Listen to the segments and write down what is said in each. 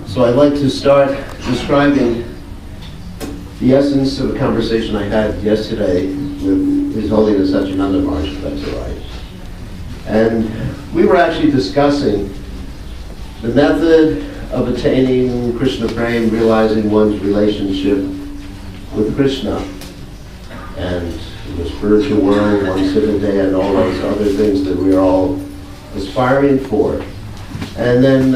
So I'd like to start describing the essence of a conversation I had yesterday with His Holiness Satchidananda Maharaj, if that's all right. And we were actually discussing the method of attaining Krishna Prem, realizing one's relationship with Krishna, and the spiritual world, one civil day, and all those other things that we're all aspiring for. And then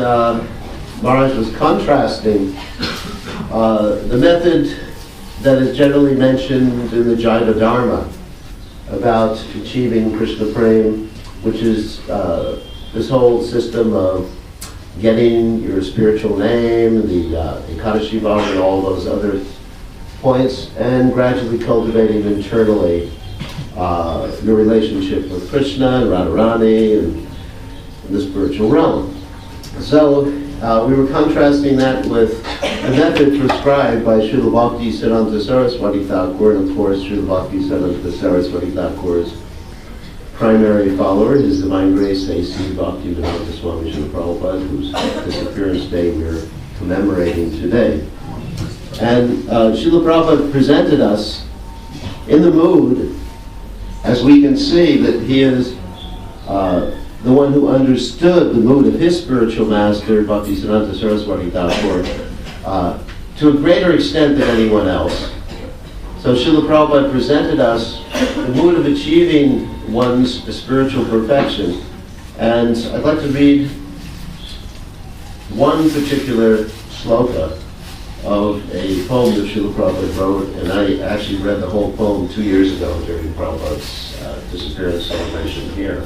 Maharaj was contrasting the method that is generally mentioned in the Jaiva Dharma about achieving Krishna Prem, which is this whole system of getting your spiritual name, the Ekadashi Bhava, and all those other points, and gradually cultivating internally your relationship with Krishna and Radharani and the spiritual realm. So we were contrasting that with the method prescribed by Srila Bhakti Siddhanta Saraswati Thakur, and of course Srila Bhakti Siddhanta Saraswati Thakur's primary follower, His Divine Grace A.C. Bhaktivedanta Swami Srila Prabhupada, whose disappearance day we're commemorating today. And Srila Prabhupada presented us in the mood, as we can see, that he is the one who understood the mood of his spiritual master, Bhaktisiddhanta Saraswati Thakur, to a greater extent than anyone else. So Srila Prabhupada presented us the mood of achieving one's spiritual perfection. And I'd like to read one particular sloka of a poem that Srila Prabhupada wrote, and I actually read the whole poem 2 years ago during Prabhupada's disappearance celebration here.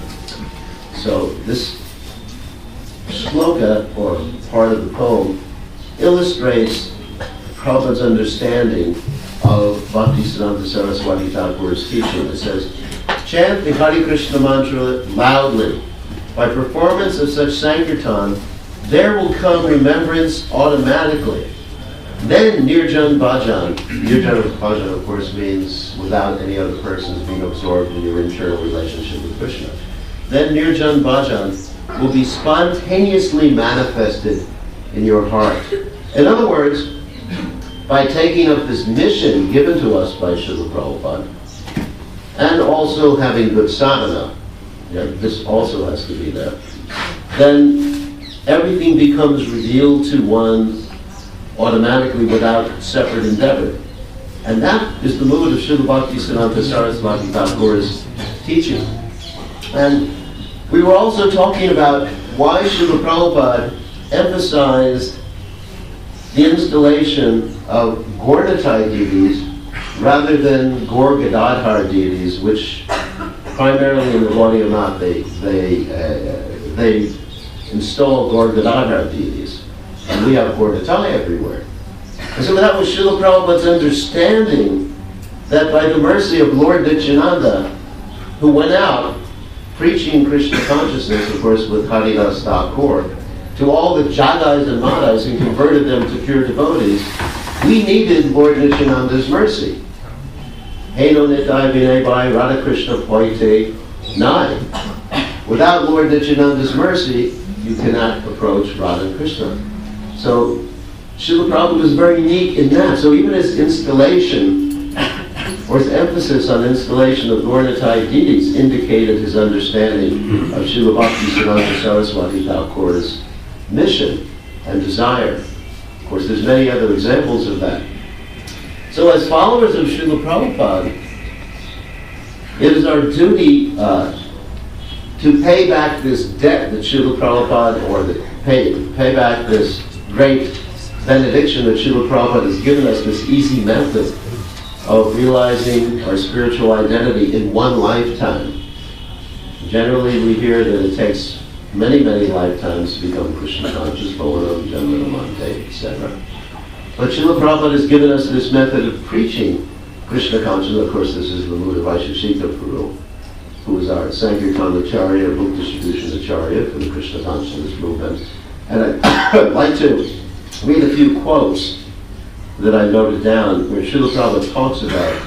So this shloka, or part of the poem, illustrates Prabhupada's understanding of Bhaktisiddhanta Saraswati Thakur's teaching. It says, chant the Hare Krishna mantra loudly. By performance of such Sankirtan, there will come remembrance automatically. Then Nirjan Bhajan. Nirjan Bhajan, of course, means without any other persons being absorbed in your internal relationship with Krishna. Then Nirjan Bhajan will be spontaneously manifested in your heart. In other words, by taking up this mission given to us by Srila Prabhupada, and also having good sadhana, this also has to be there, then everything becomes revealed to one automatically without separate endeavor. And that is the mood of Srila Bhaktisiddhanta Saraswati Thakur's teaching. And we were also talking about why Srila Prabhupada emphasized the installation of Gaurnitai deities rather than Gaur Gadadhar deities, which primarily in the Gaudiya Math they install Gaur Gadadhar deities. And we have Gaurnitai everywhere. And so that was Srila Prabhupada's understanding that by the mercy of Lord Nityananda, who went out preaching Krishna consciousness, of course, with Haridas Thakur, to all the Jadais and Madhais and converted them to pure devotees, we needed Lord Nityananda's mercy. Heno Nitai Vinay Bhai Radha Krishna Poite Nai. Without Lord Nityananda's mercy, you cannot approach Radha and Krishna. So Srila Prabhupada was very unique in that. So even his installation, or his emphasis on installation of Gaurnitai deities, indicated his understanding of Srila Bhaktisiddhanta Saraswati Thakur's mission and desire. Of course, there's many other examples of that. So as followers of Srila Prabhupada, it is our duty to pay back this debt that Srila Prabhupada, or pay back this great benediction that Srila Prabhupada has given us, this easy method of realizing our spiritual identity in one lifetime. Generally, we hear that it takes many, many lifetimes to become Krishna conscious, Bhavanam, Janmanamante, etc. But Srila Prabhupada has given us this method of preaching Krishna consciousness. Of course, this is the mood of Vaisheshika Prabhu, who is our Sankirtan Acharya, book distribution Acharya for the Krishna consciousness movement. And I'd like to read a few quotes that I noted down where Srila Prabhupada talks about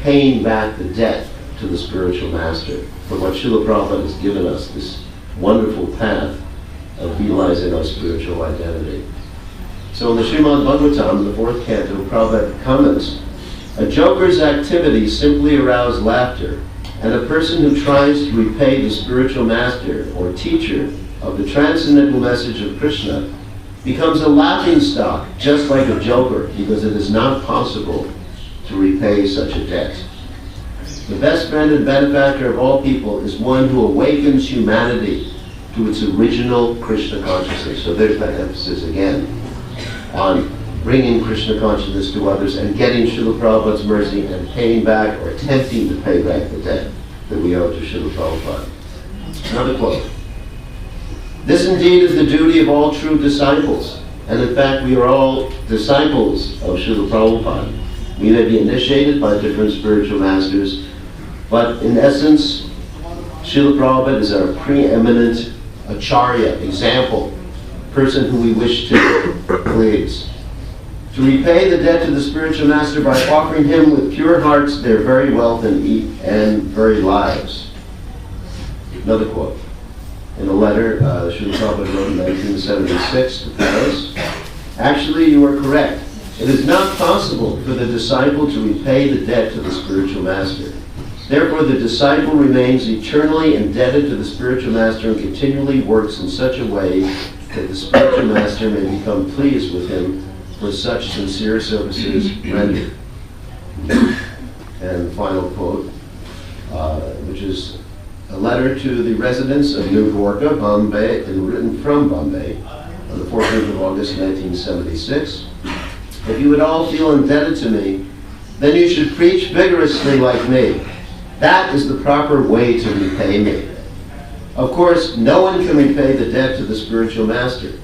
paying back the debt to the spiritual master for what Srila Prabhupada has given us, this wonderful path of realizing our spiritual identity. So in the Srimad Bhagavatam, the 4th canto, Prabhupada comments, a joker's activities simply arouse laughter, and a person who tries to repay the spiritual master or teacher of the transcendental message of Krishna becomes a laughing stock, just like a joker, because it is not possible to repay such a debt. The best friend and benefactor of all people is one who awakens humanity to its original Krishna consciousness. So there's that emphasis again on bringing Krishna consciousness to others and getting Srila Prabhupada's mercy and paying back or attempting to pay back the debt that we owe to Srila Prabhupada. Another quote. This indeed is the duty of all true disciples. And in fact, we are all disciples of Srila Prabhupada. We may be initiated by different spiritual masters, but in essence, Srila Prabhupada is our preeminent acharya, example, person who we wish to please. To repay the debt to the spiritual master by offering him with pure hearts their very wealth and very lives. Another quote. In a letter Srila Prabhupada wrote in 1976 to Paris, actually you are correct. It is not possible for the disciple to repay the debt to the spiritual master. Therefore, the disciple remains eternally indebted to the spiritual master and continually works in such a way that the spiritual master may become pleased with him for such sincere services rendered. And the final quote, which is a letter to the residents of New Dwarka, Bombay, and written from Bombay on the 14th of August, 1976. If you would all feel indebted to me, then you should preach vigorously like me. That is the proper way to repay me. Of course, no one can repay the debt to the spiritual master,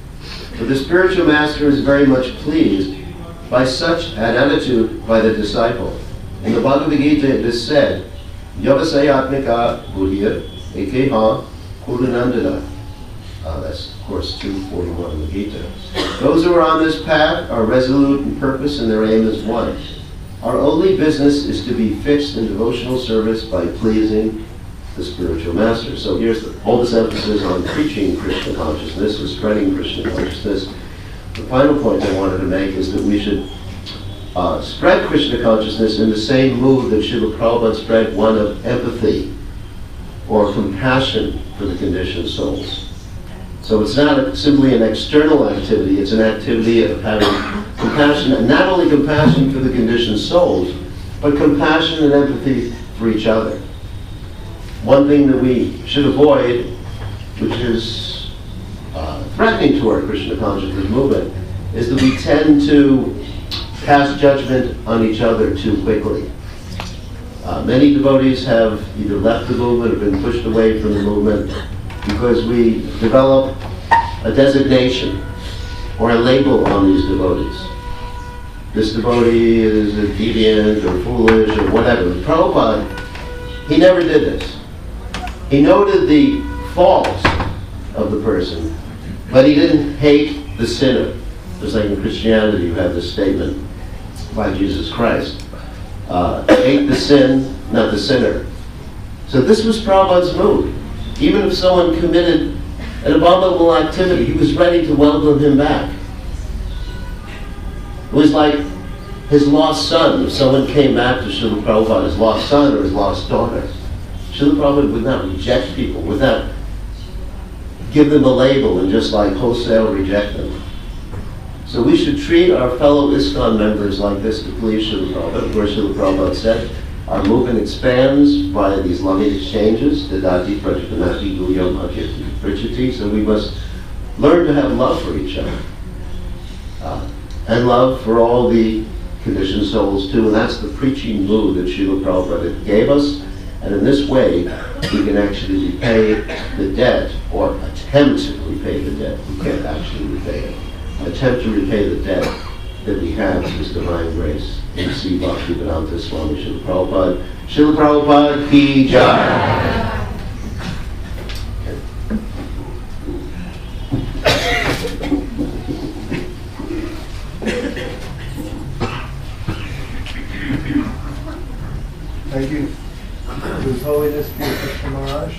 but the spiritual master is very much pleased by such an attitude by the disciple. In the Bhagavad Gita it is said, Yavasayatmika buddhya ekeha kurunandana. That's, of course, 241 in the Gita. Those who are on this path are resolute in purpose and their aim is one. Our only business is to be fixed in devotional service by pleasing the spiritual master. So here's all this emphasis on preaching Krishna consciousness and spreading Krishna consciousness. The final point I wanted to make is that we should spread Krishna consciousness in the same mood that Srila Prabhupada spread one of empathy or compassion for the conditioned souls. So it's not simply an external activity, it's an activity of having compassion, and not only compassion for the conditioned souls, but compassion and empathy for each other. One thing that we should avoid, which is threatening to our Krishna consciousness movement, is that we tend to pass judgment on each other too quickly. Many devotees have either left the movement or been pushed away from the movement because we develop a designation or a label on these devotees. This devotee is a deviant or foolish or whatever. Prabhupada, he never did this. He noted the faults of the person, but he didn't hate the sinner. Just like in Christianity, you have this statement by Jesus Christ. Hate the sin, not the sinner. So this was Prabhupada's mood. Even if someone committed an abominable activity, he was ready to welcome him back. It was like his lost son. If someone came back to Srila Prabhupada, his lost son or his lost daughter, Srila Prabhupada would not reject people, would not give them a label and just like wholesale reject them. So we should treat our fellow ISKCON members like this to please Srila Prabhupada. Of course, Srila Prabhupada said, our movement expands by these loving exchanges, Dadati Prajapanati Guyam Akyati Prichati, so we must learn to have love for each other. And love for all the conditioned souls too, and that's the preaching mood that Srila Prabhupada gave us, and in this way we can actually repay the debt, or attempt to repay the debt. We can't actually repay it. Attempt to repay the debt that we have to His divine grace. In C. Bhaktivedanta Swami Srila Prabhupada. Srila Prabhupada ki jai. Thank you. His Holiness Sri Krishna Maharaj.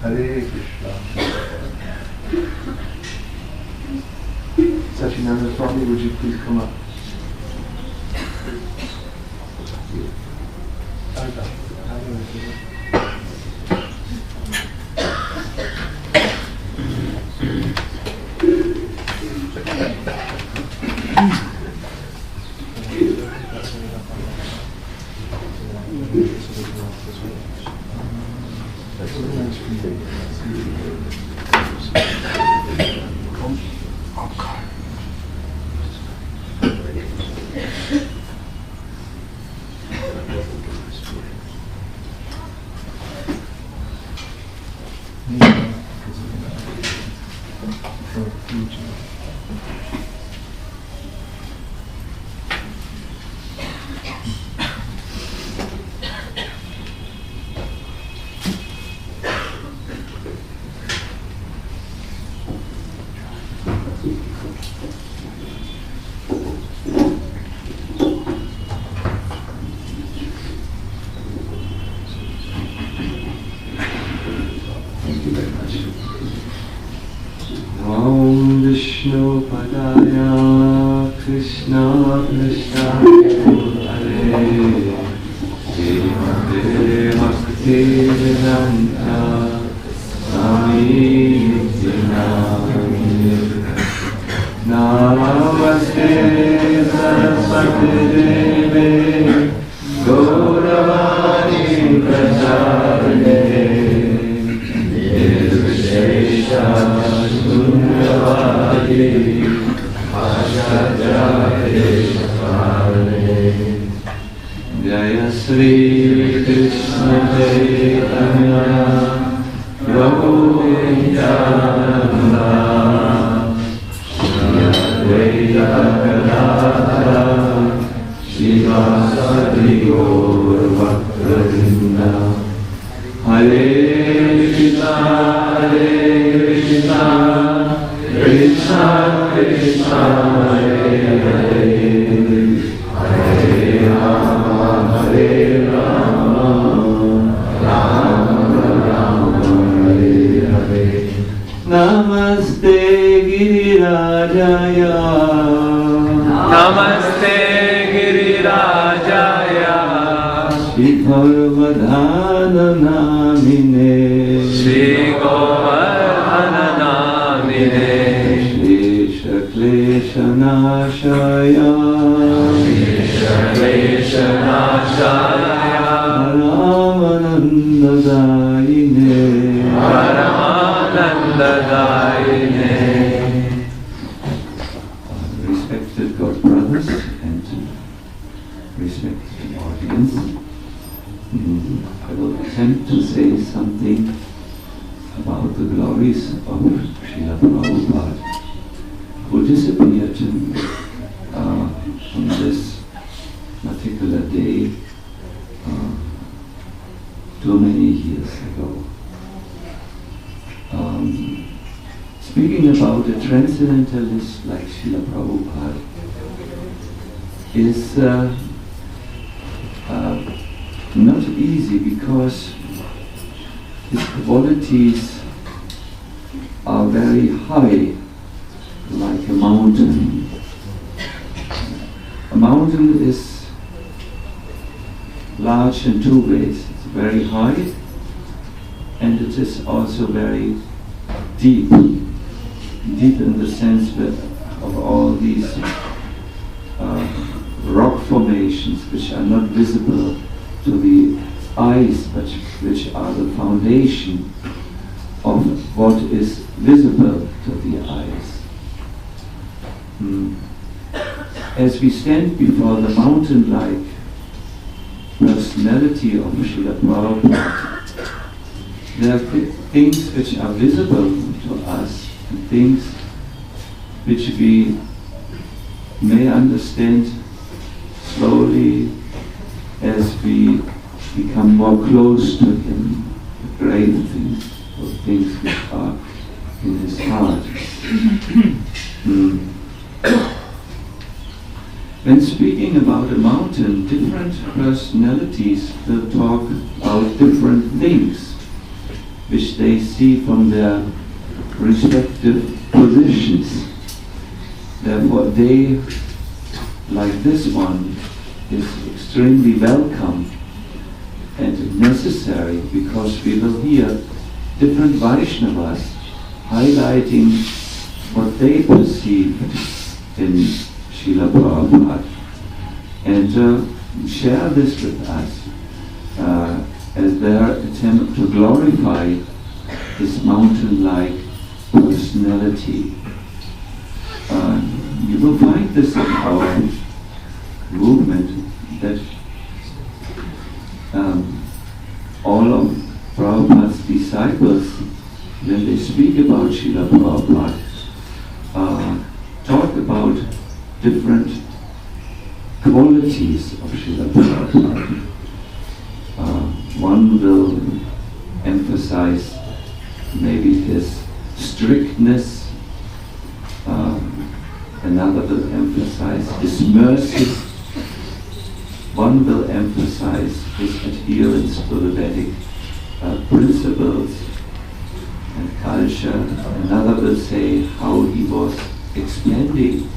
Hare Krishna. Sachinanda Swami, would you please come up? Jaya Sri Krishna Chaitanya Prabhu Nityananda Shri Advaita Gadadhara Srivasadi Gaur Bhakta-vrinda Hare Krishna Krishna Krishna Hare Hare Hare Rama Hare Rama Rama Rama Hare Hare Namaste Girirajaya Namaste Girirajaya Shri Govardhana Namine Shri Govardhana Namine Shri Shaklesha Nashaya Shakleshanashaya Paramanandadayine Paramanandadayine. Respected God brothers and respected audience, I will attempt to say something about the glories of Srila Prabhupada, who disappeared on this particular day too many years ago. Speaking about a transcendentalist like Srila Prabhupada is not easy because his qualities are very high, like a mountain. A mountain is large in two ways. It's very high and it is also very deep. Deep in the sense of all these rock formations which are not visible to the eyes, but which are the foundation of what is visible to the eyes. As we stand before the mountain-like personality of Srila Prabhupada, there are things which are visible to us and things which we may understand slowly as we become more close to him, the great things, or things which are in his heart. When speaking about a mountain, different personalities will talk about different things which they see from their respective positions. Therefore, a day like this one is extremely welcome and necessary, because we will hear different Vaishnavas highlighting what they perceive in Srila Prabhupada, and share this with us as their attempt to glorify this mountain-like personality. You will find this in our movement, that all of Prabhupada's disciples, when they speak about Srila Prabhupada, talk about different qualities of Srila Prabhupada. One will emphasize maybe his strictness, another will emphasize his mercy, one will emphasize his adherence to the Vedic principles and culture, another will say how he was expanding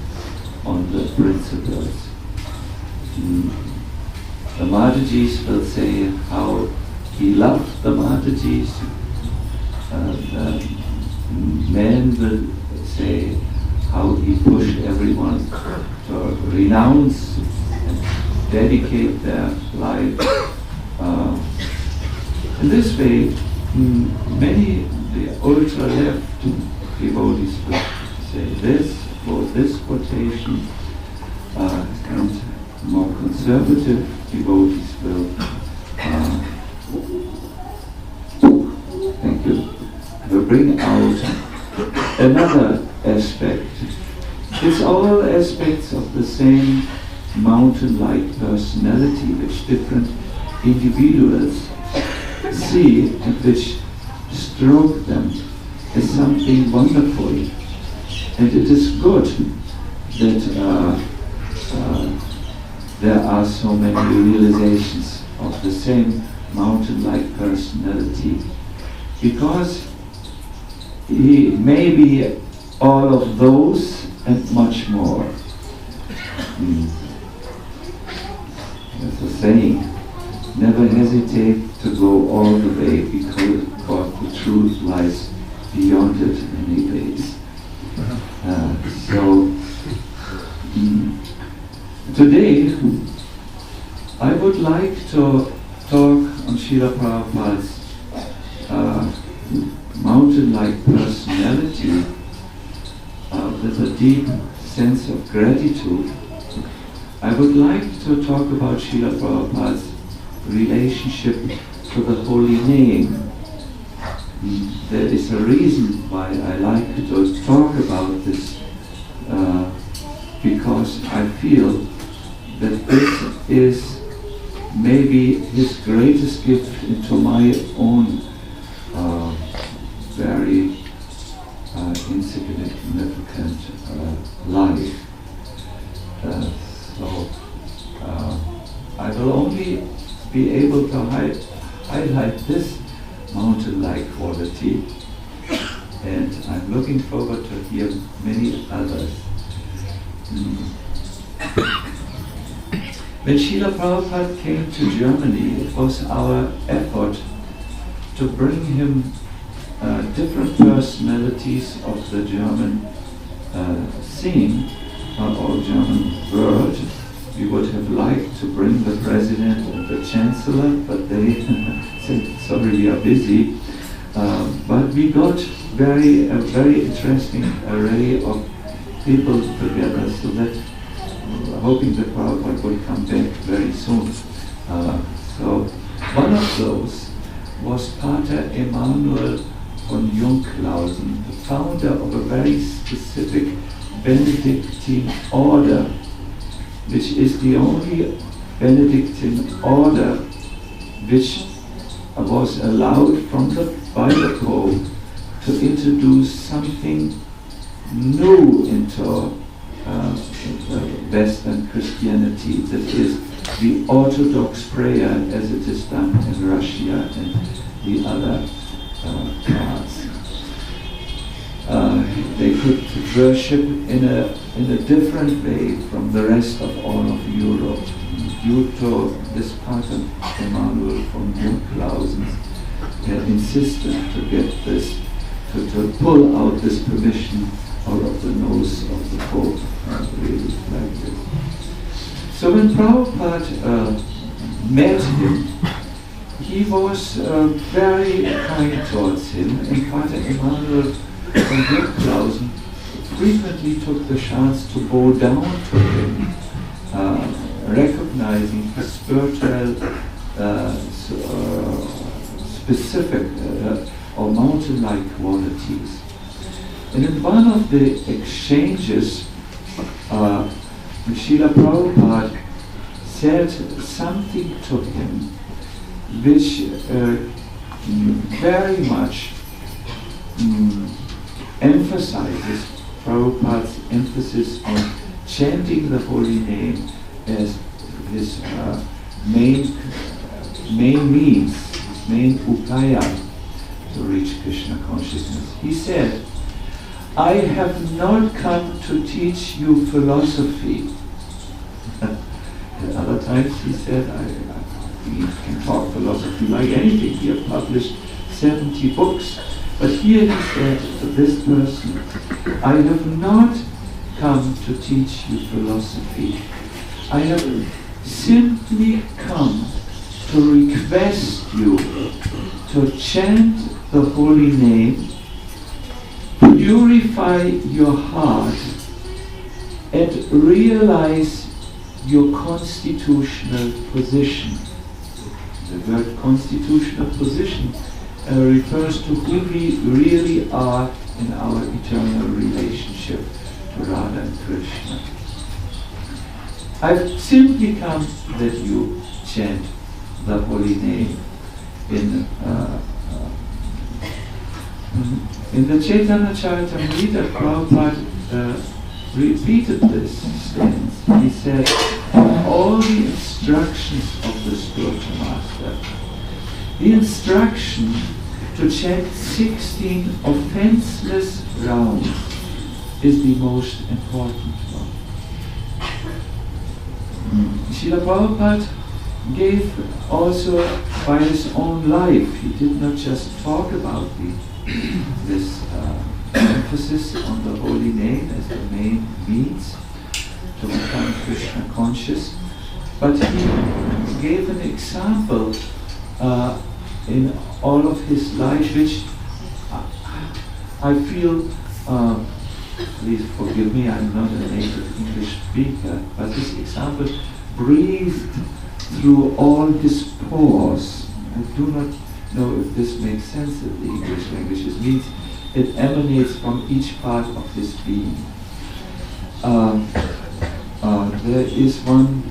on the principles. The Matajis will say how he loved the Matajis. The men will say how he pushed everyone to renounce and dedicate their life. In this way, many the ultra-left devotees will say this, quote this quotation, and more conservative devotees will bring out another aspect. It's all aspects of the same mountain-like personality which different individuals see and which stroke them as something wonderful. And it is good that there are so many realizations of the same mountain-like personality, because he may be all of those and much more. There's a saying, never hesitate to go all the way, because the truth lies beyond it anyways. Today I would like to talk on Srila Prabhupada's mountain-like personality with a deep sense of gratitude. I would like to talk about Srila Prabhupada's relationship to the holy name. There is a reason why I like to talk about this, because I feel that this is maybe his greatest gift into my own very insignificant life. I will only be able to highlight this mountain-like quality, and I'm looking forward to hear many others. When Srila Prabhupada came to Germany, it was our effort to bring him different personalities of the German scene, or German world. We would have liked to bring the president and the chancellor, but they said, sorry, we are busy. But we got a very interesting array of people together, so that hoping that Prabhupada would come back very soon. So one of those was Pater Emanuel von Junklausen, the founder of a very specific Benedictine order, which is the only Benedictine order which was allowed by the Pope to introduce something new into Western Christianity, that is the Orthodox prayer as it is done in Russia and the other parts. they could worship in a different way from the rest of all of Europe. Due to this Pater Emanuel von Munchausen insisted to get this, to pull out this permission out of the nose of the Pope, really like this. So when Prabhupada met him, he was very kind towards him, and Pater Emanuel von Munchausen frequently took the chance to bow down to him, recognizing his spiritual, specific or mountain-like qualities. And in one of the exchanges, Srila Prabhupada said something to him which very much emphasizes Prabhupada's emphasis on chanting the holy name as his main means, his main upaya to reach Krishna consciousness. He said, "I have not come to teach you philosophy." At other times he said, we can talk philosophy like anything. He had published 70 books. But here he said to this person, "I have not come to teach you philosophy. I have simply come to request you to chant the holy name, purify your heart, and realize your constitutional position." The word constitutional position refers to who we really are in our eternal relationship to Radha and Krishna. I've simply come that you chant the holy name. In the Chaitanya Charitamrita, Prabhupada repeated this stance. He said, all the instructions of the spiritual master, the instruction to chant 16 offenseless rounds is the most important one. Srila Prabhupada gave also by his own life. He did not just talk about this emphasis on the holy name as the main means to become Krishna conscious, but he gave an example in all of his life, which I feel, please forgive me, I'm not a native English speaker, but this example breathed through all his pores. I do not know if this makes sense in the English language. It means it emanates from each part of his being. There is one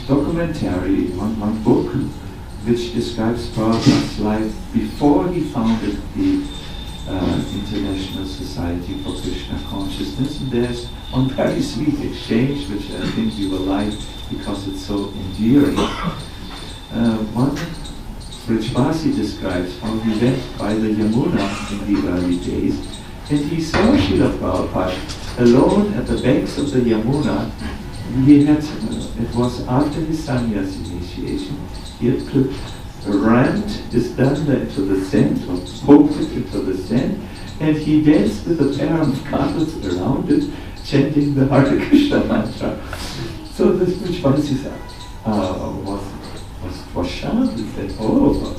documentary, one book, which describes Prabhupada's life before he founded the International Society for Krishna Consciousness. And there's one very sweet exchange, which I think you will like because it's so endearing. One, Vrajvasi describes how he went by the Yamuna in the early days, and he saw Srila Prabhupada alone at the banks of the Yamuna. He had, it was after his sannyas initiation, he had rammed his danda into the sand, or poked it into the sand, and he danced with a pair of candles around it, chanting the Hare Krishna mantra. So this Vrajvasi was shocked. He said, "Oh,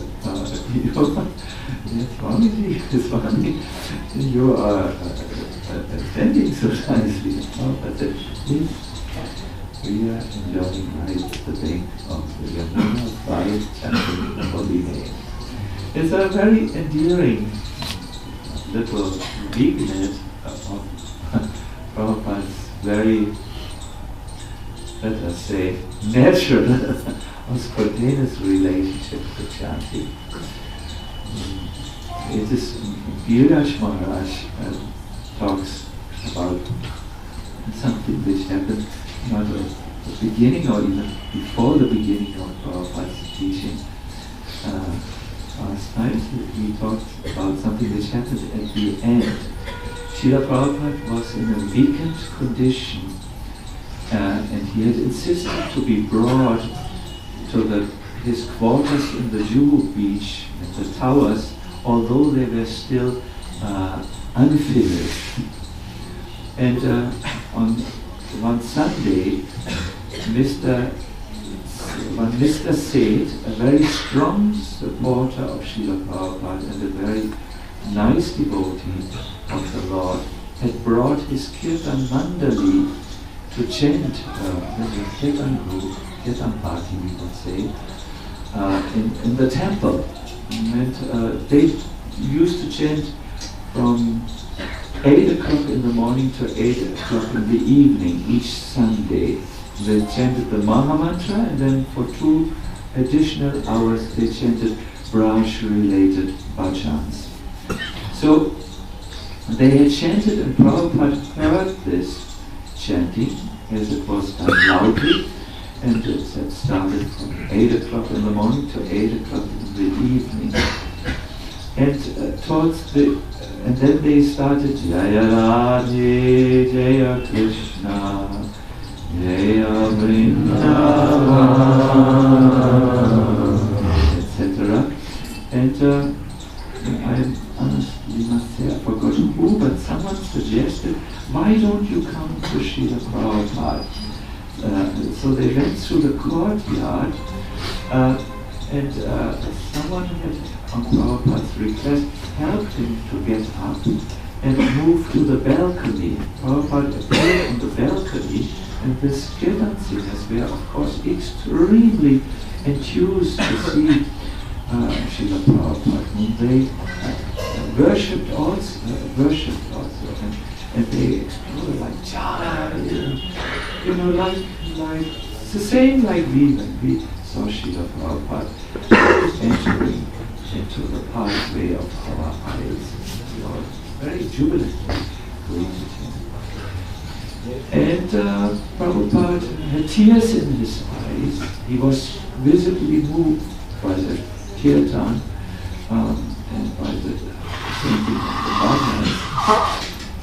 Swami, you are attending so nicely." I said, "Yes, we are enjoying right at the bank of the Yamuna by chanting the holy name." It's a very endearing little vignette of Prabhupada's very, let us say, natural or spontaneous relationship to chanting. It is Giriraj Maharaj talks about something which happened not at the beginning or even before the beginning of Prabhupada's teaching. Last night he talked about something which happened at the end. Srila Prabhupada was in a weakened condition, and he had insisted to be brought to his quarters in the Juhu beach, in the towers, although they were still unfinished. And on one Sunday, Mr. Seth, a very strong supporter of Srila Prabhupada and a very nice devotee of the Lord, had brought his Kirtan Mandali to chant, the Kirtan group, Kirtan party we would say, in the temple. And they used to chant from 8 o'clock in the morning to 8 o'clock in the evening each Sunday. They chanted the Maha Mantra, and then for 2 additional hours they chanted Braj-related bhajans. So they had chanted, and Prabhupada heard this chanting as it was done loudly, and it had started from 8 o'clock in the morning to 8 o'clock in the evening. And then they started Jaya Radhe, Jaya Krishna, Jaya Vrindavan, etc. And I honestly must say I forgot who, but someone suggested, why don't you come to Srila Prabhupada? So they went through the courtyard, and someone had, on Prabhupada's request, helped him to get up and move to the balcony. Prabhupada appeared on the balcony, and the Kirtan singers were, of course, extremely enthused to see Srila Prabhupada, whom they worshipped also, and they exploded like Jai, like it's the same like we when we saw Srila Prabhupada entering into the pathway of our eyes. We were very jubilantly greeted him. And Prabhupada had tears in his eyes. He was visibly moved by the kirtan and by the singing of the bhajans.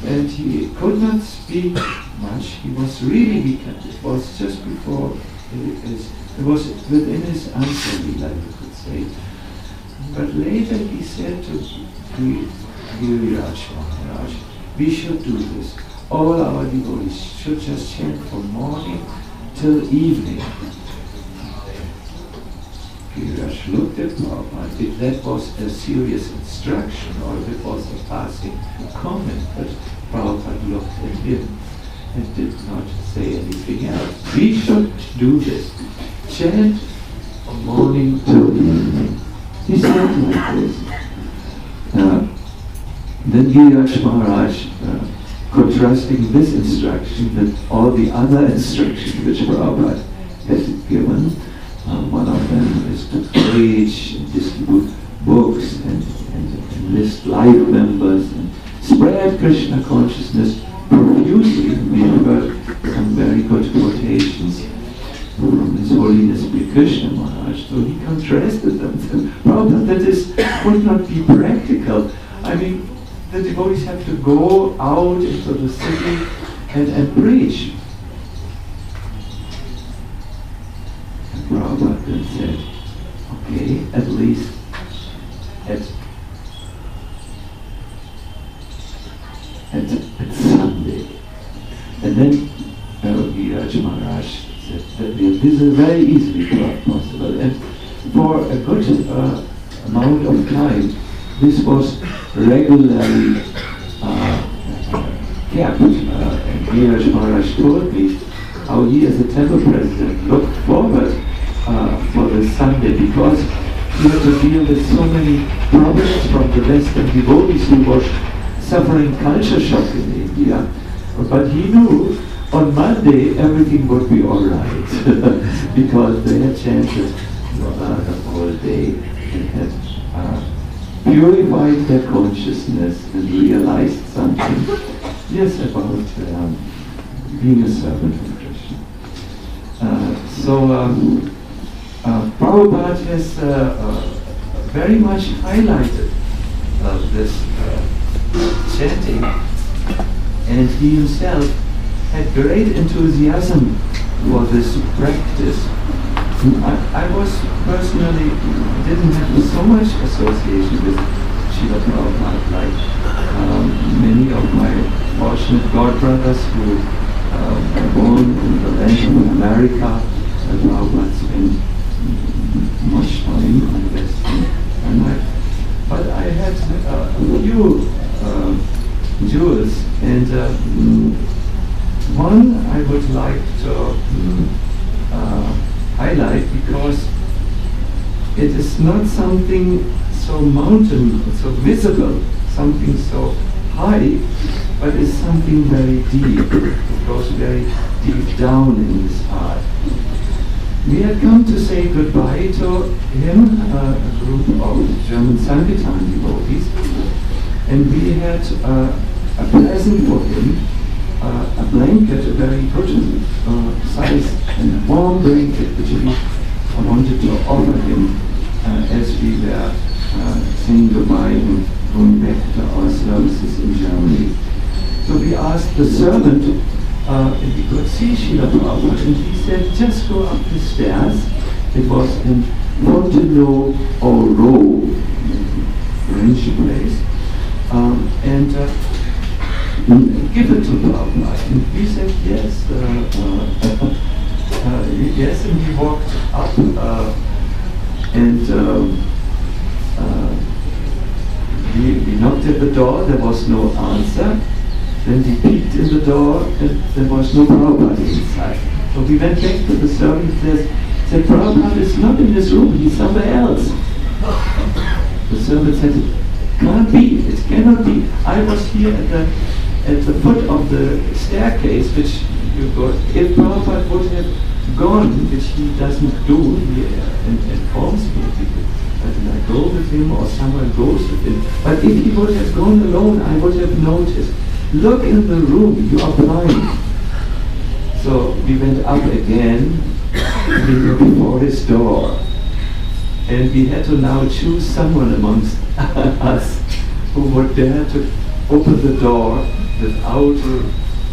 And he could not speak much. He was really weakened. It was just before it was within his ansa-lila, you could say. But later he said to Giriraj Maharaj, we should do this. All our devotees should just chant from morning till evening. Giriraj looked at Prabhupada, if that was a serious instruction or if it was a passing comment, but Prabhupada looked at him and did not say anything else. We should do this. Chant from morning till evening. He said like this. Then Giriraj Maharaj, contrasting this instruction with all the other instructions which Prabhupada had given, one of them is to preach and distribute books and enlist life members and spread Krishna consciousness profusely. We have heard some very good quotations from His Holiness Sri Krishna Maharaj. So he contrasted them. Prabhupada, that would not be practical. I mean, the devotees have to go out into the city and preach. And Prabhupada then said, okay, at least at Sunday. And then Giriraj Maharaj said that this is very easily possible. And for a good amount of time, this was regularly kept. And Giriraj Maharaj told me how he as a temple president looked forward for this Sunday, because he had to deal with so many problems from the Western devotees who were suffering culture shock in India. But he knew on Monday everything would be all right because they had chanted all day and had purified their consciousness and realized something, yes, about being a servant of Krishna. Prabhupada has very much highlighted this chanting And he himself had great enthusiasm for this practice. And I was personally, didn't have so much association with Srila Prabhupada like many of my fortunate godbrothers who were born in the land of America. Prabhupada spent much time on the Western. But I had a few jewels, and one I would like to highlight because it is not something so mountain, so visible, something so high, but it's something very deep. It goes very deep down in his heart. We had come to say goodbye to him, a group of German Sankirtan devotees, and we had a present for him, a blanket, a very good size and warm blanket, which we wanted to offer him as we were saying goodbye and going back to our services in Germany. So we asked the servant if he could see Srila Prabhupada, and he said, just go up the stairs. It was in Fontenay-aux-Roses, French place, and give it to Prabhupada. And we said yes, yes, and he walked up and we knocked at the door, there was no answer. Then we peeked in the door and there was no Prabhupada inside. So we went back to the servant and said, Prabhupada is not in this room, he's somewhere else. The servant said, it can't be, it cannot be. I was here at the foot of the staircase, which you go. If Prabhupada would have gone, which he doesn't do, he informs me, and I go with him or someone goes with him. But if he would have gone alone, I would have noticed. Look in the room, you are blind. So we went up again before his door. And we had to now choose someone amongst us who would dare to open the door without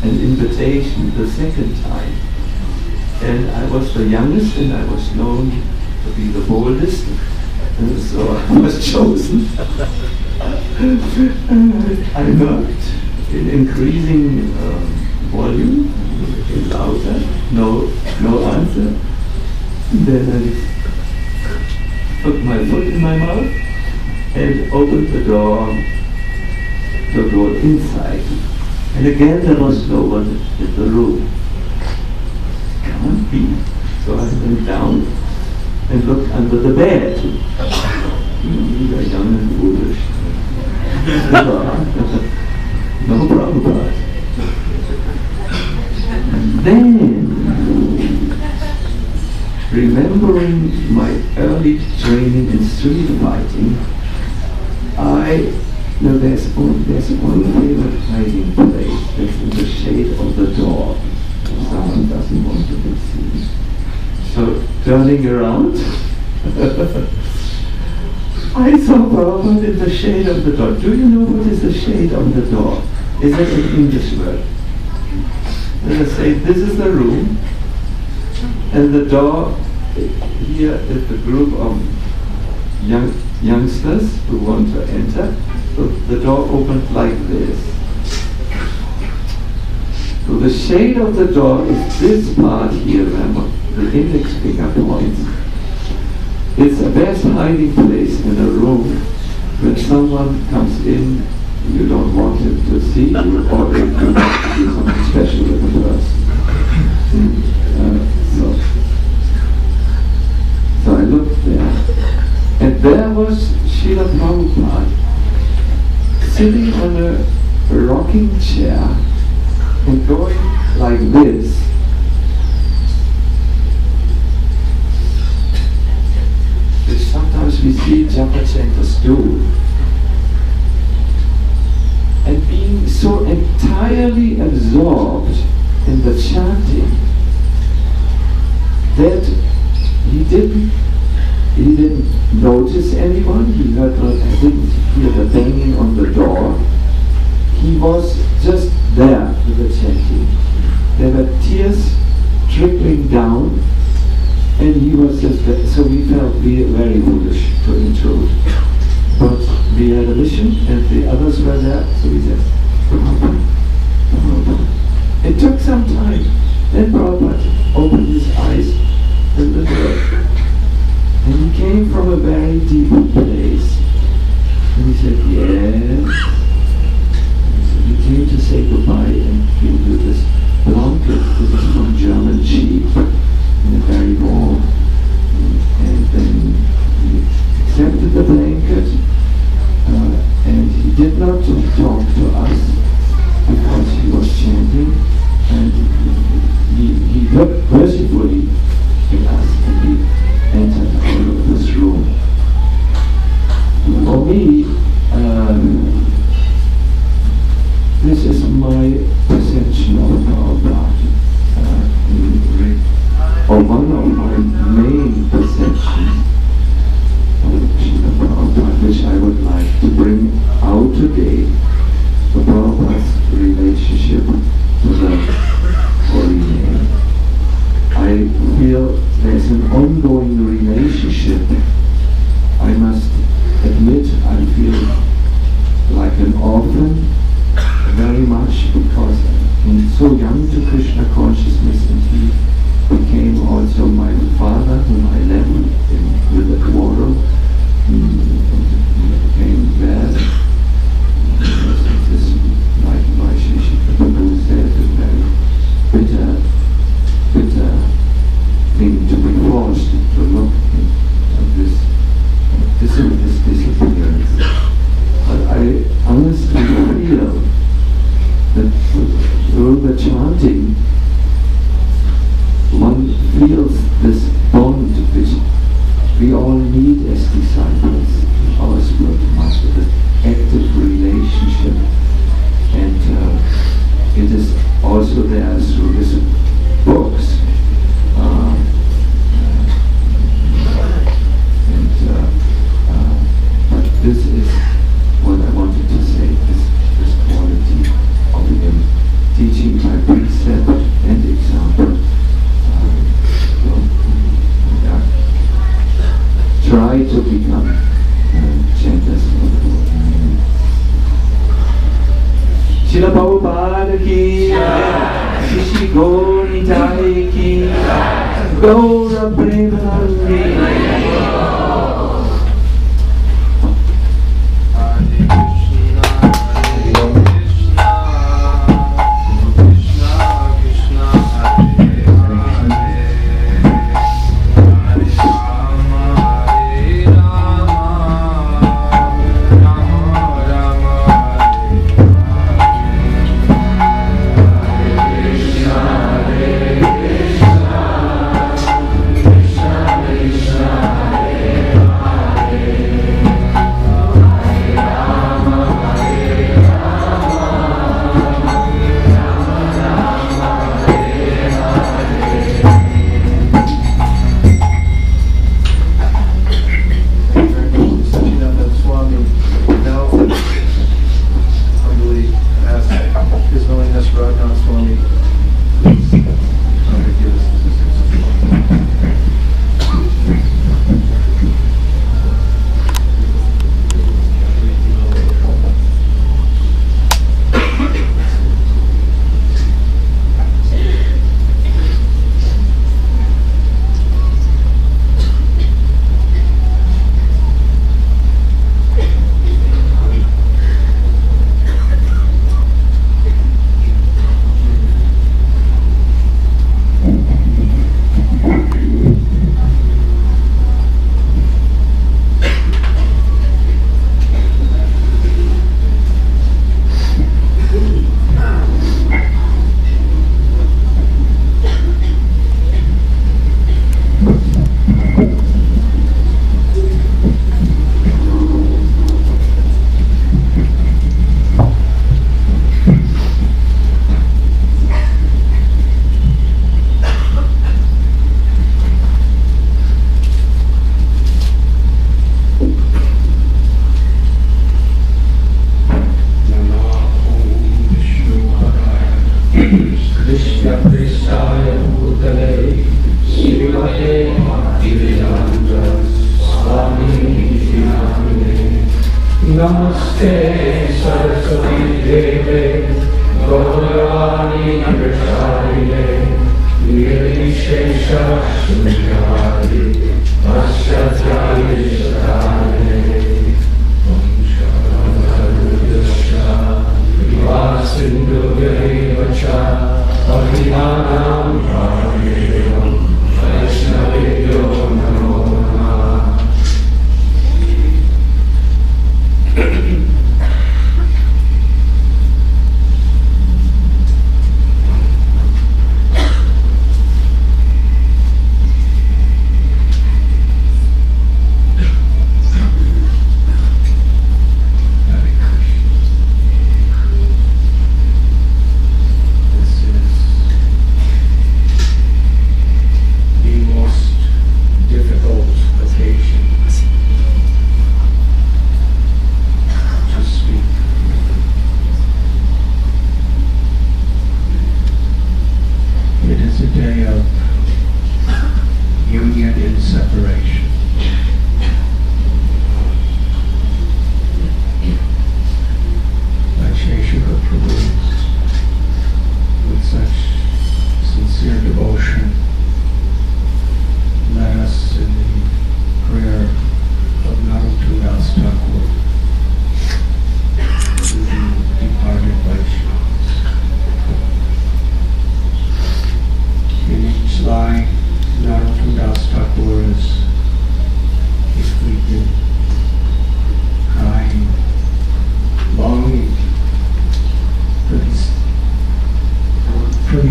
an invitation the second time. And I was the youngest and I was known to be the boldest. And so I was chosen. I knocked in increasing volume, louder, no answer. Then I put my foot in my mouth and opened the door to go inside. And again there was no one in the room. Can't be. So I went down and looked under the bed. We were young and foolish. No problem. Then, remembering my early training in street fighting, there's one favorite hiding place that's in the shade of the door. Someone doesn't want to be seen. So, turning around, I saw Prabhupada in the shade of the door. Do you know what is the shade of the door? Is it an English word? Let us say this is the room, and the door here is the group of youngsters who want to enter. So the door opened like this. So the shade of the door is this part here, remember, the index finger points. It's the best hiding place in a room. When someone comes in, you don't want him to see you, or if you want to do something special with the person. So I looked there, and there was Srila Prabhupada sitting on a rocking chair and going like this. Which sometimes we see Japachentas do. And being so entirely absorbed in the chanting that he didn't notice anyone. He didn't hear the banging on the door. He was just there. there were tears trickling down, and he was just, so we felt very foolish to intrude. But we had a mission, and the others were there, so we said, Prabhupada. It took some time. Then Prabhupada opened his eyes and looked up. And he came from a very deep place. And he said, yes. So he came to say goodbye and give you this blanket. This is from German sheep, and very warm. And then he accepted the blanket, and he did not talk to us because he was chanting, and he looked mercifully at us, and he entered out of this room. For me, this is my perception of Prabhupada, or one of my main perceptions of Srila Prabhupada, which I would like to bring out today, the Prabhupada's relationship to the Holy Name. I feel there's an ongoing relationship. I must admit I feel like an orphan very much because I'm so young to Krishna consciousness, and he became also my father whom I left with a quarrel. He became bad. This, like my Shri Prabhu said, a very bitter thing to be forced to look at this disappearance. But I honestly feel that through the chanting, one feels this bond which we all need as disciples, our spiritual master, this active relationship. And it is also there through these books. But this is what I wanted to say, this quality of him teaching by precept and example. Try to become chanters of the Lord. Srila Prabhupada ki Shri Gaur Nitai ki Gaura Premanandi. Krishnaaya Bhutale Srimate Bhaktivedanta Swami Namine Namaste Saraswati Deve Gauravani Prasarine Nirvishesha Shunyavadi Paschatyayi Satane Om Shantarudasya Vivasindhu Vacha Parinanam Pranevam Vaishnavibhyo Namo Namah.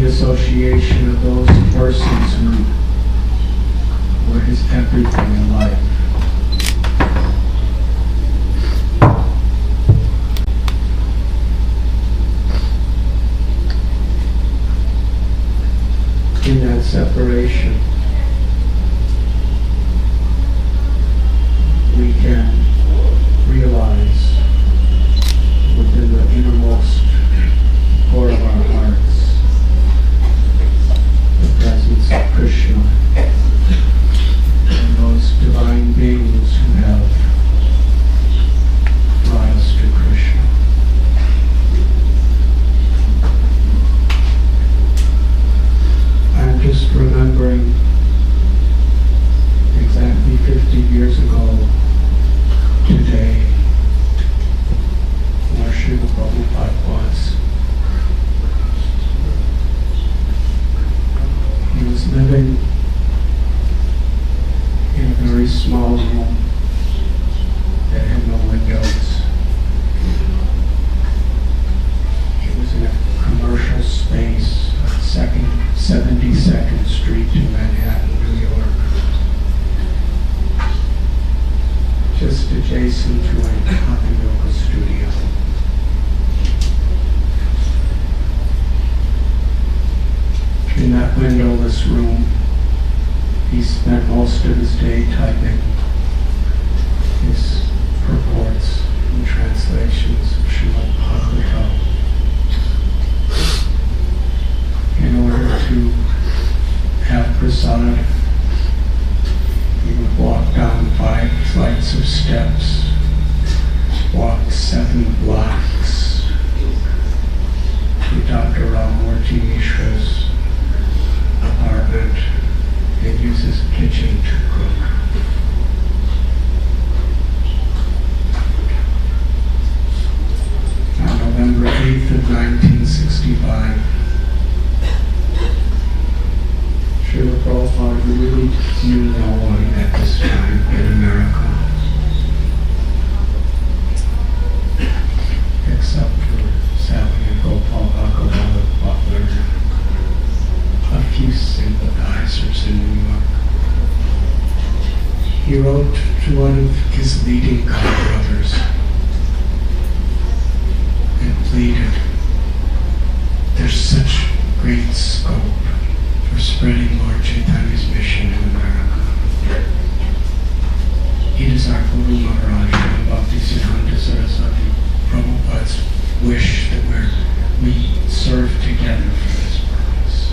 Association of those persons who were his everything in life. In that separation, we can realize within the innermost core of our hearts the presence of Krishna and those divine beings who have brought us to Krishna. I'm just remembering exactly 50 years ago today where Srila Prabhupada was. He was living in a very small room that had no windows. It was in a commercial space on 72nd Street in Manhattan, New York, just adjacent to a Hatha Yoga studio. In that windowless room, he spent most of his day typing his purports and translations of Srimad Bhagavatam. In order to have prasad, he would walk down 5 flights of steps, walk 7 blocks to Dr. Ramamurti Mishra's apartment and use his kitchen to cook. On November 8th of 1965, Srila Prabhupada really knew no one at this time in America, except for Sally and Gopal Bhagavad Butler, a few sympathizers in New York. He wrote to one of his leading brothers and pleaded, there's such great scope for spreading Lord Chaitanya's mission in America. It is our Guru Maharaj, Bhaktisiddhanta Saraswati Prabhupada's wish that we serve together for this purpose.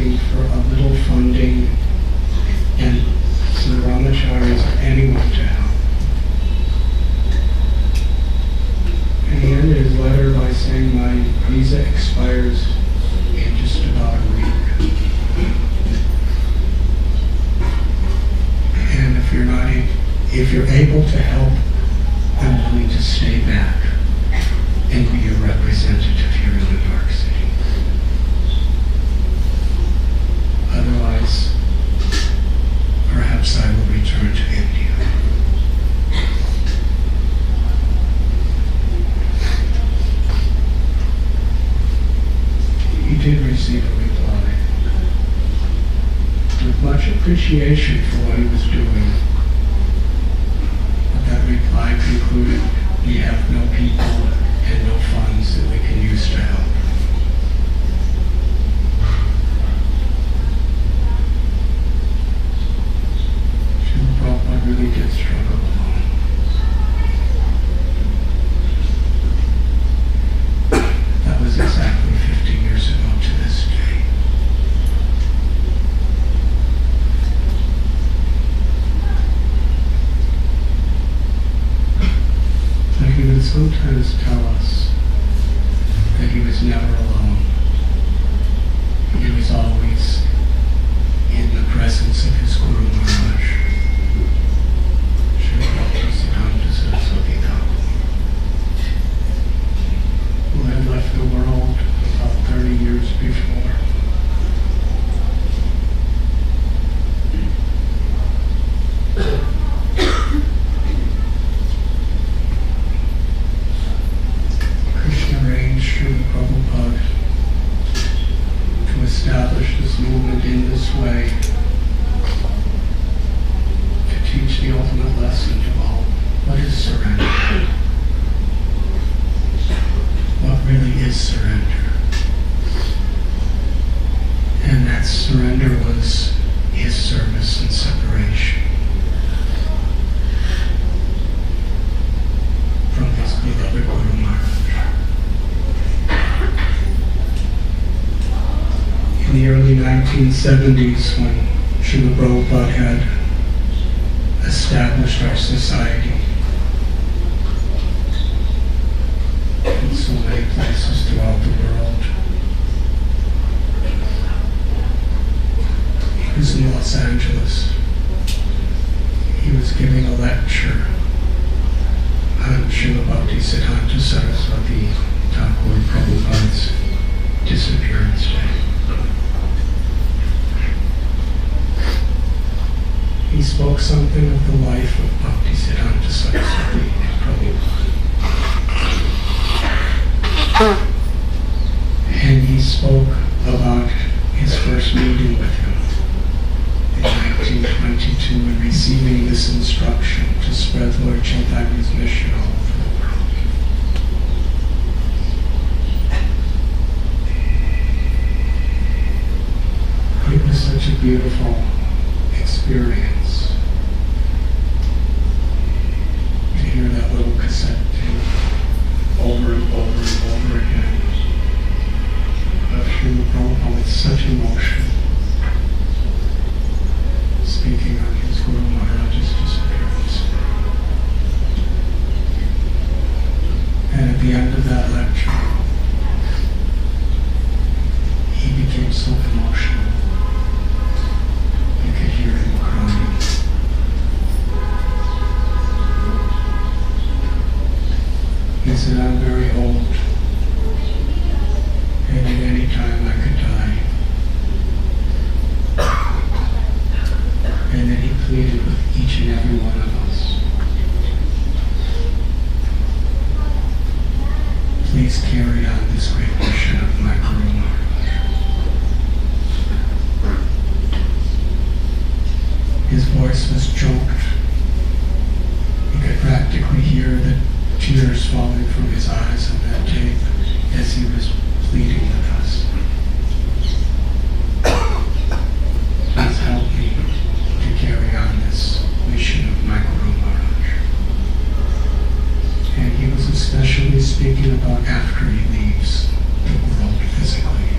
asking for a little funding and some brahmacharis or anyone to help. And he ended his letter by saying, my visa expires in just about a week. And if you're able to help, I'm willing to stay back and be your representative here in the Dark City. Otherwise, perhaps I will return to India. He did receive a reply with much appreciation for what he was doing. But that reply concluded, we have no people and no funds that we can use to help. Srila Prabhupada really did struggle alone. That was exactly 50 years ago to this day. But he would sometimes tell us that he was never alone. He was always in the presence of his Guru Maharaj, Srila Bhaktisiddhanta Saraswati Thakur, who had left the world about 30 years before. Krishna arranged Srila Prabhupada to establish this movement in this way, to teach the ultimate lesson to all. What is surrender? What really is surrender? And that surrender was his service and separation from his beloved Guru Maharaj. In the early 1970s, when Srila Prabhupada had established our society in so many places throughout the world, he was in Los Angeles. He was giving a lecture on Srila Bhaktisiddhanta Saraswati Thakur Prabhupada's disappearance day. He spoke something of the life of Bhaktisiddhanta Saraswati Prabhupada. And he spoke about his first meeting with him in 1922 and receiving this instruction to spread Lord Chaitanya's mission all over the world. It was such a beautiful experience to hear that little cassette tape over and over and over again of Srila Prabhupada with such emotion speaking on his Guru Maharaj's disappearance. And at the end of that lecture, he became so emotional. You could hear him crying. He said, I'm very old, and at any time I could die. And then he pleaded with each and every one of us, please carry on this great mission of my Guru Maharaj. His voice was choked. You could practically hear the tears falling from his eyes on that tape as he was pleading with us. Please help me to carry on this mission of my Guru Maharaj. And he was especially speaking about after he leaves the world physically.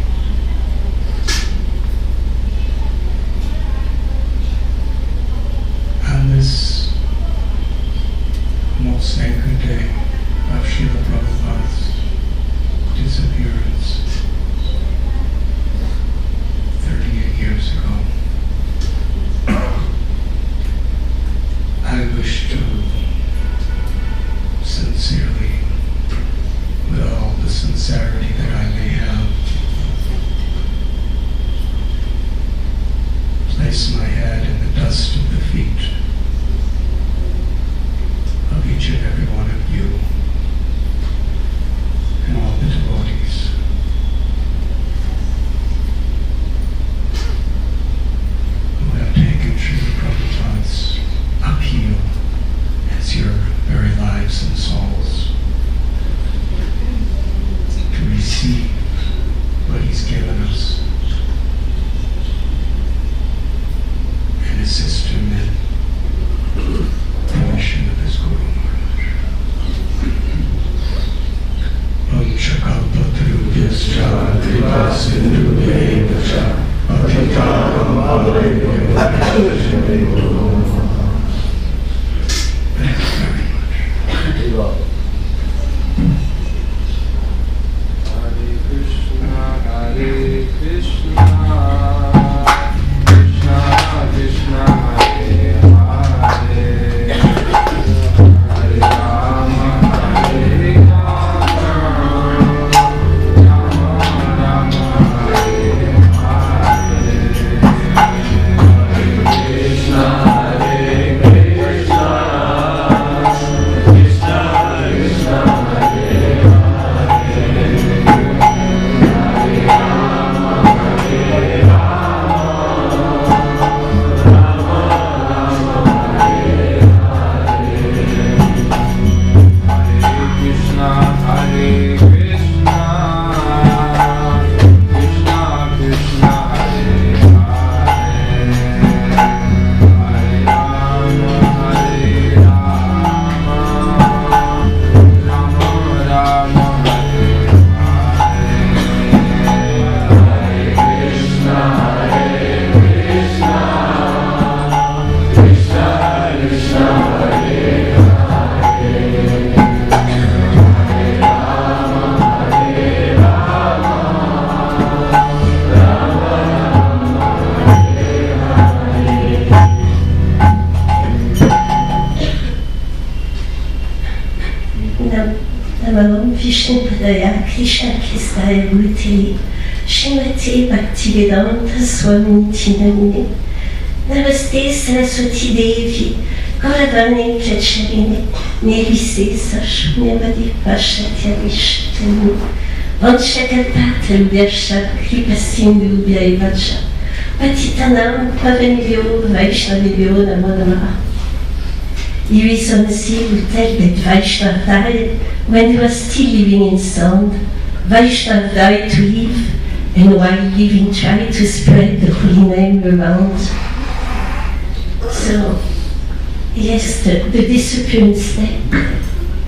Vishnupadaya Krishna Kristaya Bhutili Srimati Bhaktivedanta Swami Tinamine Namaste Saraswati Devi Gauravani Pracharini Nirvise Sashunamadi Pashatya Vishtani Vanshakapatal Vyasha Kripasindhu Vyaivacha Patitanam Pavanivyo Vaishnavivyo Namo Namaha. You reason would tell that Vaishnav died when he was still living in sound. Vaishnav died to live, and while living tried to spread the holy name around. So, yes, the disappearance step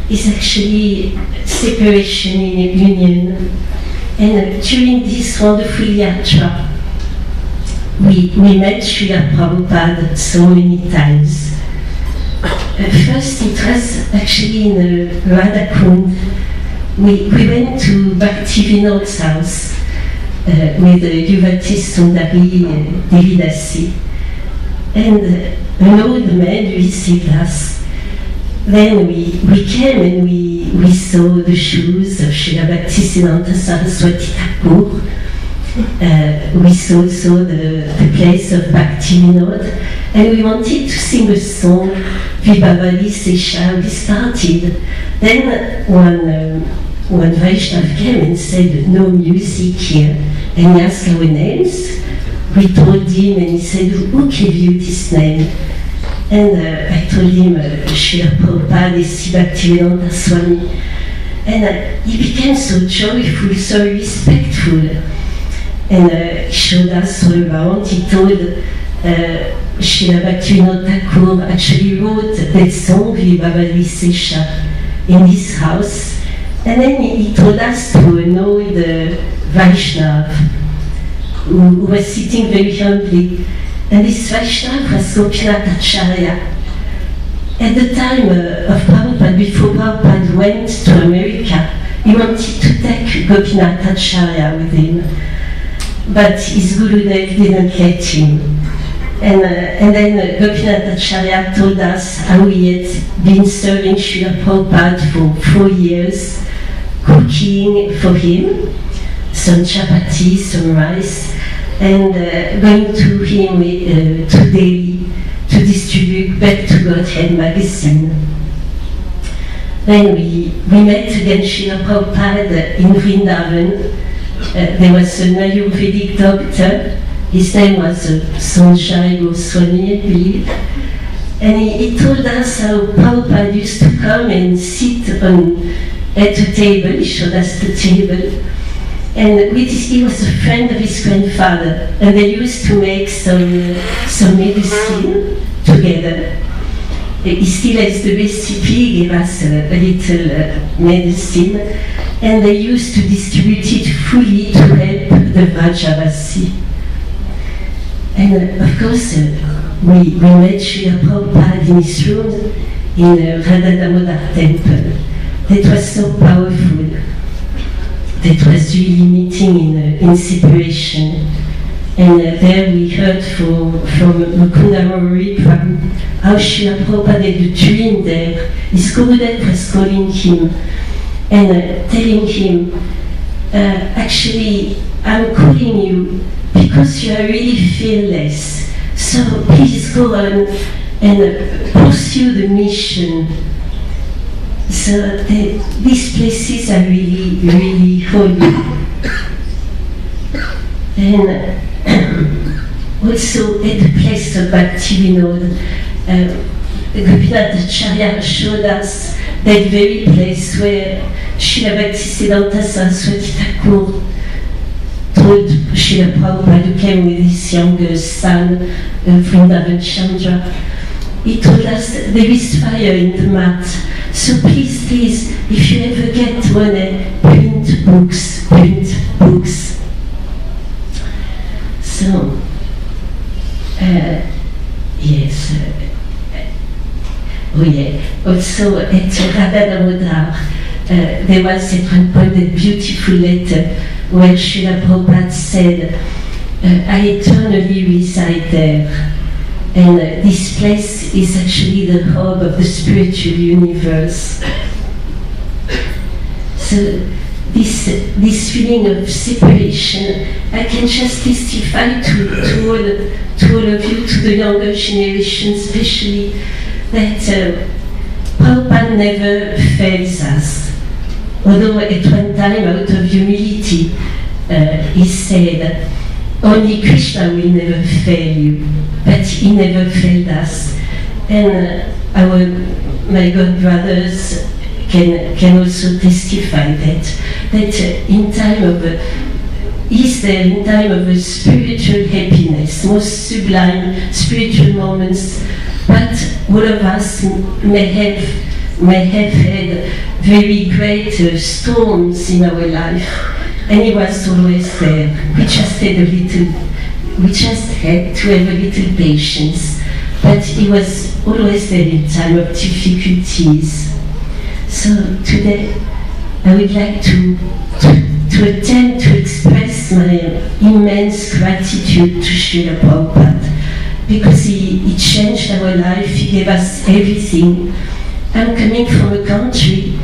is actually separation in a union. And during this wonderful yatra, we met Srila Prabhupada so many times. First, it was actually in Radhakund. We went to Bhaktivinod's house with Yuvati Sundari Devidasi, and an old man received us. Then we came and we saw the shoes of Srila Bhaktisiddhanta Saraswati Thakur. We saw also the place of Bhaktivinod, and we wanted to sing a song, Vibhavali Sesha. We started. Then one Vaishnav came and said, no music here, and he asked our names. We told him, and he said, who gave you this name? And I told him, Srila Prabhupada is Bhaktivedanta Swami. And he became so joyful, so respectful. And he showed us all around. He told Srila Bhaktivinoda Thakur actually wrote that song, Vibhavali Sesha, in his house. And then he told us to know the Vaishnav, who was sitting very humbly. And this Vaishnav was Gopinath Acharya. At the time of Prabhupada, before Prabhupada went to America, he wanted to take Gopinath Acharya with him. But his Gurudev didn't let him. And then Gopinath Acharya told us how he had been serving Srila Prabhupada for 4 years, cooking for him, some chapati, some rice, and going to him to Delhi to distribute Back to Godhead magazine. Then we met again Srila Prabhupada in Vrindavan. There was an Ayurvedic doctor. His name was Sanjay Goswami, I believe. And he told us how Prabhupada used to come and sit at a table. He showed us the table. And he was a friend of his grandfather. And they used to make some medicine together. He still has the recipe. He gave us a little medicine. And they used to distribute it fully to help the Vrajavasi. And of course, we met Srila Prabhupada in his room in Radha Damodar temple. That was so powerful. That was really meeting in separation. And there we heard from Mukunda Murari how Srila Prabhupada had a dream there. His Gurudev was calling him and telling him, actually, I'm calling you because you are really fearless. So please go on and pursue the mission. So these places are really, really holy. And also at the place of Bhakti Vinod, Gopinath Acharya showed us that very place where Srila Bhaktisiddhanta Saraswati Thakur told Srila Prabhupada, who came with his younger son, Vrindavan Chandra. He told us that there is fire in the mat. So please, if you ever get money, print books. So, yes. Oh yeah. Also at Radha Damodar, there was at one point a beautiful letter where Srila Prabhupada said, I eternally reside there. And this place is actually the hub of the spiritual universe. So this feeling of separation, I can just testify to all of you, to the younger generation especially, that Prabhupada never fails us. Although at one time, out of humility, he said, only Krishna will never fail you, but he never failed us. And my God brothers can also testify that in time of spiritual happiness, most sublime spiritual moments, but all of us may have had very great storms in our life. And he was always there. We just had to have a little patience. But he was always there in time of difficulties. So today, I would like to attempt to express my immense gratitude to Srila Prabhupada, because he changed our life, he gave us everything. I'm coming from a country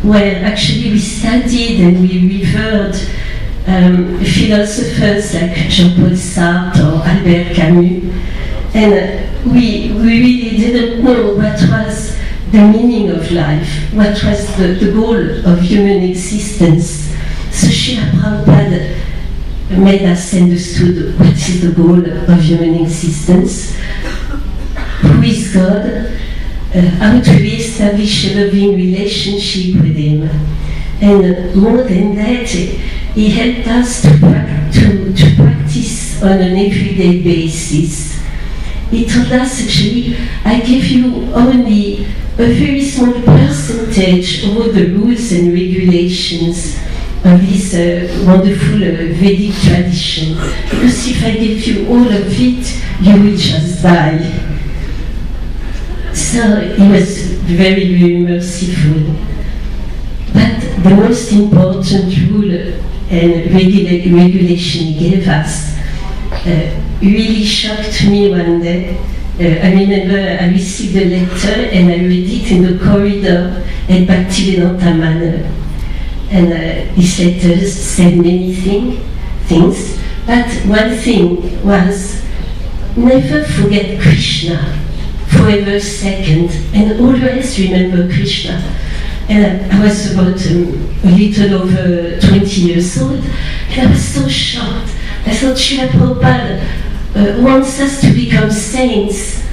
where actually we studied and we revered philosophers like Jean-Paul Sartre or Albert Camus, and we really didn't know what was the meaning of life, what was the goal of human existence. So Srila Prabhupada made us understood what is the goal of human existence, who is God, how to re-establish a loving relationship with Him. And more than that, He helped us to practice on an everyday basis. He told us, actually, I give you only a very small percentage of all the rules and regulations of this wonderful Vedic tradition, because if I give you all of it, you will just die. So he was very, very merciful. But the most important rule and regulation he gave us really shocked me one day. I remember I received a letter and I read it in the corridor at Bhaktivedanta Manor. And these letters said many things, but one thing was, never forget Krishna for a second, and always remember Krishna. And I was about a little over 20 years old, and I was so shocked. I thought Srila Prabhupada wants us to become saints.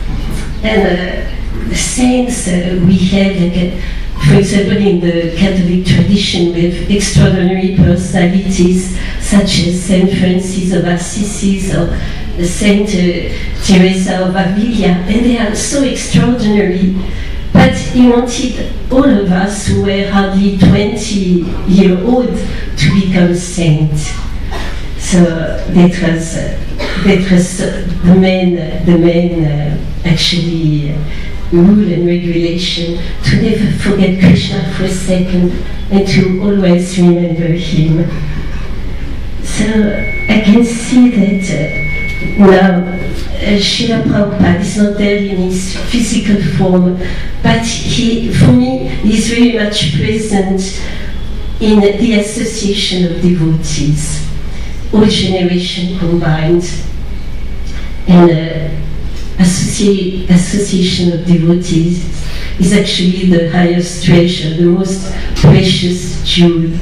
And the saints we have, like, for example, in the Catholic tradition, we have extraordinary personalities such as Saint Francis of Assisi or Saint Teresa of Avila, and they are so extraordinary. But he wanted all of us who were hardly 20-year-old to become saints. So that was that was the main actually rule and regulation, to never forget Krishna for a second and to always remember him. So I can see that now Srila Prabhupada is not there in his physical form, but he, for me, is very much present in the association of devotees, all generations combined, and association of devotees is actually the highest treasure, the most precious jewel.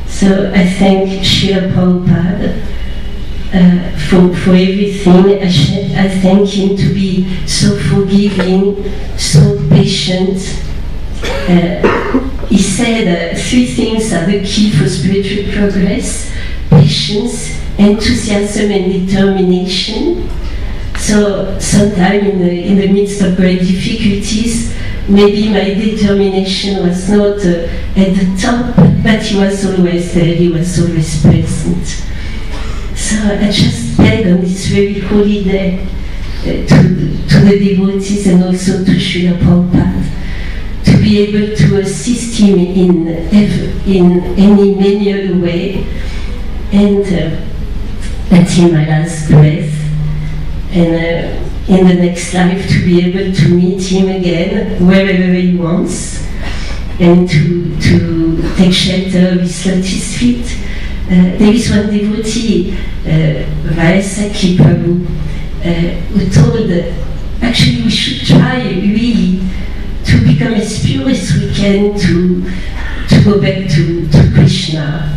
So I thank Srila Prabhupada for everything. I thank him to be so forgiving, so patient. He said 3 things are the key for spiritual progress: patience, enthusiasm, and determination. So sometime in the midst of great difficulties, maybe my determination was not at the top, but he was always there, he was always present. So I just beg on this very holy day to the devotees and also to Srila Prabhupada to be able to assist him in any many other way, and until my last breath, and in the next life to be able to meet him again wherever he wants, and to take shelter of his lotus feet. There is one devotee, Vaisakhi Prabhu, who told actually we should try really to become as pure as we can to go back to Krishna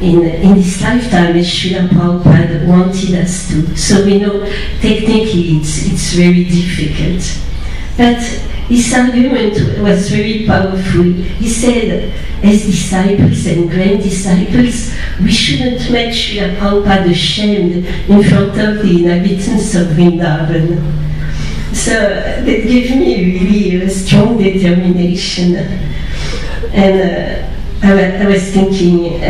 in this lifetime, as Srila Prabhupada wanted us to. So we know technically it's very difficult. But his argument was very powerful. He said, as disciples and grand disciples, we shouldn't make Srila Prabhupada ashamed in front of the inhabitants of Vrindavan. So that gave me really a strong determination. And I was thinking,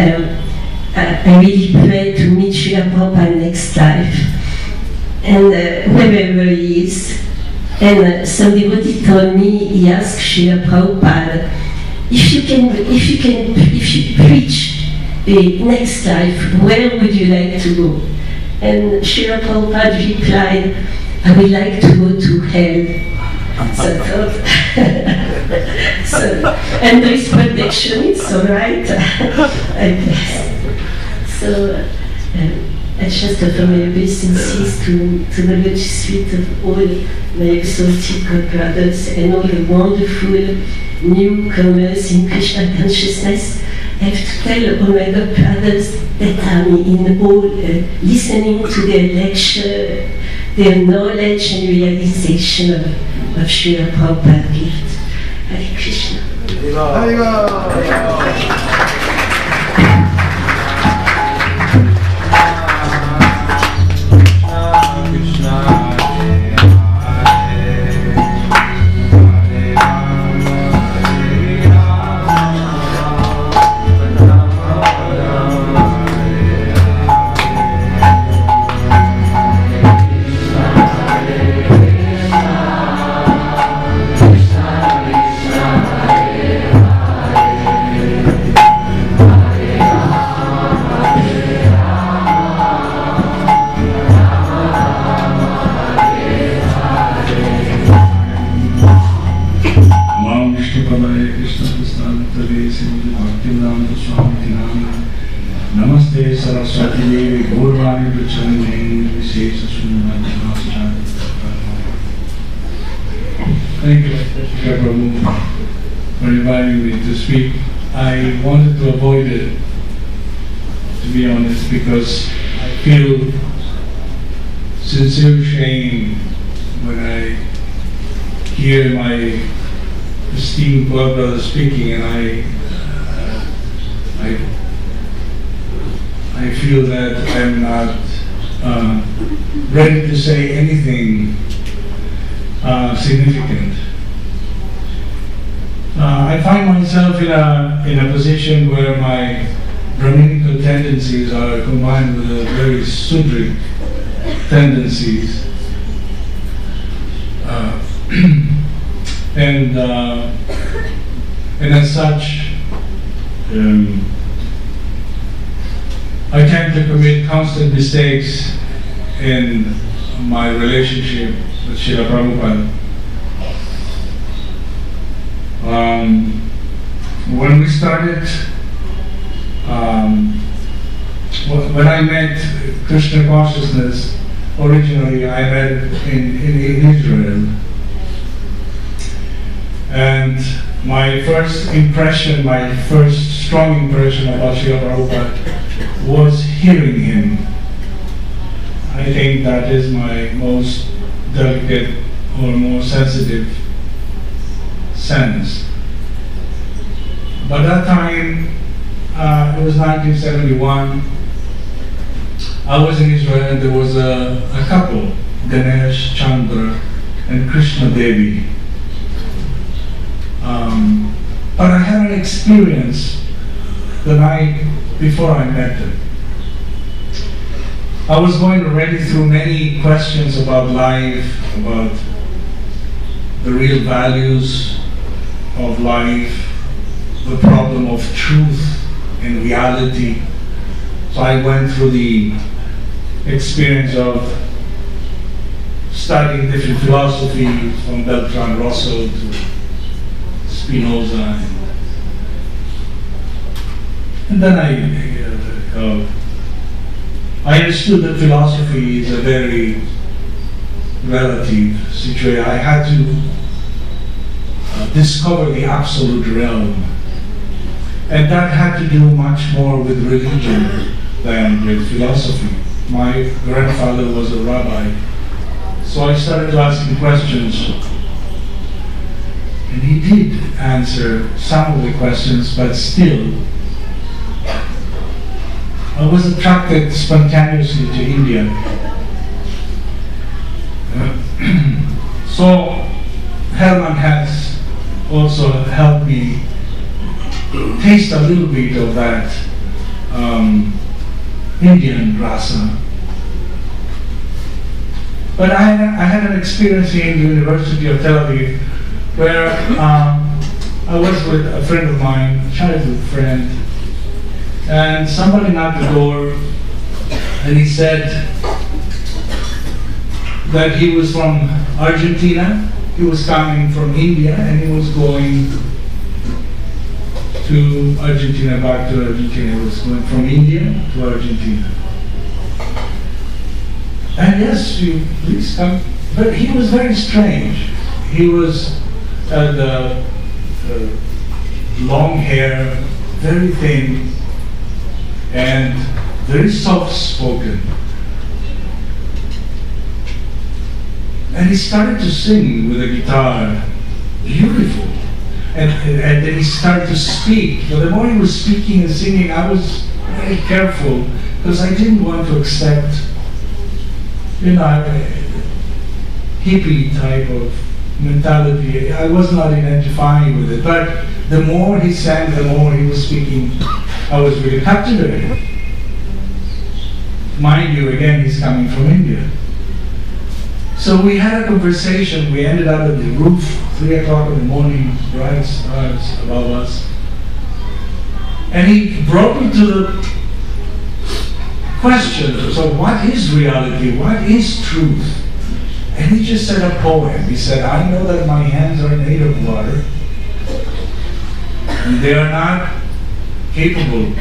I really pray to meet Srila Prabhupada next life, and wherever he is. And some devotee told me, he asked Srila Prabhupada, if you preach the next life, where would you like to go? And Srila Prabhupada replied, I would like to go to hell. So and there is protection, it's all right, I guess. So I just offer my obeisances to the lotus feet of all my exalted god-brothers and all the wonderful newcomers in Krishna consciousness. I have to tell all my god-brothers that I'm in all listening to their lecture, their knowledge and realization of Srila Prabhupada gift. Hare Krishna. Namaste Saraswati Devi Gaurvani Pracharane Vishesha Sunnamanamaskar. Thank you, Prabhu, for inviting me to speak. I wanted to avoid it, to be honest, because I feel sincere shame when I hear my esteemed brother speaking, and I feel that I'm not ready to say anything significant. I find myself in a position where my Brahminical tendencies are combined with a very Sudric tendencies. And as such, I tend to commit constant mistakes in my relationship with Srila Prabhupada. When we started, when I met Krishna consciousness, originally I met it in Israel. And my first impression, my first strong impression about Srila Prabhupada was hearing him. I think that is my most delicate or more sensitive sense. By that time, it was 1971, I was in Israel and there was a couple, Ganesh, Chandra, and Krishna Devi. But I had an experience the night before I met them. I was going already through many questions about life, about the real values of life, the problem of truth and reality. So I went through the experience of studying different philosophies from Bertrand Russell to Spinoza. And then I understood that philosophy is a very relative situation. I had to discover the absolute realm. And that had to do much more with religion than with philosophy. My grandfather was a rabbi, so I started asking questions. And he did answer some of the questions, but still, I was attracted spontaneously to India. So Herman has also helped me taste a little bit of that Indian rasa. But I had an experience in the University of Tel Aviv where I was with a friend of mine, a childhood friend, and somebody knocked the door and he said that he was from Argentina, he was coming from India and he was going to Argentina, back to Argentina. He was going from India to Argentina. And yes, you please come. But he was very strange. He was had long hair, very thin, and very soft-spoken. And he started to sing with a guitar, beautiful. And then he started to speak. But the more he was speaking and singing, I was very careful because I didn't want to accept, hippie type of mentality. I was not identifying with it. But the more he sang, the more he was speaking, I was really captivated. Mind you, again, he's coming from India. So we had a conversation. We ended up at the roof, 3 o'clock in the morning, bright stars above us. And he brought me to the question, so what is reality? What is truth? And he just said a poem. He said, I know that my hands are made of water, and they are not capable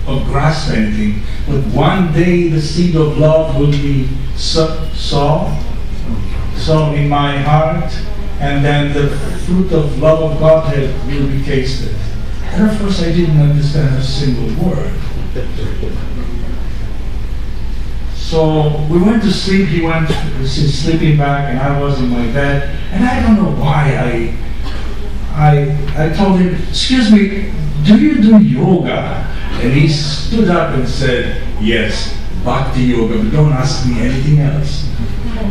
of grasping anything, but one day the seed of love will be sown in my heart, and then the fruit of love of Godhead will be tasted. And of course I didn't understand a single word. So we went to sleep, he went sleeping back, and I was in my bed, and I don't know why I told him, excuse me, do you do yoga? And he stood up and said, yes, Bhakti Yoga, but don't ask me anything else.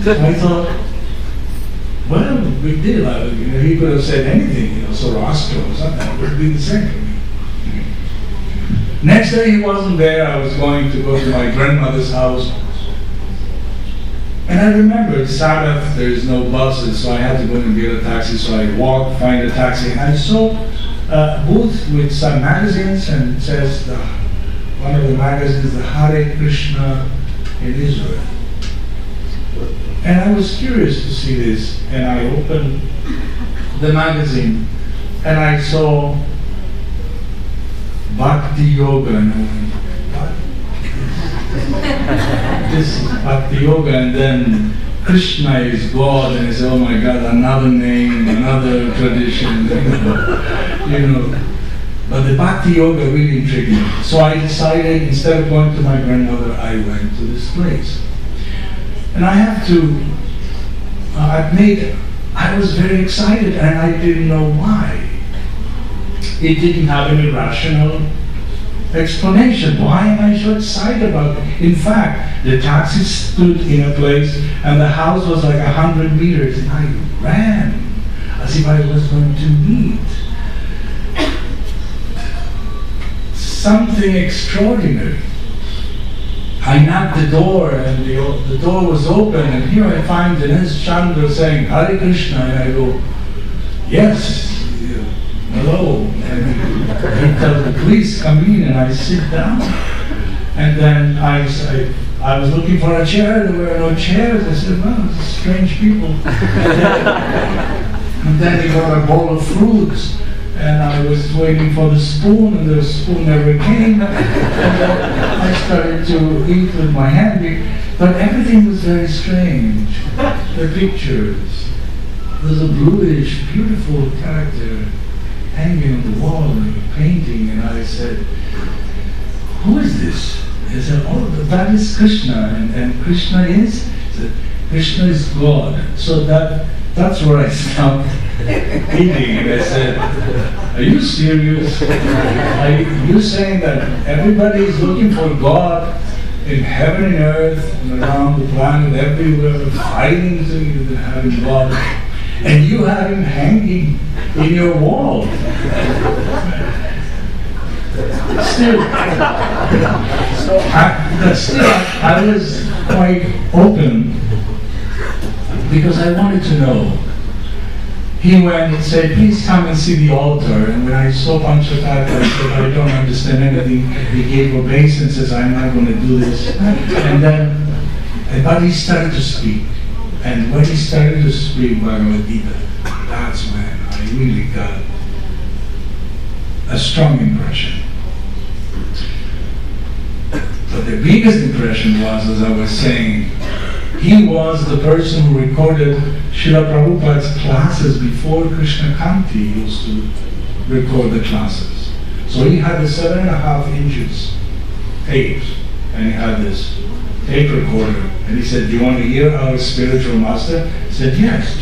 So I thought, well, big deal. He could have said anything, Zoroaster or something, it would be the same for me. Next day he wasn't there. I was going to go to my grandmother's house. And I remember Sabbath, there is no buses, so I had to go and get a taxi. So I walked, find a taxi, and I saw a booth with some magazines, and it says, one of the magazines, the Hare Krishna in Israel. And I was curious to see this, and I opened the magazine, and I saw Bhakti Yoga, and I went, what? This Bhakti Yoga, and then Krishna is God, and I said, oh my God, another name, another tradition, you know. But the Bhakti Yoga really intrigued me. So I decided, instead of going to my grandmother, I went to this place. And I have to admit, I was very excited, and I didn't know why. It didn't have any rational explanation. Why am I so excited about it? In fact, the taxi stood in a place, and the house was like 100 meters, and I ran as if I was going to meet something extraordinary. I knocked the door, and the door was open, and here I find Dinesh Chandra saying, Hare Krishna, and I go, yes, hello. And he tells me, please come in, and I sit down. And then I was looking for a chair, there were no chairs. I said, well, strange people. And then he got a bowl of fruits. And I was waiting for the spoon, and the spoon never came. And then I started to eat with my hand, but everything was very strange. The pictures, there's a bluish, beautiful character hanging on the wall and a painting, and I said, who is this? He said, oh, that is Krishna, and Krishna is? He said, Krishna is God. So that's where I stopped eating, and I said, are you serious? Are you saying that everybody is looking for God in heaven and earth and around the planet, everywhere, fighting to having God, and you have him hanging in your wall? Still, I was quite open because I wanted to know. He went and said, please come and see the altar. And when I saw Panchatattva, I said, I don't understand anything. He gave obeisance and says, I'm not going to do this. And then, but he started to speak. And when he started to speak Bhagavad Gita, that's when I really got a strong impression. But the biggest impression was, as I was saying, he was the person who recorded Srila Prabhupada's classes before Krishna Kanti used to record the classes. So he had the 7.5 inches tape, and he had this tape recorder. And he said, do you want to hear our spiritual master? I said, yes.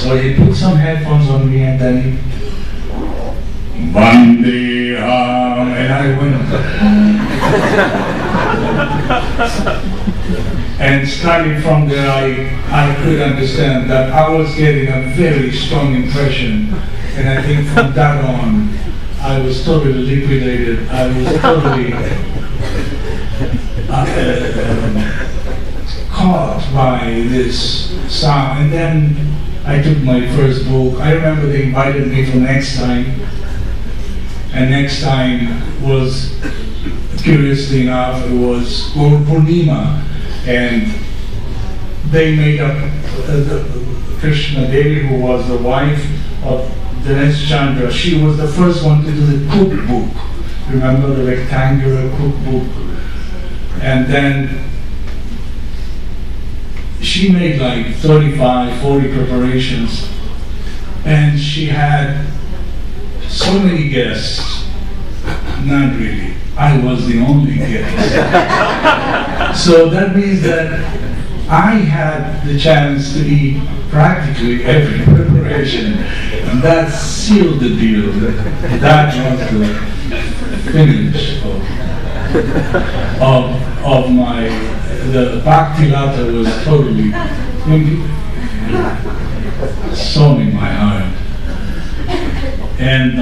So he put some headphones on me, and then he, Vandeham, and I went, and starting from there, I could understand that I was getting a very strong impression. And I think from that on, I was totally liquidated. I was totally caught by this sound. And then I took my first book. I remember they invited me for next time. And next time was, curiously enough, it was Guru Purnima. And they made up Krishna Devi, who was the wife of Dinesh Chandra. She was the first one to do the cookbook. Remember the rectangular cookbook? And then she made like 35, 40 preparations. And she had so many guests. Not really. I was the only guest. So that means that I had the chance to eat practically every preparation, and that sealed the deal. That was the finish of my, the Bhakti Lata was totally sewn in my heart. And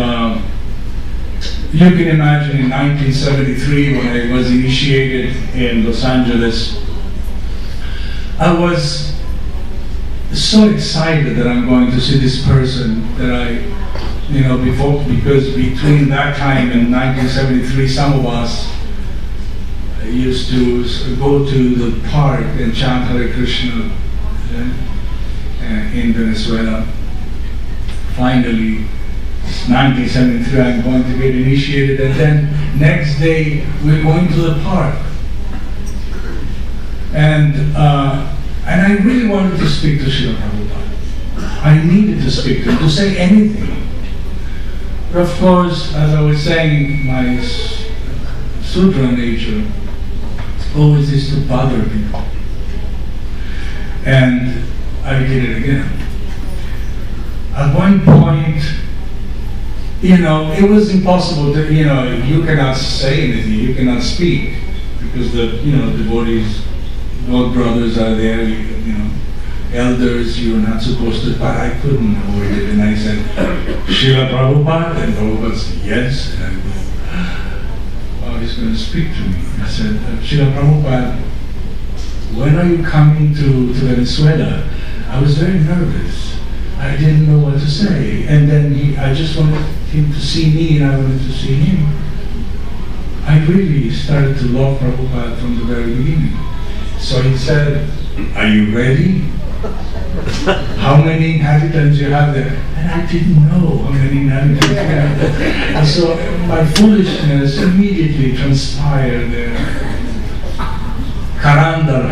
you can imagine in 1973, when I was initiated in Los Angeles, I was so excited that I'm going to see this person that because between that time and 1973, some of us used to go to the park and chant Hare Krishna in Venezuela. Finally, 1973, I'm going to get initiated, and then next day we're going to the park. And I really wanted to speak to Srila Prabhupada. I needed to speak to him, to say anything. But of course, as I was saying, my Sudra nature always is to bother people. And I did it again. At one point, it was impossible to, you cannot say anything, you cannot speak, because the devotees, God brothers are there, elders, you're not supposed to, but I couldn't avoid it. And I said, Srila Prabhupada? And Prabhupada said, yes. And I go, oh, he's going to speak to me. I said, Srila Prabhupada, when are you coming to Venezuela? I was very nervous. I didn't know what to say. And then I just wanted him to see me, and I wanted to see him. I really started to love Prabhupada from the very beginning. So he said, are you ready? How many inhabitants you have there? And I didn't know how many inhabitants you have there. And so my foolishness immediately transpired there. Karandar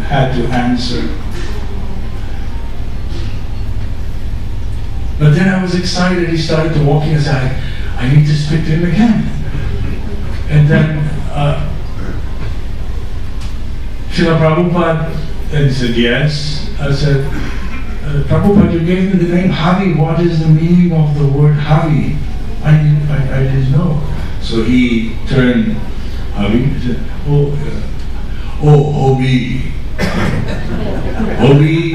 had to answer. But then I was excited. He started to walk in and said, I need to speak to him again. And then Srila Prabhupada, and he said, yes. I said, Prabhupada, you gave me the name Hari. What is the meaning of the word Hari? I didn't know. So he turned Hari and said, Hobi. Hobi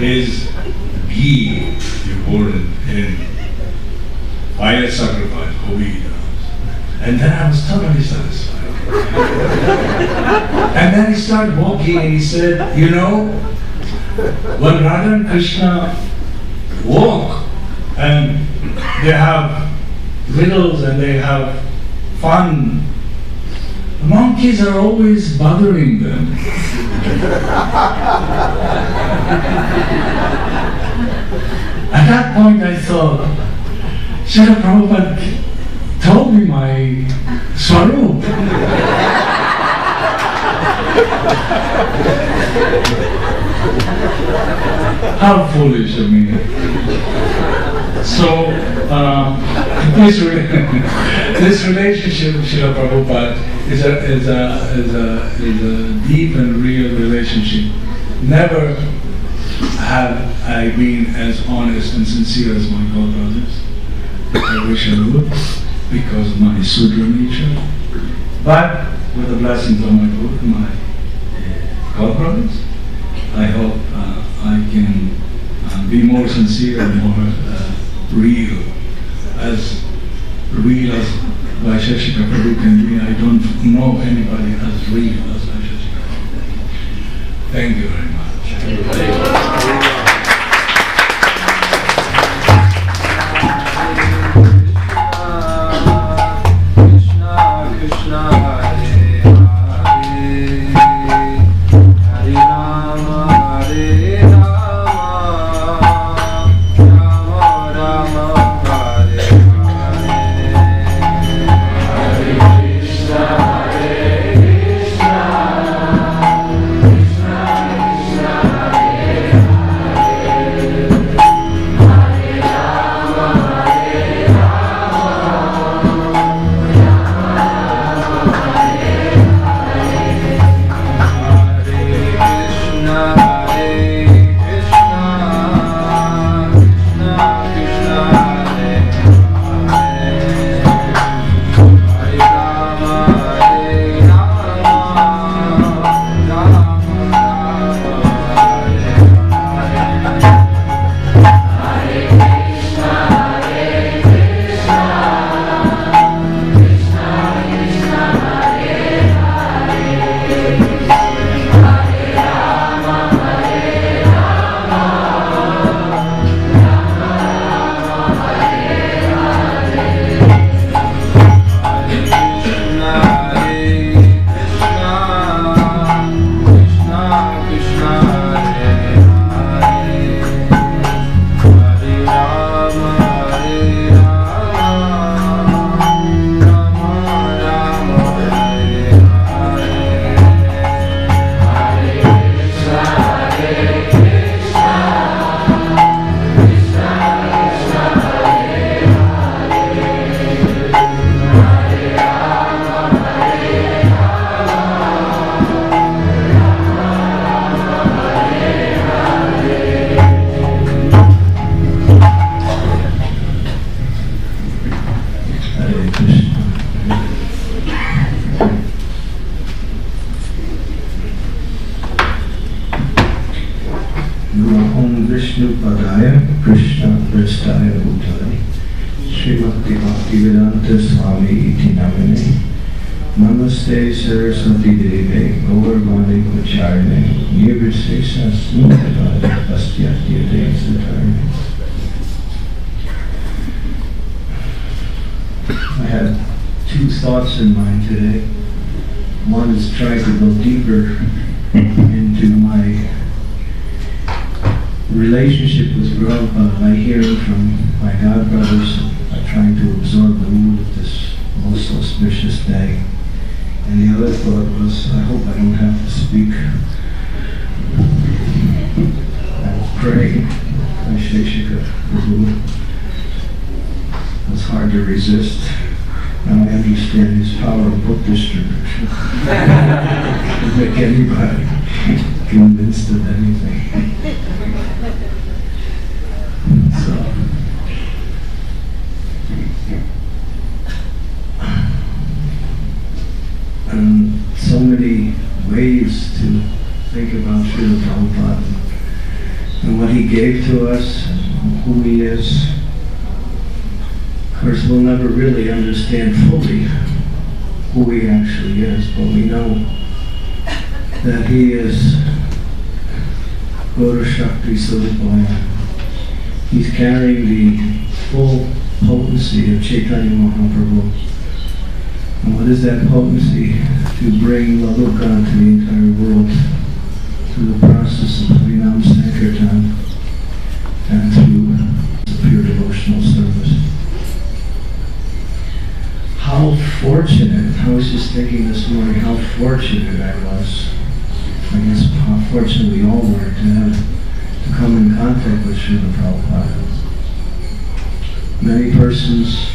is ghee you pour in fire sacrifice. Hobi does. And then I was totally satisfied. And then he started walking and he said, when Radha and Krishna walk and they have riddles and they have fun, the monkeys are always bothering them. At that point I thought, Srila Prabhupada told me my swarup. How foolish of me. So, this relationship with Srila Prabhupada is a deep and real relationship. Never have I been as honest and sincere as my God brothers. I wish I would, because of my Sudra nature. But with the blessings of my God brothers, I hope I can be more sincere and more real. As Vaisheshika Prabhu can be. I don't know anybody as real as Vaisheshika Prabhu. Thank you very much. Hare Om Vishnu Padaya Krishna Prestaya Bhutale Srimati Bhaktivedanta Swami Iti Namine Namaste Saraswati Deve Gaurvani Vacharine Nirvisesa Smutavada Pastyatya Desatarine. I have two thoughts in mind today. One is trying to go deeper into my relationship with Prabhupada by hearing from my godbrothers, by trying to absorb the mood of this most auspicious day. And the other thought was, I hope I don't have to speak. I will pray. Vaisheshika Prabhu. It's hard to resist. Now I understand his power of book distribution. Can make anybody convinced of anything. So many ways to think about Srila Prabhupada and what he gave to us and who he is. Of course, we'll never really understand fully who he actually is, but we know that he is Gaura Shakti Sarupaya. He's carrying the full potency of Chaitanya Mahaprabhu. And what is that potency? To bring Laluka to the entire world through the process of Harinam Sankirtan and through pure devotional service. How fortunate, I was just thinking this morning how fortunate I was. I guess how fortunate we all were to come in contact with Srila Prabhupada. Many persons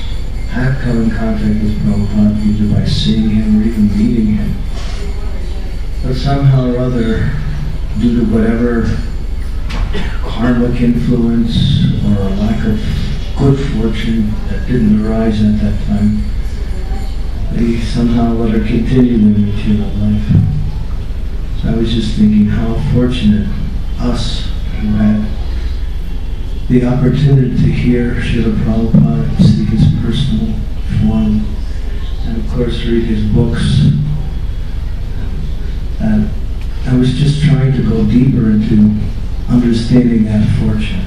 have come in contact with Prabhupada either by seeing him or even meeting him. But somehow or other, due to whatever karmic influence or a lack of good fortune that didn't arise at that time, they somehow or other continue their material life. So I was just thinking how fortunate us who had the opportunity to hear Srila Prabhupada, see his personal form, and of course read his books. And I was just trying to go deeper into understanding that fortune.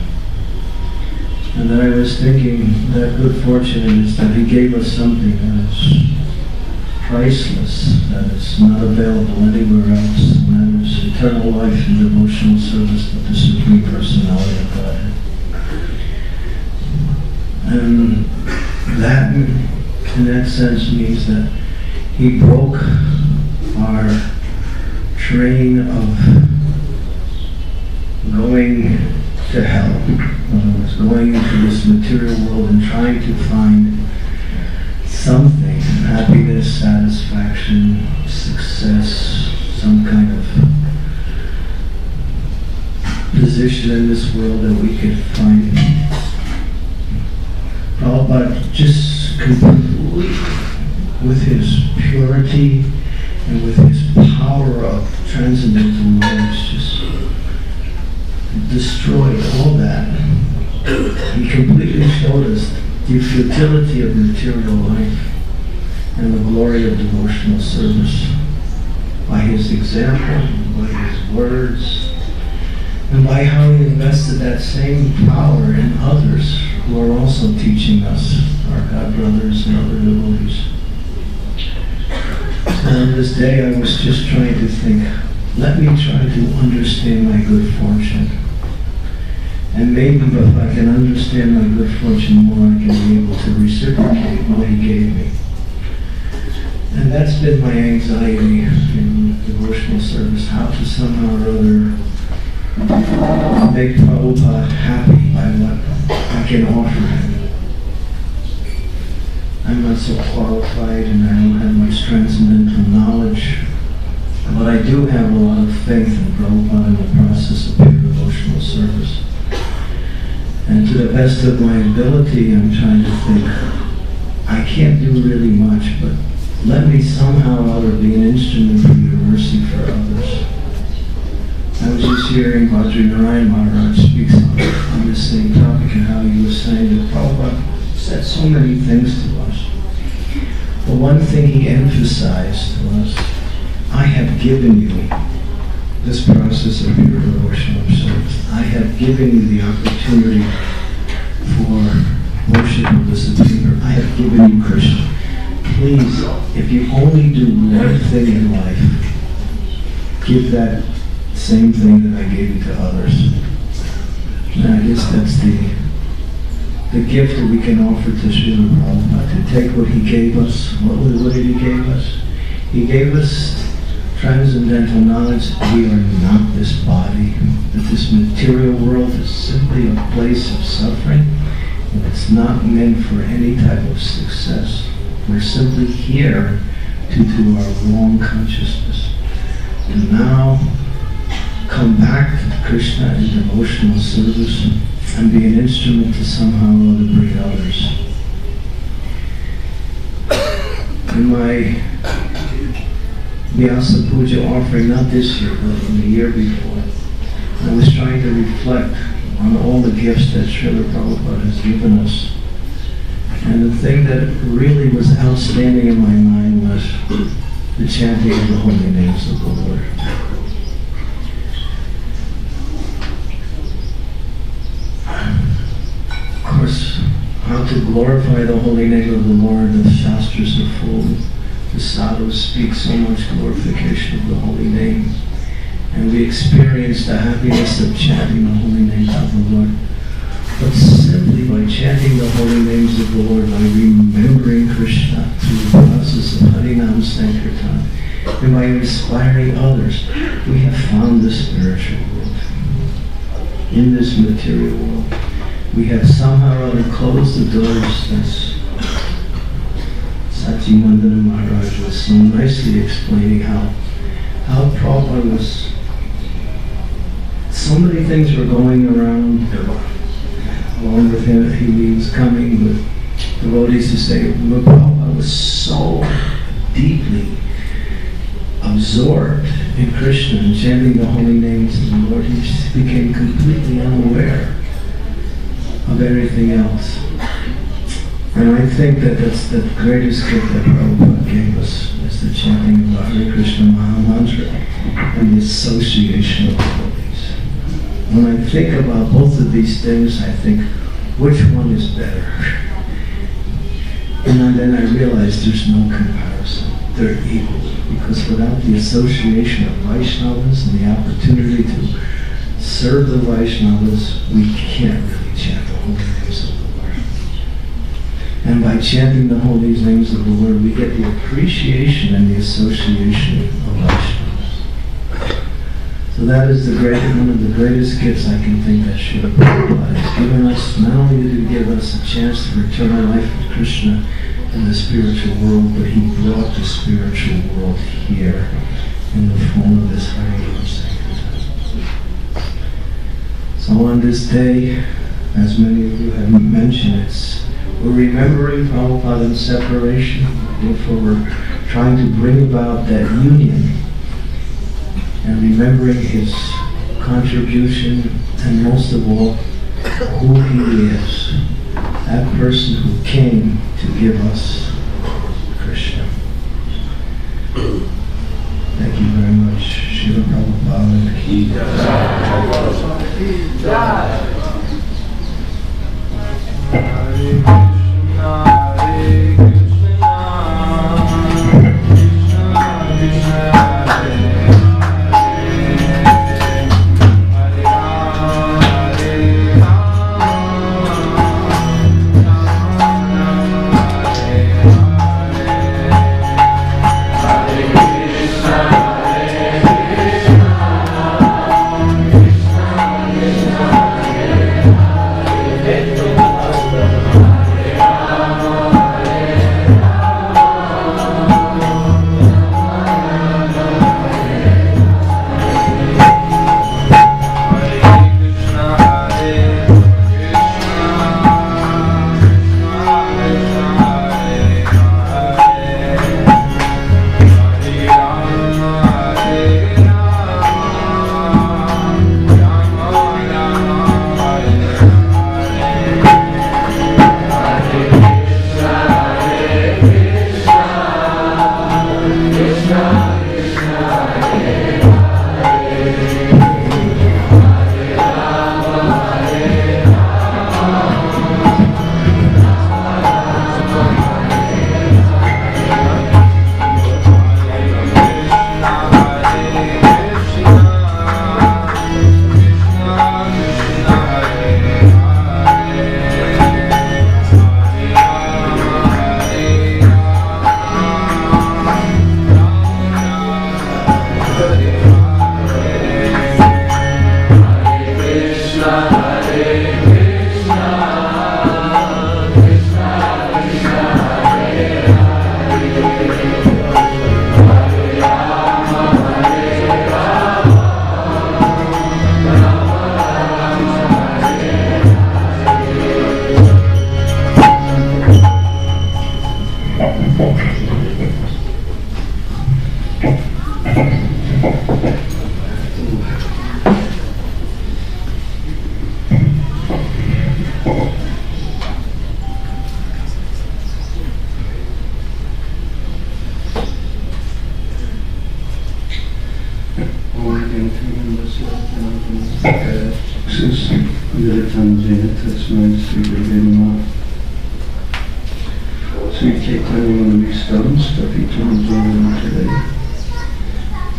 And then I was thinking that good fortune is that he gave us something that is priceless, that is not available anywhere else, and that is eternal life and devotional service with the Supreme Personality of Godhead. And that, in that sense, means that he broke our train of going to hell. In other words, going into this material world and trying to find something, happiness, satisfaction, success, some kind of position in this world that we could find. Prabhupada just completely, with his purity and with his power of transcendental knowledge, just destroyed all that. He completely showed us the futility of material life and the glory of devotional service by his example, by his words, and by how he invested that same power in others who are also teaching us, our godbrothers and other devotees. And on this day I was just trying to think, let me try to understand my good fortune. And maybe if I can understand my good fortune more, I can be able to reciprocate what he gave me. And that's been my anxiety in devotional service, how to somehow or other make Prabhupada happy by what I can offer him. I'm not so qualified and I don't have much transcendental knowledge, but I do have a lot of faith in Prabhupada in the process of pure devotional service. And to the best of my ability, I'm trying to think, I can't do really much, but let me somehow or other be an instrument for your mercy for others. I was just hearing Vajrayana Maharaj speaks on this same topic and how he was saying that Prabhupada said so many things to us. But one thing he emphasized was, I have given you this process of your devotional service. I have given you the opportunity for worship of the Supreme. I have given you Krishna. Please, if you only do one thing in life, give that same thing that I gave you to others. And I guess that's the gift that we can offer to Srila Prabhupada, to take what he gave us. What did he give us? He gave us transcendental knowledge that we are not this body, that this material world is simply a place of suffering, and it's not meant for any type of success. We're simply here due to our wrong consciousness. And now come back to Krishna in devotional service and be an instrument to somehow or other bring others. In my Vyasa Puja offering, not this year, but in the year before, I was trying to reflect on all the gifts that Srila Prabhupada has given us. And the thing that really was outstanding in my mind was the chanting of the holy names of the Lord. Of course, how to glorify the holy name of the Lord, the Shastras are full. The sadhus speak so much glorification of the holy name. And we experience the happiness of chanting the holy names of the Lord. But simply by chanting the holy names of the Lord, by remembering Krishna through the process of Harinam Sankirtan, and by inspiring others, we have found the spiritual world. In this material world, we have somehow or other closed the doors. As Sachimanandana Maharaj was so nicely explaining how Prabhupada was, so many things were going around. Along with him, he was coming with devotees to say, Prabhupada was so deeply absorbed in Krishna and chanting the holy names of the Lord, he just became completely unaware of everything else. And I think that that's the greatest gift that Prabhupada gave us, is the chanting of the Hare Krishna Mahamantra and the association of devotees. When I think about both of these things, I think, which one is better? And then I realize there's no comparison. They're equal. Because without the association of Vaishnavas and the opportunity to serve the Vaishnavas, we can't really chant the holy names of the Lord. And by chanting the holy names of the Lord, we get the appreciation and the association of Vaishnavas. So that is one of the greatest gifts I can think that Srila Prabhupada has given us. Not only did he give us a chance to return our life with Krishna in the spiritual world, but he brought the spiritual world here in the form of this Harinam Sankirtan. So on this day, as many of you have mentioned, we're remembering Prabhupada's separation. Therefore, we're trying to bring about that union and remembering his contribution, and most of all, who he is. That person who came to give us Krishna. Thank you very much. Srila Prabhupada ki jai. Sus Vivekananda Tasmai Sri Gurave Namaha. Sri Chaitanya Manavishtam Stapitam Dhanam Today.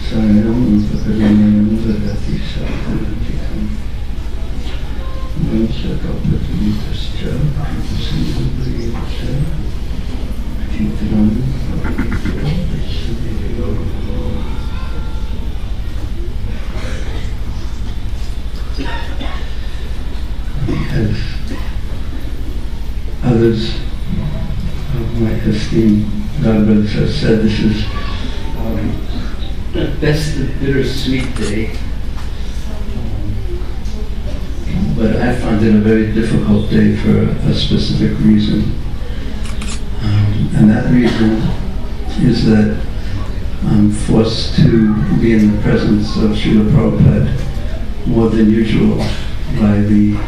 Sayanam Upakaranayam Vadati Satanatikam. Vansha Kalpatavitascha Kripasindabriyascha Kitanam As others of my esteemed godbrothers have said, this is at best a bittersweet day, but I found it a very difficult day for a specific reason. And that reason is that I'm forced to be in the presence of Srila Prabhupada more than usual by the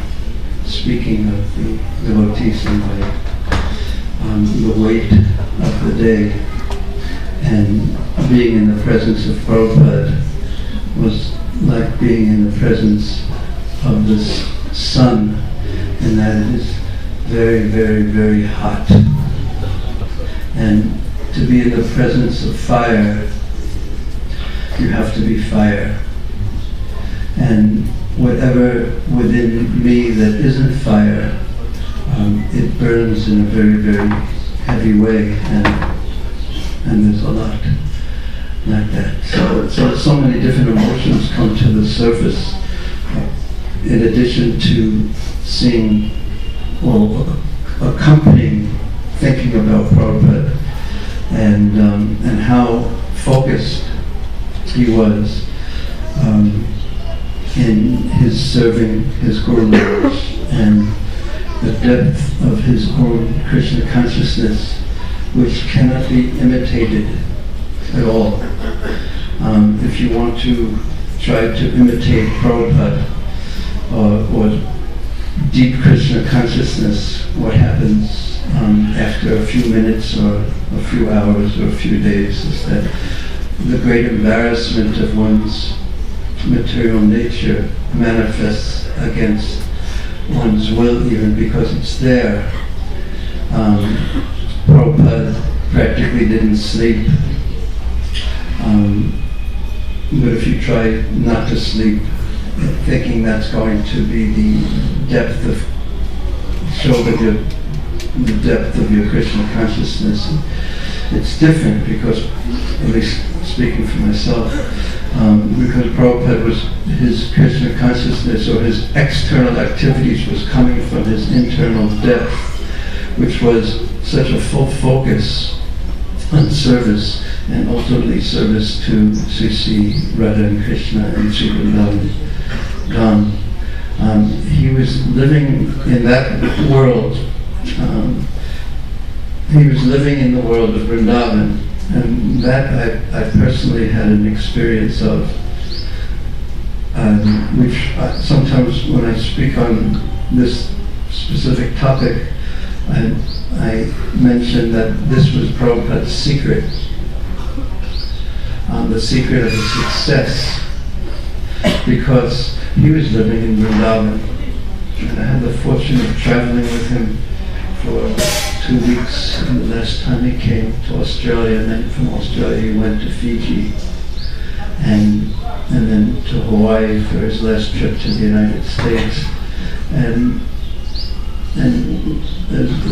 speaking of the devotees and by the weight of the day. And being in the presence of Prabhupada was like being in the presence of the sun, in that it is very, very, very hot. And to be in the presence of fire, you have to be fire. And whatever within me that isn't fire, it burns in a very, very heavy way, and there's a lot like that. So many different emotions come to the surface, in addition to seeing, or accompanying, thinking about Prabhupada, and how focused he was in his serving his Guru Maharaj, and the depth of his own Krishna consciousness, which cannot be imitated at all. If you want to try to imitate Prabhupada or deep Krishna consciousness, what happens after a few minutes or a few hours or a few days is that the great embarrassment of one's material nature manifests against one's will, even because it's there. Prabhupada practically didn't sleep, but if you try not to sleep, thinking that's going to be the depth of, show the depth of your Krishna consciousness, it's different because, at least speaking for myself, because Prabhupada was, his Krishna consciousness or his external activities was coming from his internal depth, which was such a full focus on service, and ultimately service to Sri Radha and Krishna and Sri Vrindavan. He was living in that world. He was living in the world of Vrindavan, and that I personally had an experience of, which sometimes when I speak on this specific topic, I mentioned that this was Prabhupada's secret, the secret of his success, because he was living in Vrindavan, and I had the fortune of traveling with him for 2 weeks, and the last time he came to Australia, and then from Australia he went to Fiji, and then to Hawaii for his last trip to the United States. And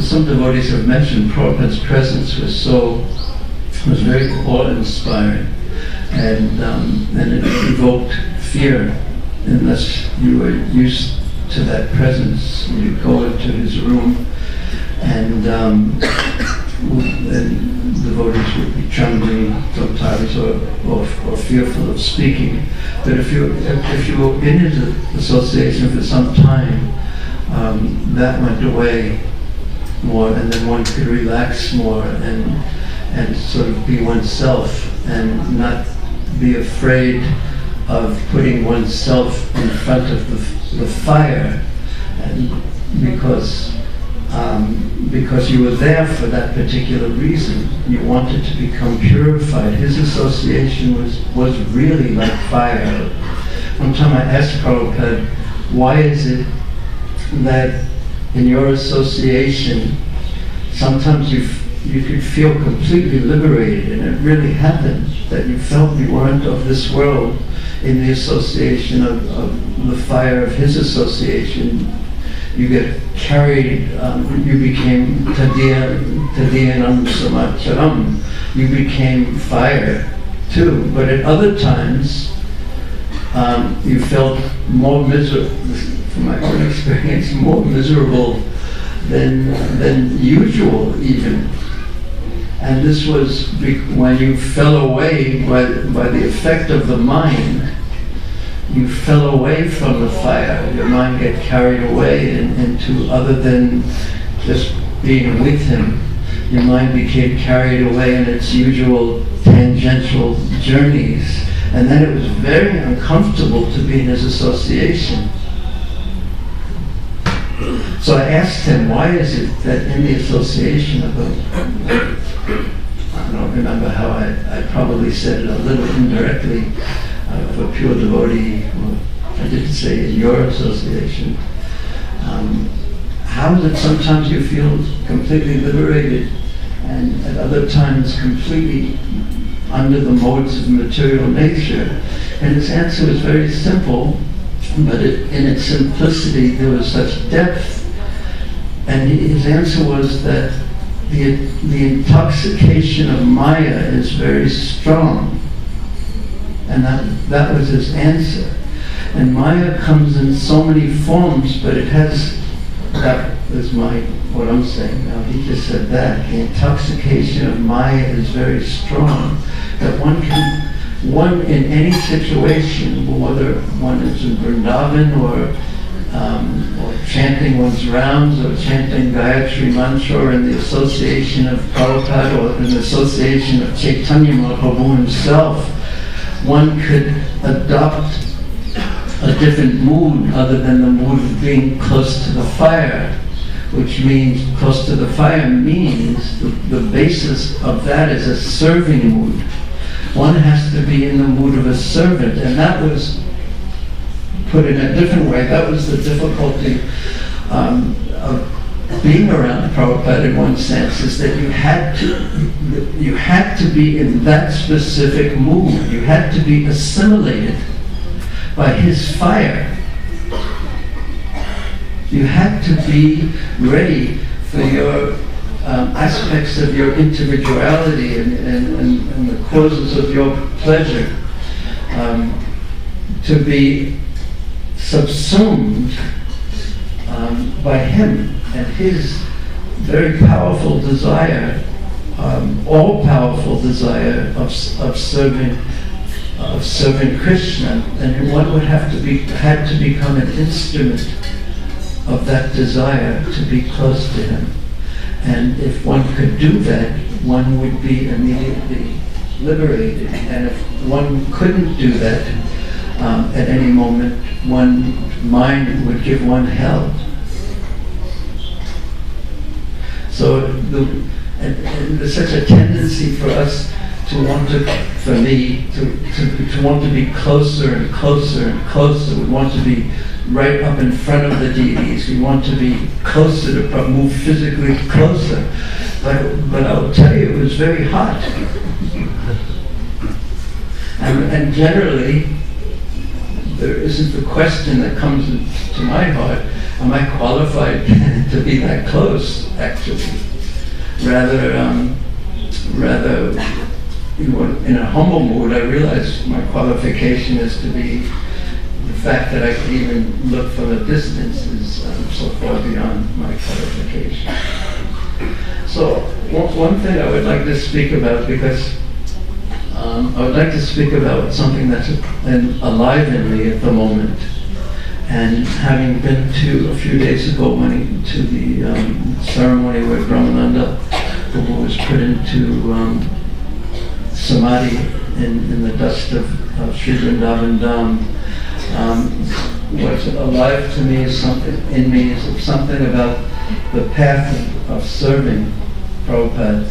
some devotees have mentioned, Prabhupada's presence was very awe-inspiring, and it evoked fear unless you were used to that presence. You go into his room, and devotees would be trembling sometimes or fearful of speaking. But if you were in his association for some time, that went away more, and then one could relax more and sort of be oneself and not be afraid of putting oneself in front of the fire, and because you were there for that particular reason. You wanted to become purified. His association was really like fire, one time I asked Prabhupada, why is it that in your association, sometimes you could feel completely liberated, and it really happened, that you felt you weren't of this world in the association of the fire of his association. You get carried, you became Tadiyanam Samacharam, you became fire too, but at other times you felt more miserable, from my own experience, more miserable than usual even. And this was when you fell away by the effect of the mind. You fell away from the fire. Your mind got carried away into other than just being with him. Your mind became carried away in its usual tangential journeys. And then it was very uncomfortable to be in his association. So I asked him, why is it that in the association of I don't remember how I probably said it a little indirectly, of a pure devotee, well, I didn't say in your association, how is it sometimes you feel completely liberated and at other times completely under the modes of material nature? And his answer was very simple, but in its simplicity there was such depth. And his answer was that the intoxication of Maya is very strong. And that was his answer. And Maya comes in so many forms, but it has, that is what I'm saying now. He just said that. The intoxication of Maya is very strong. That one in any situation, whether one is in Vrindavan or chanting one's rounds or chanting Gayatri Mantra or in the association of Prabhupada or in the association of Chaitanya Mahaprabhu himself, one could adopt a different mood other than the mood of being close to the fire, which means close to the fire means the basis of that is a serving mood. One has to be in the mood of a servant, and that was, put in a different way, that was the difficulty of being around Prabhupada in one sense, is that you had to be in that specific mood. You had to be assimilated by his fire. You had to be ready for your aspects of your individuality and the causes of your pleasure to be subsumed by him and his very powerful desire, all-powerful desire of serving Krishna, and one would had to become an instrument of that desire to be close to him. And if one could do that, one would be immediately liberated. And if one couldn't do that at any moment, one's mind would give one hell. So there's such a tendency for us to want to, for me, to want to be closer and closer and closer. We want to be right up in front of the deities. We want to be closer, to move physically closer. But I'll tell you, it was very hot. And generally, there isn't the question that comes to my heart, am I qualified to be that close, actually? Rather, in a humble mood, I realize my qualification is to be, the fact that I can even look from a distance is so far beyond my qualification. So, one thing I would like to speak about, because I would like to speak about something that's alive in me at the moment. And having been to, a few days ago, to the ceremony where Brahmananda, who was put into Samadhi in the dust of Sri Vrindavan Dham, what's alive to me is something in me, is something about the path of serving Prabhupada,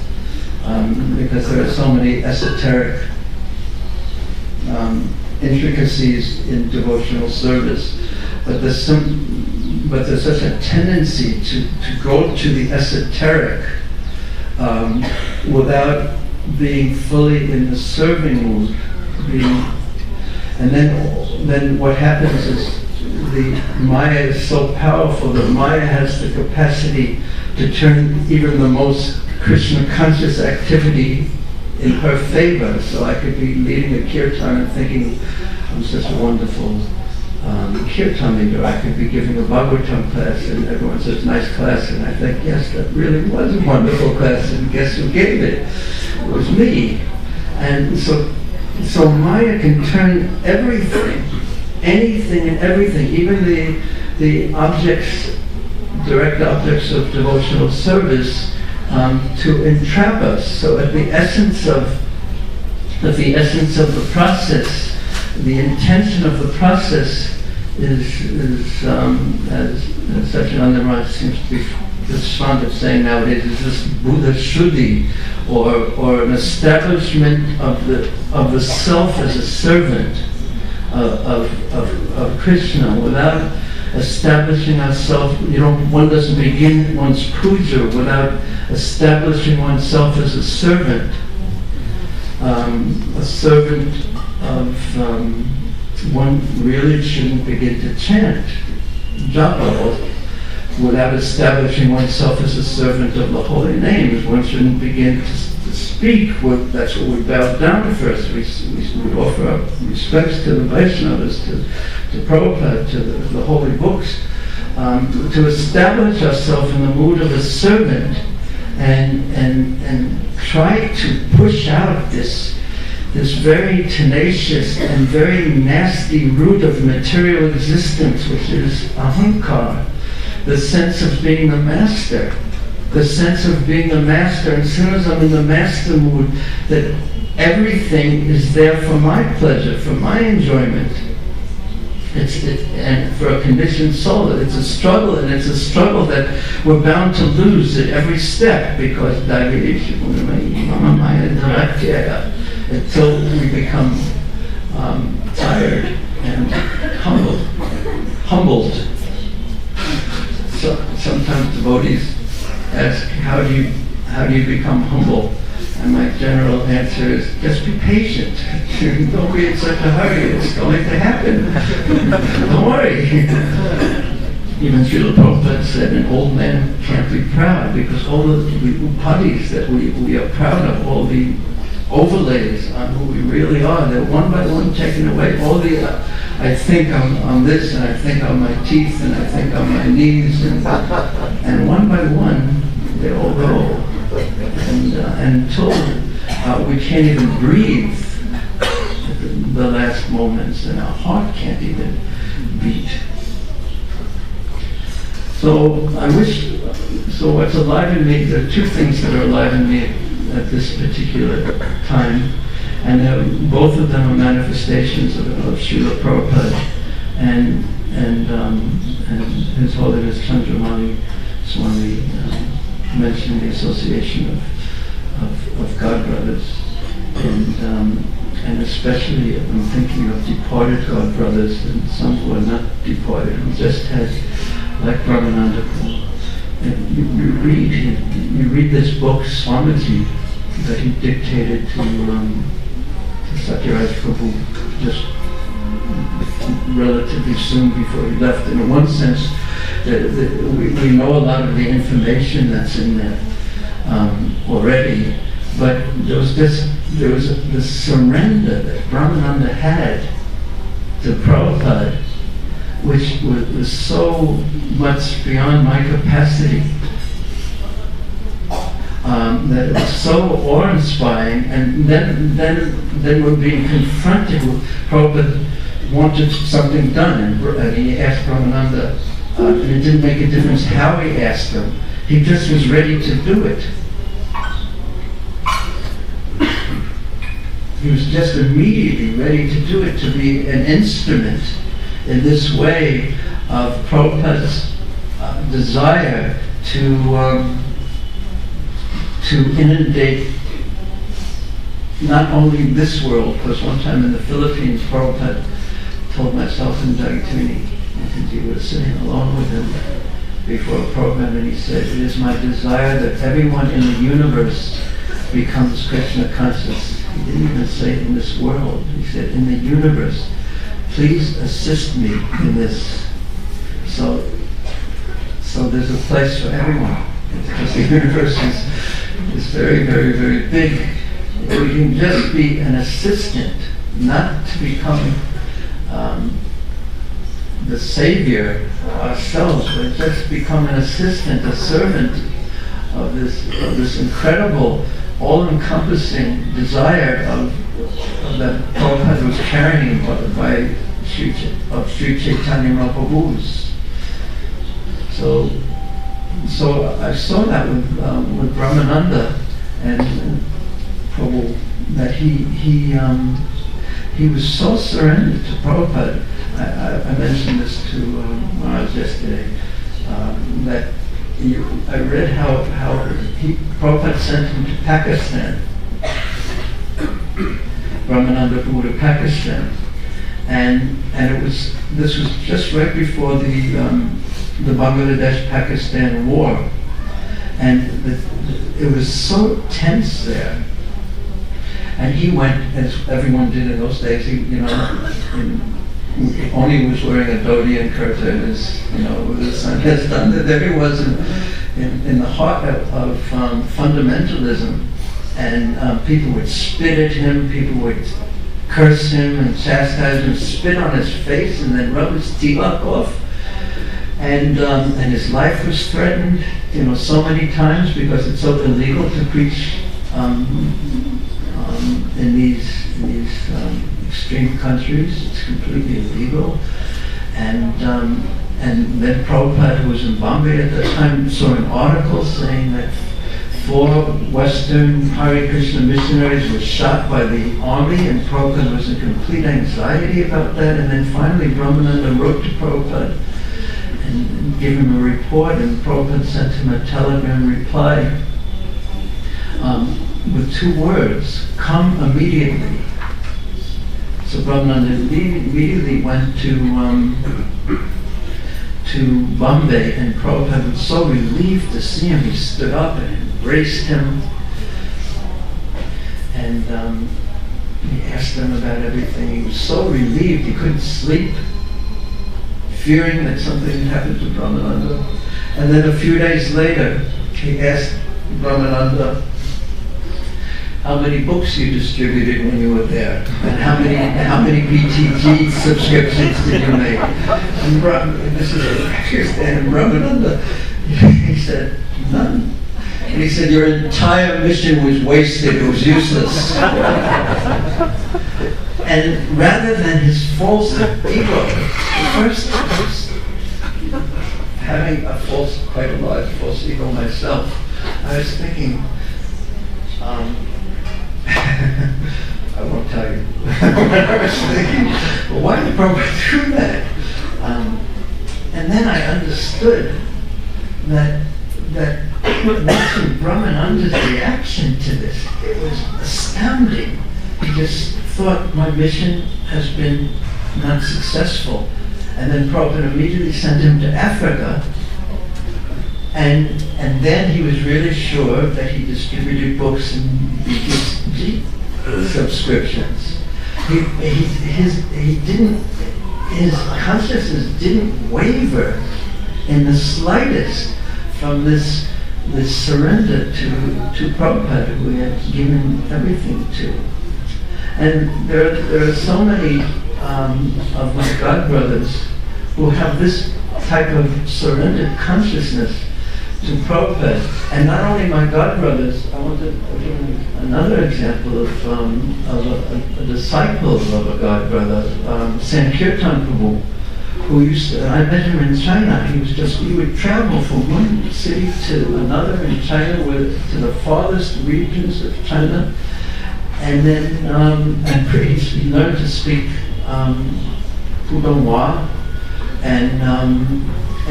because there are so many esoteric intricacies in devotional service, but there's such a tendency to go to the esoteric without being fully in the serving mood. And then what happens is the Maya is so powerful that Maya has the capacity to turn even the most Krishna conscious activity in her favor. So I could be leading a kirtan and thinking, I'm such a wonderful kirtan leader. I could be giving a Bhagavatam class and everyone says, nice class. And I think, yes, that really was a wonderful class. And guess who gave it? It was me. And so Maya can turn everything, anything and everything, even the objects, direct objects of devotional service, to entrap us. So at the essence of the process, the intention of the process is as Satchidananda Maharaj seems to be fond of saying nowadays, is this Buddha Shuddhi, or an establishment of the self as a servant of Krishna. Without establishing ourselves, one doesn't begin one's puja without establishing oneself as a servant of one really shouldn't begin to chant japa without establishing oneself as a servant of the holy names. One shouldn't begin to speak. That's what we bow down first. We offer our respects to the Vaishnavas, to Prabhupada, to the holy books, to establish ourselves in the mood of a servant and try to push out this very tenacious and very nasty root of material existence, which is ahankara, the sense of being the master. The sense of being the master, and as soon as I'm in the master mood, that everything is there for my pleasure, for my enjoyment. And for a conditioned soul, it's a struggle, and it's a struggle that we're bound to lose at every step, because until we become tired and humbled. So sometimes devotees ask, how do you become humble? And my general answer is, just be patient. Don't be in such a hurry. It's going to happen. Don't worry. Even Srila Prabhupada said, an old man can't be proud, because all the upadhis that we are proud of, all the overlays on who we really are, they're one by one taken away. All the, I think on this, and I think on my teeth, and I think on my knees, and one by one, they all go. And until we can't even breathe at the last moments, and our heart can't even beat. So what's alive in me, there are two things that are alive in me at this particular time, and both of them are manifestations of Srila Prabhupada and His Holiness Chandramani Swami mentioned the association of God brothers, and especially I'm thinking of departed God brothers and some who are not departed, who just had, like Brahmananda. You read this book, Swamiji, that he dictated to Satyaraj Prabhu just relatively soon before he left. And in one sense, we know a lot of the information that's in there already, but there was this surrender that Brahmananda had to Prabhupada, which was so much beyond my capacity, that it was so awe-inspiring. And then we're being confronted with Prabhupada wanted something done, and he asked Brahmananda, and it didn't make a difference how he asked him. He just was ready to do it. He was just immediately ready to do it, to be an instrument in this way of Prabhupada's desire to inundate not only this world, because one time in the Philippines, Prabhupada told myself and Jagtuni, and we were sitting alone with him before a program, and he said, "It is my desire that everyone in the universe becomes Krishna conscious." He didn't even say in this world. He said, "In the universe, please assist me in this." So there's a place for everyone, because the universe is very, very, very big. We can just be an assistant, not to become the savior ourselves, but just become an assistant, a servant of this incredible, all-encompassing desire of that Prabhupada was carrying by Sri Chaitanya Mahaprabhu's. So I saw that with Brahmananda, and Prabhu, that he was so surrendered to Prabhupada. I mentioned this to Maharaj yesterday, that I read how Prabhupada sent him to Pakistan, Brahmananda Prabhu to Pakistan, and this was just right before the Bangladesh-Pakistan war, and it was so tense there. And he went, as everyone did in those days. He only was wearing a dhoti and kurta, and with his son has done that. There he was in the heart of fundamentalism, and people would spit at him, people would curse him and chastise him, spit on his face, and then rub his tilak off. And his life was threatened, so many times, because it's so illegal to preach in these extreme countries. It's completely illegal. And then Prabhupada, who was in Bombay at the time, saw an article saying that 4 Western Hare Krishna missionaries were shot by the army, and Prabhupada was in complete anxiety about that. And then finally Brahmananda wrote to Prabhupada and gave him a report, and Prabhupada sent him a telegram reply with 2 words: "Come immediately." So Brahmananda immediately went to Bombay, and Prabhupada was so relieved to see him. He stood up and embraced him, and he asked him about everything. He was so relieved he couldn't sleep, fearing that something had happened to Brahmananda. And then a few days later, he asked Brahmananda how many books you distributed when you were there, and how many BTG subscriptions did you make? And this is Pakistan, and Brahmananda, he said, none. And he said, your entire mission was wasted, it was useless. And rather than his false ego, first having quite a large false ego myself, I was thinking, I won't tell you what I was thinking, but why did Prabhupada do that? And then I understood that watching Brahmananda's reaction to this, it was astounding. He just thought, my mission has been not successful. And then Prabhupada immediately sent him to Africa, and then he was really sure that he distributed books and BTG subscriptions. His consciousness didn't waver in the slightest from this surrender to Prabhupada, who he had given everything to. And there are so many of my godbrothers who have this type of surrendered consciousness to Prabhupada. And not only my godbrothers, I want to give another example of a disciple of a godbrother, Sankirtan Prabhu, who I met him in China. He would travel from one city to another in China, to the farthest regions of China, and then he learned to speak Pudonghua, and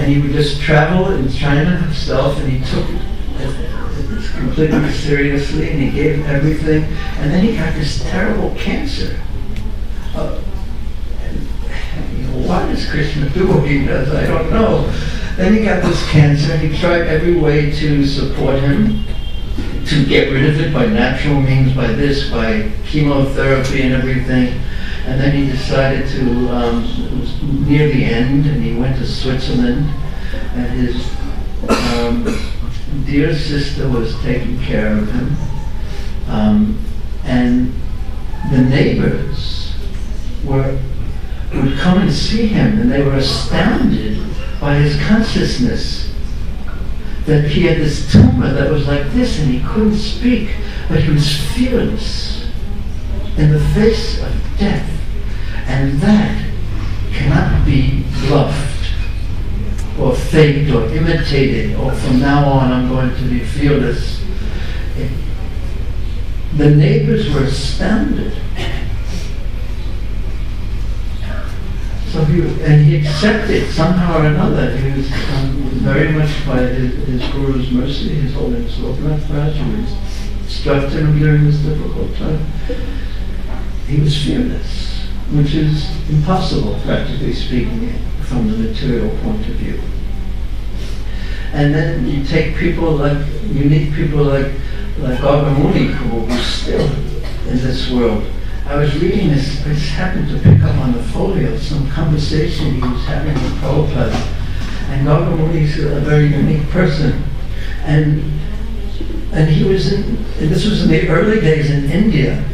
he would just travel in China himself, and he took this completely seriously, and he gave everything, and then he got this terrible cancer. Why does Krishna do what he does? I don't know. Then he got this cancer, and he tried every way to support him, to get rid of it by natural means, by chemotherapy and everything. And then he decided to, it was near the end, and he went to Switzerland, and his dear sister was taking care of him. And the neighbors would come and see him, and they were astounded by his consciousness, that he had this tumor that was like this, and he couldn't speak, but he was fearless in the face of death. And that cannot be bluffed or faked or imitated, or from now on I'm going to be fearless. The neighbors were astounded. So he accepted somehow or another. He was very much by his Guru's mercy, His Holiness Lokanath Maharaj, who instructed him during this difficult time. He was fearless, which is impossible, practically speaking, from the material point of view. And then you take people like, unique people like Gautamuni, who was still in this world. I was reading this, I just happened to pick up on the folio some conversation he was having with Prabhupada. And Gautamuni is a very unique person. And he was and this was in the early days in India.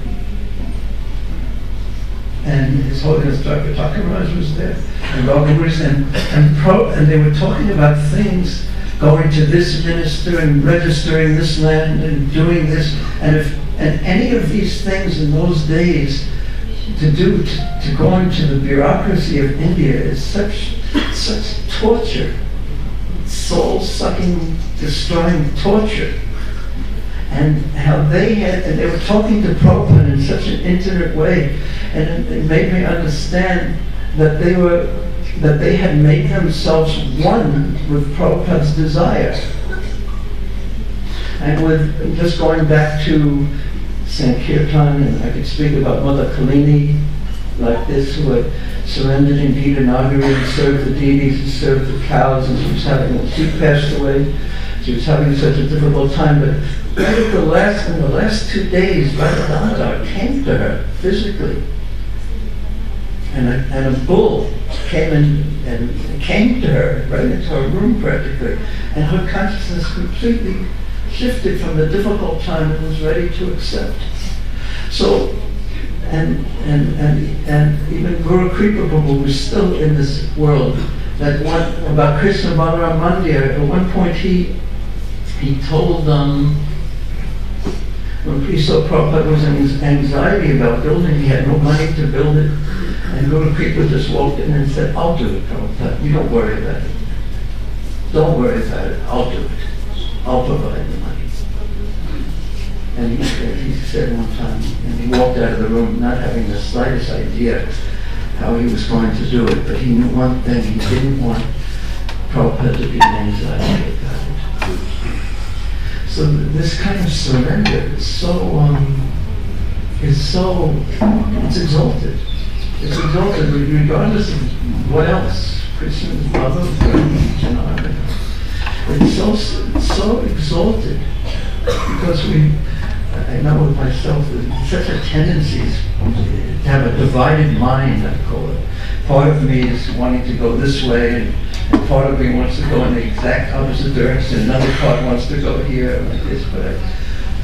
And His Holiness Dr. Thakuraj was there, and Gautamuni, and they were talking about things, going to this minister and registering this land and doing this, and any of these things in those days to go into the bureaucracy of India is such torture, soul-sucking, destroying torture. And how and they were talking to Prabhupada in such an intimate way, and it made me understand that they had made themselves one with Prabhupada's desire. And with just going back to Sankirtan, and I could speak about Mother Kalini like this, who had surrendered in Gitanagari and served the deities and served the cows, and she passed away. She was having such a difficult time, but right in the last 2 days, Radha came to her physically. And a bull came to her, right into her room practically, and her consciousness completely shifted from the difficult time and was ready to accept. So, and even Guru Kripa Prabhu was still in this world. That one about Krishna Balaram Mandir, at one point he told when he saw Prabhupada was in his anxiety about building, he had no money to build it, and Guru Kripa just walked in and said, "I'll do it, Prabhupada. You don't worry about it. Don't worry about it. I'll do it. I'll provide the money." And he said one time, and he walked out of the room not having the slightest idea how he was going to do it, but he knew one thing: he didn't want Prabhupada to be in anxiety about it. So this kind of surrender is it's exalted. It's exalted regardless of what else. Krishna's love of Janardana. It's so exalted because I know with myself, there's such a tendency to have a divided mind, I call it. Part of me is wanting to go this way, and part of me wants to go in the exact opposite direction. Another part wants to go here, like this. But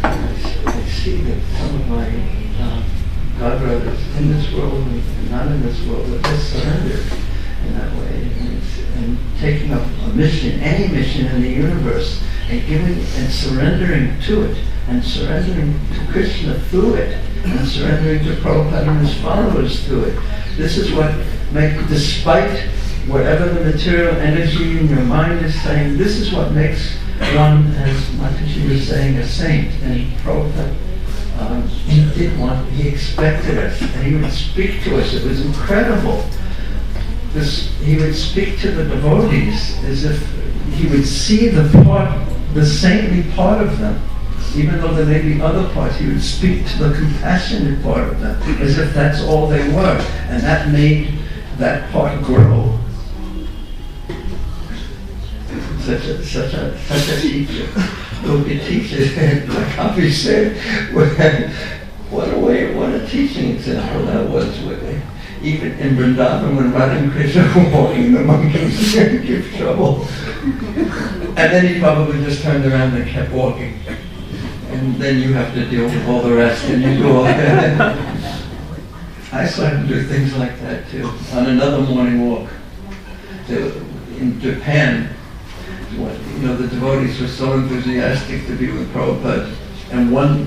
I see that some of my God brothers in this world and not in this world are just surrendered in that way, and taking up a mission, any mission in the universe, and giving and surrendering to it, and surrendering to Krishna through it, and surrendering to Prabhupada and his followers through it. This is what makes, despite whatever the material energy in your mind is saying, this is what makes one, as Mataji was saying, a saint. And Prabhupada, he expected us, and he would speak to us. It was incredible. He would speak to the devotees as if he would see the part the saintly part of them. Even though there may be other parts, he would speak to the compassionate part of them, as if that's all they were. And that made that part grow. Such a teacher. Look at teachers, like Happy said, what a teaching example that was. Even in Vrindavan, when Radha and Krishna were walking, the monkeys give trouble. And then he probably just turned around and kept walking. And then you have to deal with all the rest, and you go ahead. I started to do things like that too. On another morning walk in Japan, the devotees were so enthusiastic to be with Prabhupada, and one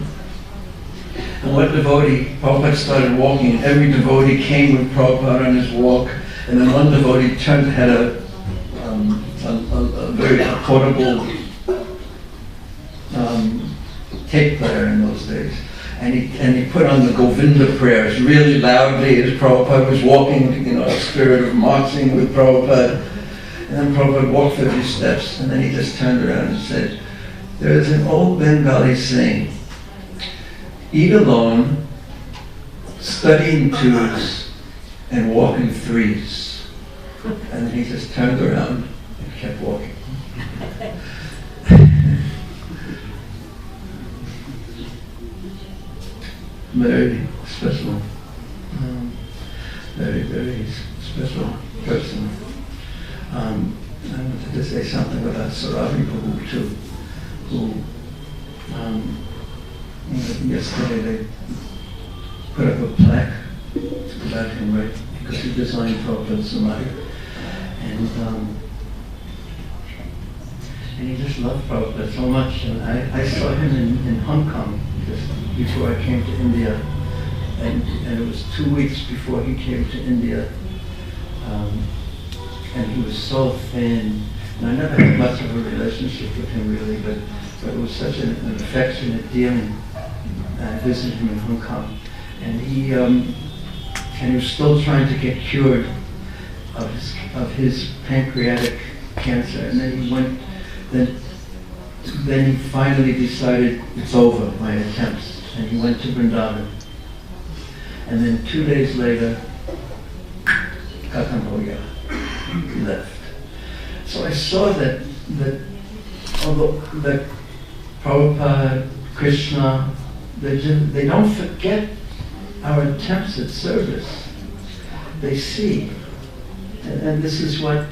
devotee, Prabhupada started walking, and every devotee came with Prabhupada on his walk, and then one devotee had a very portable tape player in those days, and he put on the Govinda prayers really loudly as Prabhupada was walking, a spirit of marching with Prabhupada. And then Prabhupada walked 50 steps, and then he just turned around and said, there is an old Bengali saying, eat alone, study in twos, and walk in threes. And then he just turned around and kept walking. Very special, very, very special person. I wanted to say something about Sarabhi Prabhu too, who yesterday they put up a plaque about him, right, because he designed Prabhupada's Samadhi, and he just loved Prabhupada so much. And I saw him in Hong Kong just before I came to India, and it was 2 weeks before he came to India. And he was so thin, and I never had much of a relationship with him really, but it was such an affectionate dealing. I visited him in Hong Kong, and he was still trying to get cured of his pancreatic cancer, and then he went. Then he finally decided it's over, my attempts, and he went to Vrindavan. And then 2 days later, Khatam ho gaya. He left. So I saw that although that Prabhupada, Krishna, they don't forget our attempts at service. They see. And this is what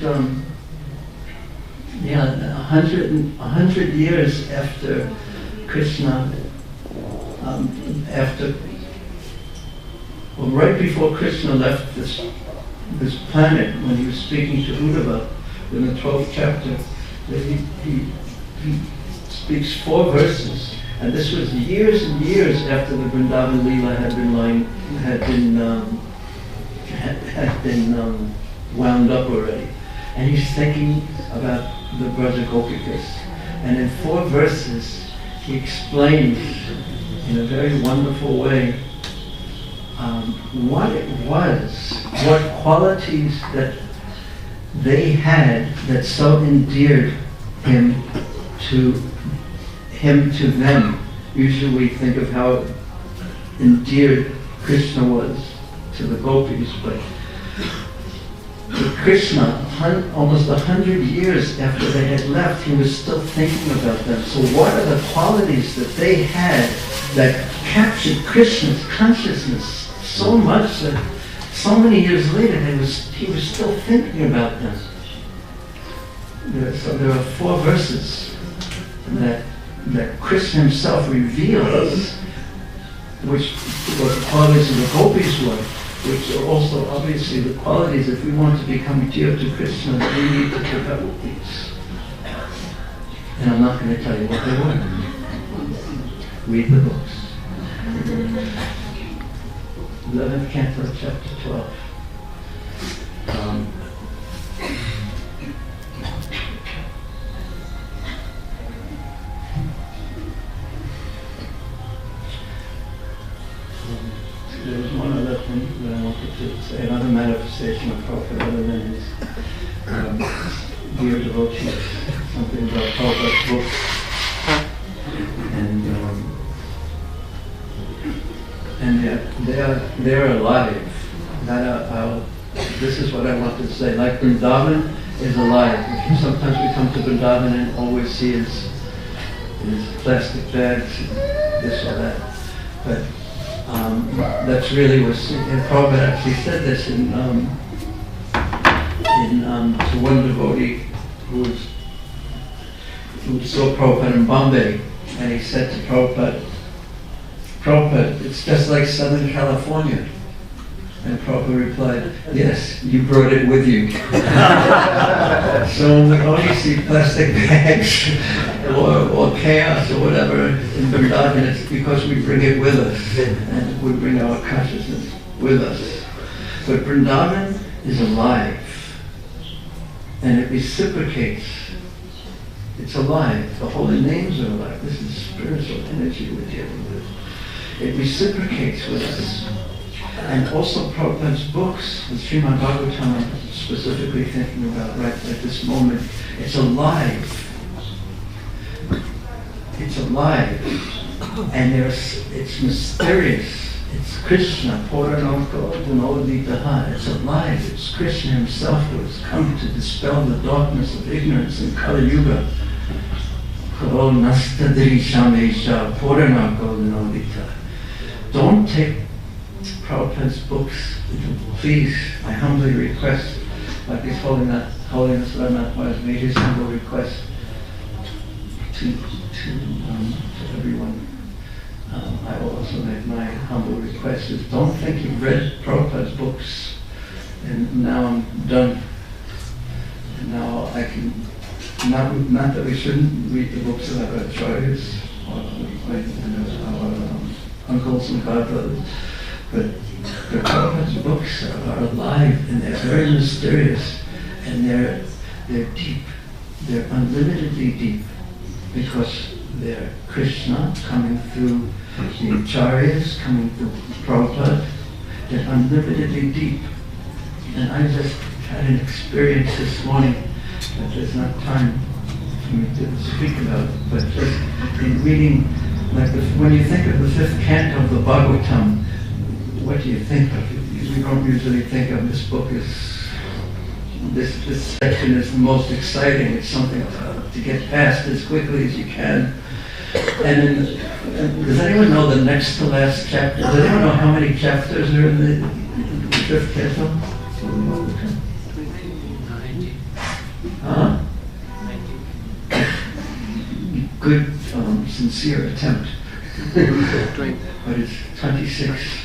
100 years after Krishna, right before Krishna left this planet, when he was speaking to Uddhava in the 12th chapter, he speaks 4 verses, and this was years and years after the Vrindavan Leela had been wound up already, and he's thinking about the Braja Gopikas, and in 4 verses he explains in a very wonderful way what it was, what qualities that they had that so endeared him to them. Usually we think of how endeared Krishna was to the gopis, but Krishna, almost 100 years after they had left, he was still thinking about them. So what are the qualities that they had that captured Krishna's consciousness so much that so many years later he was still thinking about them? So there are 4 verses that Krishna himself reveals, what the qualities of the gopis were, which are also obviously the qualities, if we want to become dear to Krishna, we need to develop these. And I'm not going to tell you what they were. Read the books. 11th canto, chapter 12. There was one other thing that I wanted to say, another manifestation of Prabhupada other than his dear devotees, something about Prabhupada's books. they're alive. This is what I want to say. Like Vrindavan is alive. Sometimes we come to Vrindavan and all we see is plastic bags, this or that. But that's really what's. And Prabhupada actually said this to one devotee who saw Prabhupada in Bombay, and he said to Prabhupada, it's just like Southern California. And Prabhupada replied, yes, you brought it with you. So when we only see plastic bags or chaos or whatever in Vrindavan, it's because we bring it with us. And we bring our consciousness with us. But Vrindavan is alive. And it reciprocates. It's alive. The holy names are alive. This is spiritual energy we're dealing with. It reciprocates with us. And also Prabhupada's books, the Srimad Bhagavatam I'm specifically thinking about right at this moment, it's alive. It's alive. And it's mysterious. It's Krishna, Puranoko Gunoditaha. It's alive. It's Krishna himself who has come to dispel the darkness of ignorance in Kali Yuga. Don't take Prabhupada's books, please, I humbly request, like His Holiness Radhanath Maharaj made his humble request to everyone. I will also make my humble request is don't think you've read Prabhupada's books and now I'm done. And now I can, not that we shouldn't read the books of our acharyas or our uncles and godbrothers, but the Prabhupada's books are alive and they're very mysterious and they're deep. They're unlimitedly deep because they're Krishna coming through the acharyas, coming through Prabhupada. They're unlimitedly deep. And I just had an experience this morning that there's not time for me to speak about, but just in reading, like when you think of the 5th canto of the Bhagavatam, what do you think of? We don't usually think of this book as, this section is the most exciting. It's something to get past as quickly as you can. And does anyone know the next to last chapter? Does anyone know how many chapters are in the 5th canto? 90. Huh? 90. Good, sincere attempt. But it's 26.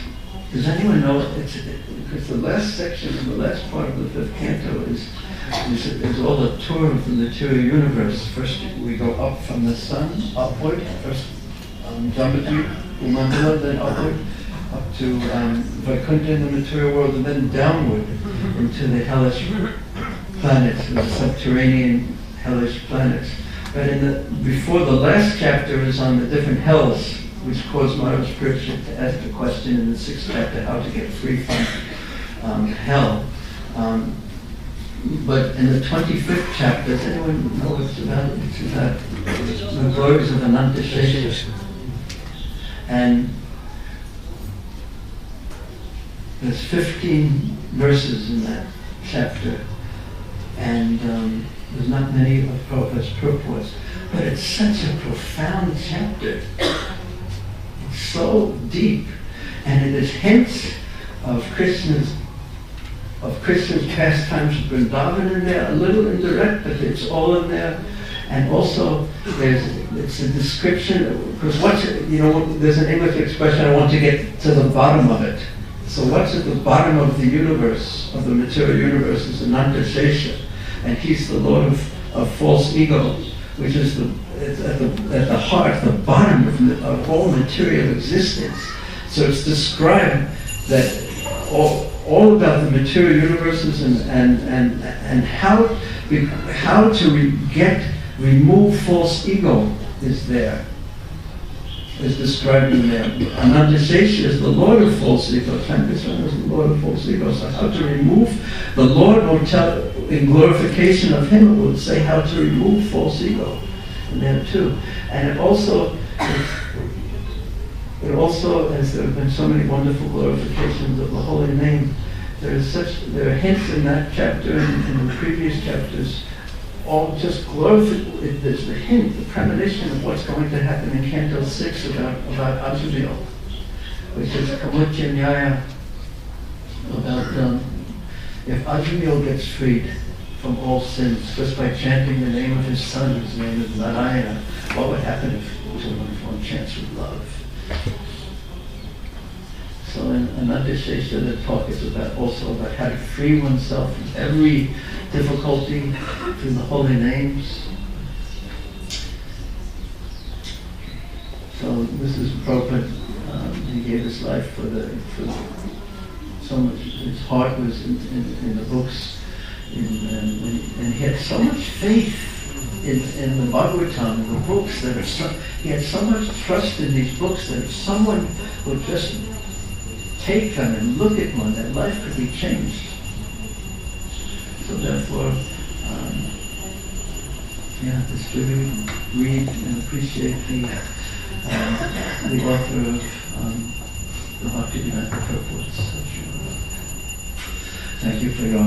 Does anyone know, because the last section, the last part of the 5th canto is all the tour of the material universe. First we go up from the sun, upward, first Jamatri, Umandala, then upward, up to Vaikuntha in the material world, and then downward into the hellish planets, the subterranean hellish planets. But before the last chapter is on the different hells, which caused Maharaj Parikshit to ask the question in the 6th chapter, how to get free from hell. But in the 25th chapter, does anyone know what it's about? It's about the glories of Ananta Shesha. And there's 15 verses in that chapter. And there's not many of Prabhupada's purports. But it's such a profound chapter. So deep, and it is hints of Krishna's pastimes of Vrindavan in there, a little indirect, but it's all in there. And also, it's a description, because there's an English expression, I want to get to the bottom of it. So what's at the bottom of the universe, of the material universe, is Ananta Shesha, and he's the Lord of false ego, which is at the heart, the bottom of all material existence. So it's described that all about the material universes and how to remove false ego is there. Is described in there. Ananta Shesha is the Lord of false ego. Shankara is the Lord of false ego. So how to remove, the Lord will tell, in glorification of Him, it will say how to remove false ego. And there too. And it also, But also, as there have been so many wonderful glorifications of the holy name, there are hints in that chapter and in the previous chapters, all just glorified. There's the hint, the premonition of what's going to happen in Canto 6 about Ajamil, which is Kamutya Nyaya, about if Ajamil gets freed from all sins just by chanting the name of his son, whose name is Narayana, what would happen if one chants with love? So in another Shesha, the talk is also about how to free oneself from every difficulty through the holy names. So this is Prabhupada. He gave his life for so much. His heart was in the books, and he had so much faith in the Bhagavatam, in the books, that he had so much trust in these books that if someone would just take them and look at one, that life could be changed. So therefore, just really read and appreciate the author of the Bhaktivedanta Purports. Thank you for your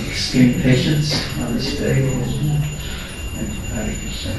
extreme patience on this day. Hare Krishna.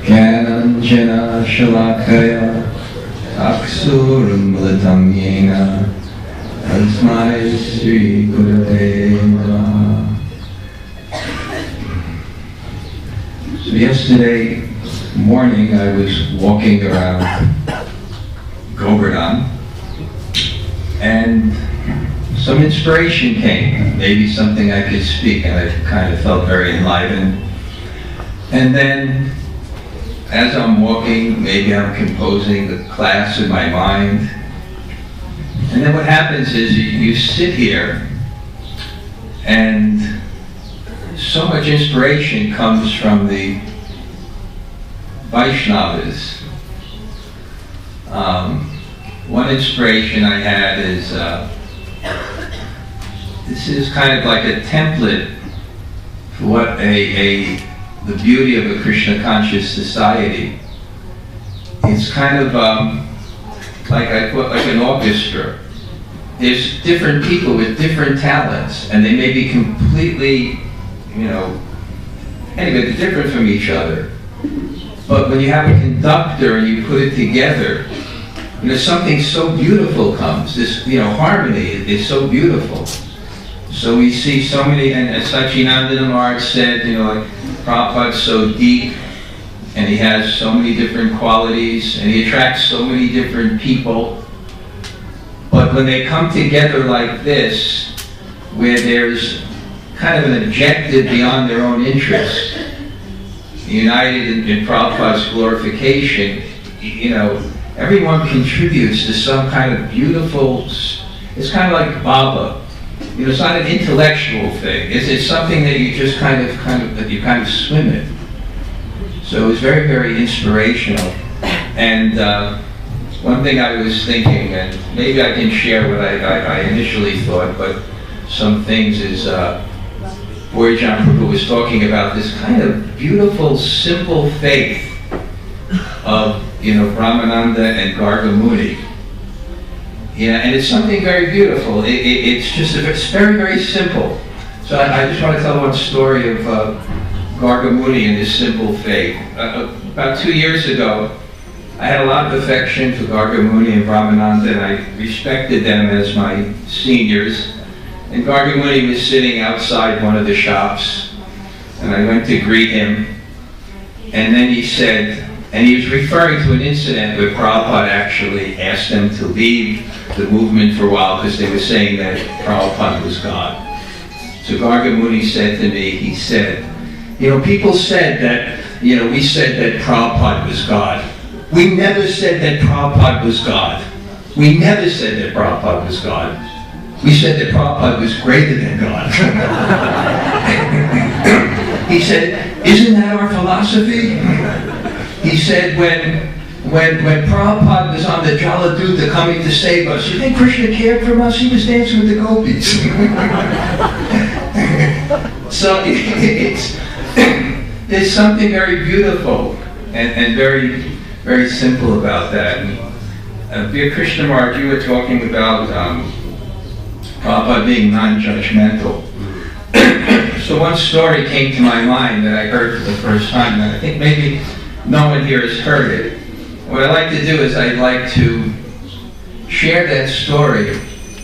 Jnananjana Shalakaya Aksuramlatam Yena Tasmai Sri Gurave Namaha. So yesterday morning I was walking around Govardhan and some inspiration came, maybe something I could speak, and I kind of felt very enlivened. And then as I'm walking, maybe I'm composing the class in my mind. And then what happens is you sit here and so much inspiration comes from the Vaishnavas. One inspiration I had is, this is kind of like a template for what the beauty of a Krishna conscious society. It's kind of like an orchestra. There's different people with different talents, and they may be completely, anyway, they're different from each other. But when you have a conductor and you put it together, something so beautiful comes. This, harmony is so beautiful. So we see so many, and as Sachinandana Maharaj said, like Prabhupada's so deep, and he has so many different qualities, and he attracts so many different people. But when they come together like this, where there's kind of an objective beyond their own interest, united in Prabhupada's glorification, everyone contributes to some kind of beautiful, it's kind of like Baba. It's not an intellectual thing. It's something that you just kind of swim in. So it was very, very inspirational. And one thing I was thinking, and maybe I can share what I initially thought, but some things is, Borijan Prabhu was talking about this kind of beautiful, simple faith of, Brahmananda and Garga Muni. Yeah, and it's something very beautiful. It's very, very simple. So I just want to tell one story of Garga Muni and his simple faith. About 2 years ago, I had a lot of affection for Garga Muni and Brahmananda, and I respected them as my seniors. And Garga Muni was sitting outside one of the shops, and I went to greet him. And then he said, and he was referring to an incident where Prabhupada actually asked them to leave the movement for a while because they were saying that Prabhupada was God. So Garga Muni said to me, he said, people said that, we said that Prabhupada was God. We never said that Prabhupada was God. We never said that Prabhupada was God. We said that Prabhupada was greater than God. He said, isn't that our philosophy? He said, when Prabhupada was on the Jaladuta coming to save us, you think Krishna cared for us? He was dancing with the gopis. So there's something very beautiful and very, very simple about that. And Dear Krishna Maharaj, you were talking about Prabhupada being non-judgmental. So one story came to my mind that I heard for the first time, and I think maybe no one here has heard it. What I'd like to do is I'd like to share that story,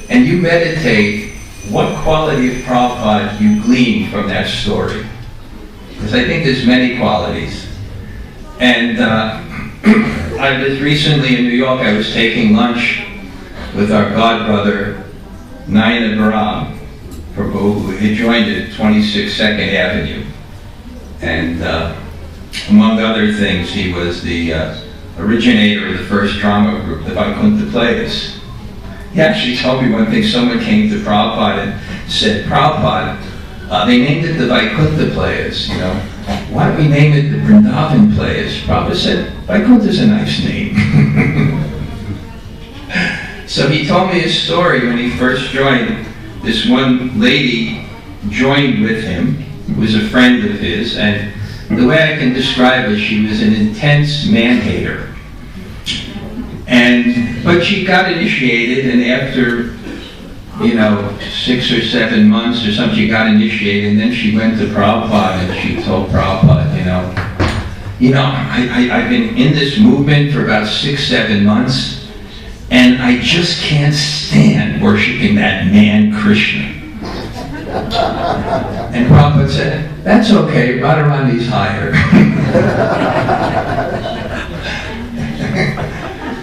and you meditate what quality of Prabhupada you glean from that story. Because I think there's many qualities. And I was recently in New York. I was taking lunch with our godbrother, Nayana Baram, who had joined at 26 2nd Avenue. And among other things, he was the originator of the first drama group, the Vaikuntha Players. He actually told me one thing. Someone came to Prabhupada and said, Prabhupada, they named it the Vaikuntha Players, Why don't we name it the Vrindavan Players? Prabhupada said, Vaikuntha's a nice name. So he told me a story when he first joined. This one lady joined with him, who was a friend of his, and the way I can describe it, she was an intense man-hater. But she got initiated, and after 6 or 7 months or something, she got initiated, and then she went to Prabhupada and she told Prabhupada, I've been in this movement for about 6, 7 months, and I just can't stand worshiping that man Krishna. And Prabhupada said, that's okay, Radharani's higher.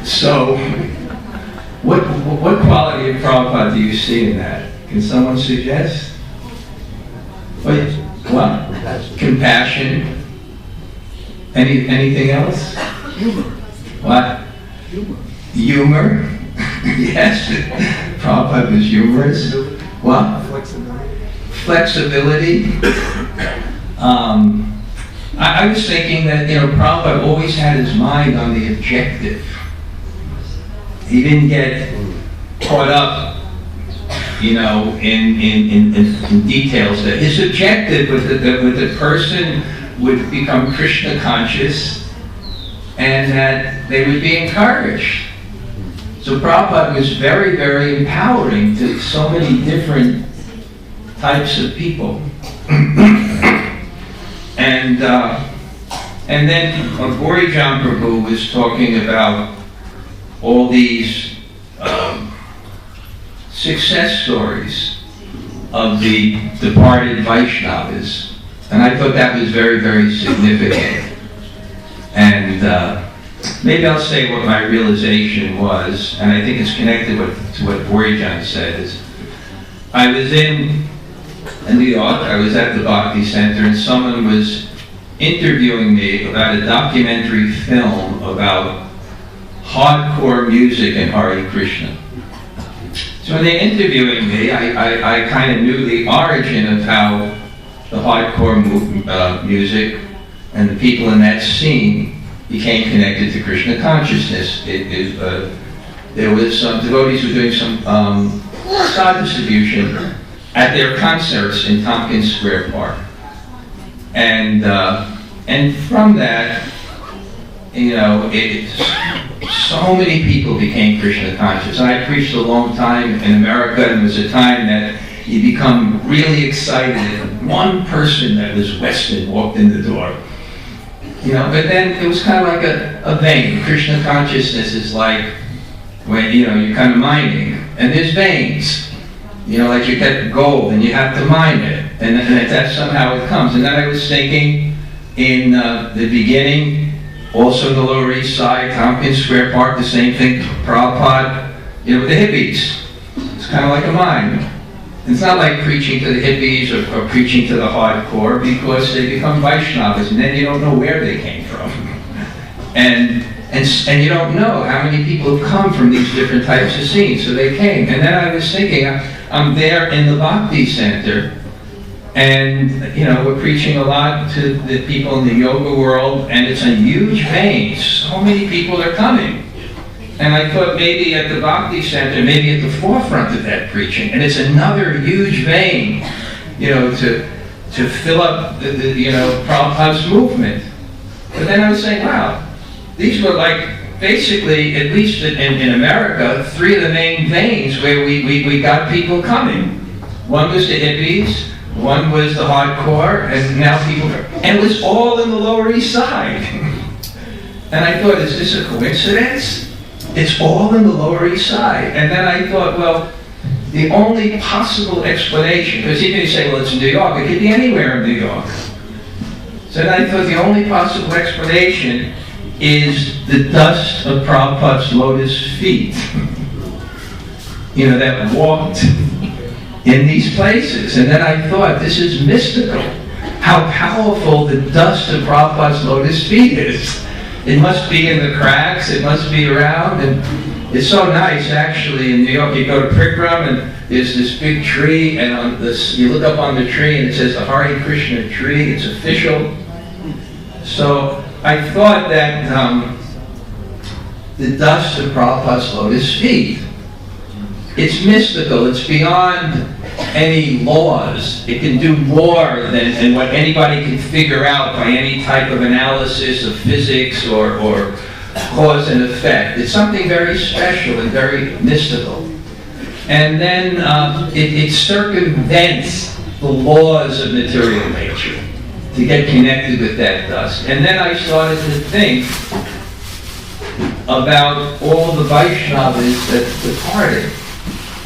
So, what quality of Prabhupada do you see in that? Can someone suggest? What? Compassion. Anything else? Humor. What? Humor. Yes. Prabhupada was humorous. What? Flexibility. I was thinking that Prabhupada always had his mind on the objective. He didn't get caught up, in details. That his objective was that the person would become Krishna conscious, and that they would be encouraged. So Prabhupada was very, very empowering to so many different types of people. And then Borijan Prabhu was talking about all these success stories of the departed Vaishnavas. And I thought that was very, very significant. And maybe I'll say what my realization was, and I think it's connected to what Borijan said, is I was in New York, I was at the Bhakti Center, and someone was interviewing me about a documentary film about hardcore music and Hare Krishna. So when they're interviewing me, I kind of knew the origin of how the hardcore music and the people in that scene became connected to Krishna consciousness. There was some devotees who were doing some sod distribution at their concerts in Tompkins Square Park. And from that, so many people became Krishna conscious. I preached a long time in America, and it was a time that you become really excited if one person that was Western walked in the door. You know, but then it was kind of like a vein. Krishna consciousness is like when, you know, you're kind of mining, and there's veins. You know, like you get gold and you have to mine it, and that's somehow it comes. And then I was thinking in the beginning, also the Lower East Side, Tompkins Square Park, the same thing, Prabhupada, you know, with the hippies. It's kind of like a mine. It's not like preaching to the hippies or preaching to the hardcore, because they become Vaishnavas, and then you don't know where they came from. And you don't know how many people have come from these different types of scenes, so they came. And then I was thinking, I'm there in the Bhakti Center, and you know, we're preaching a lot to the people in the yoga world, and it's a huge vein. So many people are coming. And I thought maybe at the Bhakti Center, maybe at the forefront of that preaching, and it's another huge vein, you know, to fill up the you know, Prabhupada's movement. But then I was saying, wow, these were like, basically, at least in America, three of the main veins where we got people coming. One was the hippies, one was the hardcore, and now people, and it was all in the Lower East Side. And I thought, is this a coincidence? It's all in the Lower East Side. And then I thought, well, the only possible explanation, because you can say, well, it's in New York, it could be anywhere in New York. So then I thought the only possible explanation is the dust of Prabhupada's lotus feet, you know, that walked in these places. And then I thought, this is mystical, how powerful the dust of Prabhupada's lotus feet is. It must be in the cracks, it must be around, and it's so nice actually in New York. You go to Prikram and there's this big tree, and on this, you look up on the tree and it says the Hare Krishna tree, it's official. So I thought that the dust of Prabhupada's lotus feet, it's mystical, it's beyond any laws. It can do more than what anybody can figure out by any type of analysis of physics or cause and effect. It's something very special and very mystical. And then it circumvents the laws of material nature to get connected with that dust. And then I started to think about all the Vaishnavas that departed,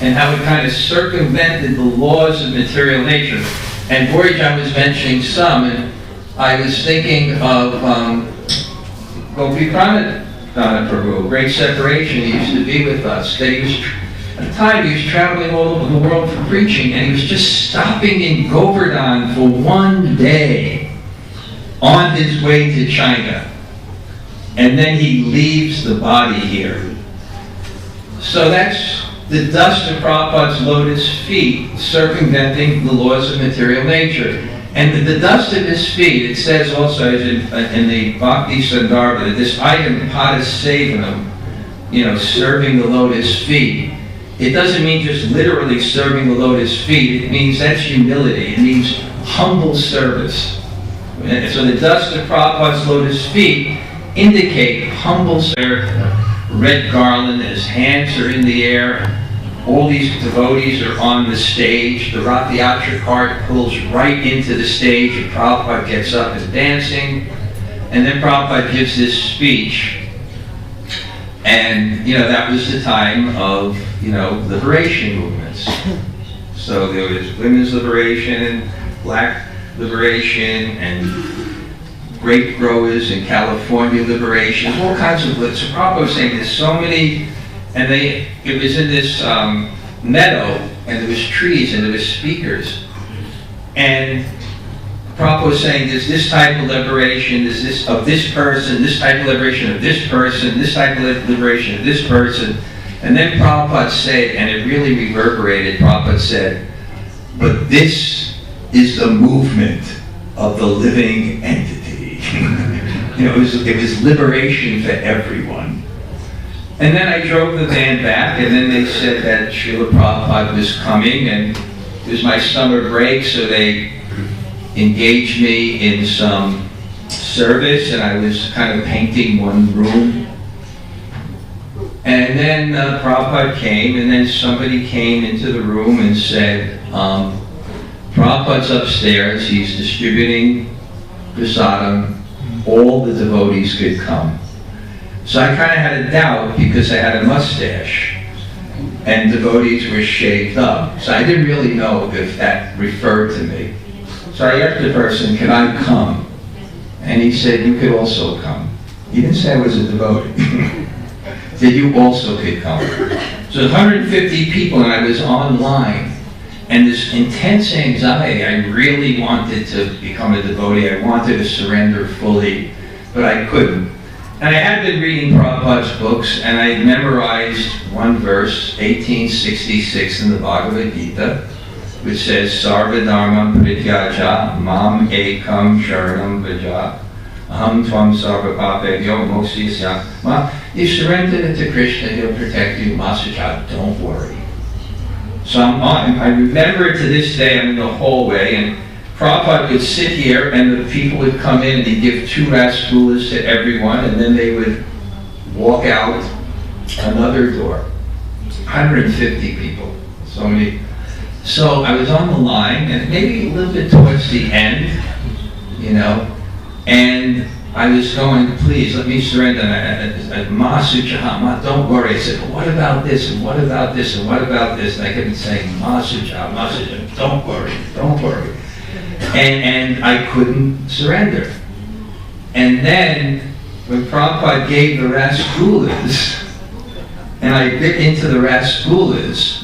and how it kind of circumvented the laws of material nature. And Borijan was mentioning some, and I was thinking of Gopi Pranadhana Prabhu, Great Separation. He used to be with us. That he was, at the time, he was traveling all over the world for preaching, and he was just stopping in Govardhan for one day on his way to China. And then he leaves the body here. So that's the dust of Prabhupada's lotus feet circumventing the laws of material nature. And the dust of his feet, it says also in the Bhakti Sandarbha, that this item, Padasevanam, you know, serving the lotus feet, it doesn't mean just literally serving the lotus feet, it means that's humility, it means humble service. And so the dust of Prabhupada's lotus feet indicate humble service. Red garland, his hands are in the air. All these devotees are on the stage. The Rath Yatra cart pulls right into the stage, and Prabhupada gets up and dancing. And then Prabhupada gives this speech. And, you know, that was the time of, you know, liberation movements. So there was women's liberation and black liberation and grape growers in California liberation, all kinds of lists. So Prabhupada was saying there's so many. And it was in this meadow, and there was trees, and there was speakers. And Prabhupada was saying there's this type of liberation, there's this of this person, this type of liberation of this person, this type of liberation of this person. And then Prabhupada said, and it really reverberated, Prabhupada said, but this is the movement of the living entity. You know, it was liberation for everyone. And then I drove the van back, and then they said that Srila Prabhupada was coming, and it was my summer break, so they engaged me in some service, and I was kind of painting one room. And then Prabhupada came, and then somebody came into the room and said, Prabhupada's upstairs, he's distributing prasadam, all the devotees could come. So I kind of had a doubt because I had a mustache and devotees were shaved up. So I didn't really know if that referred to me. So I asked the person, can I come? And he said, you could also come. He didn't say I was a devotee. He said, you also could come. So 150 people, and I was online. And this intense anxiety, I really wanted to become a devotee. I wanted to surrender fully, but I couldn't. And I had been reading Prabhupada's books, and I memorized one verse, 1866 in the Bhagavad Gita, which says, Sarva dharma prityaja mam ekam sharanam vaja aham tvam sarva papebhyo mokshisya. You surrender it to Krishna, he'll protect you, Masaja, don't worry. So I remember it to this day. I'm in the hallway, and Prabhupada would sit here, and the people would come in, and he'd give 2 rasgulas to everyone, and then they would walk out another door. 150 people. So many. So I was on the line, and maybe a little bit towards the end, you know, and I was going, please, let me surrender. And Masuja, don't worry. I said, well, what about this, and what about this, and what about this? And I kept saying, Masuja, don't worry, don't worry. And I couldn't surrender. And then, when Prabhupada gave the rasgulas, and I bit into the rasgulas,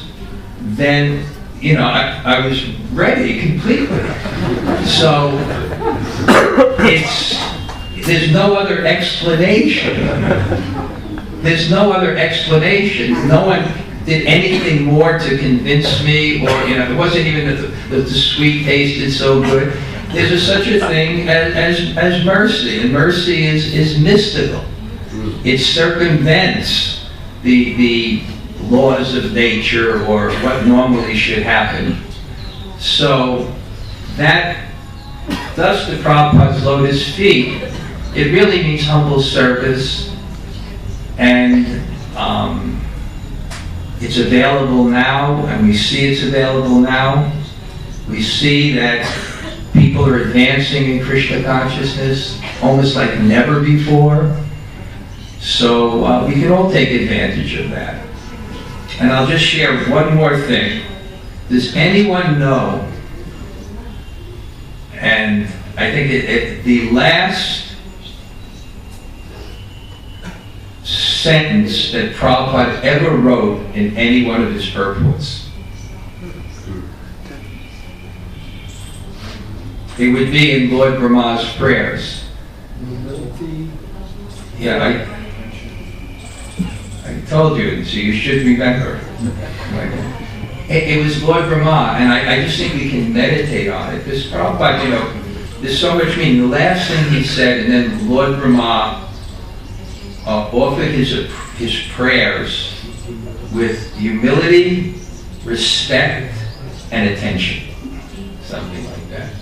then, you know, I was ready completely. So, there's no other explanation. There's no other explanation. No one did anything more to convince me, or, you know, it wasn't even that the sweet tasted so good. There's such a thing as mercy, and mercy is mystical. It circumvents the laws of nature or what normally should happen. So that thus the Prabhupada's lotus feet, it really means humble service, and it's available now, and we see it's available now. We see that people are advancing in Krishna consciousness almost like never before. So we can all take advantage of that. And I'll just share one more thing. Does anyone know, and I think the last sentence that Prabhupada ever wrote in any one of his purports, it would be in Lord Brahma's prayers. Yeah, I told you, so you should remember. It was Lord Brahma, and I just think we can meditate on it. This Prabhupada, you know, there's so much meaning. The last thing he said, and then Lord Brahma offered his prayers with humility, respect, and attention. Something like that.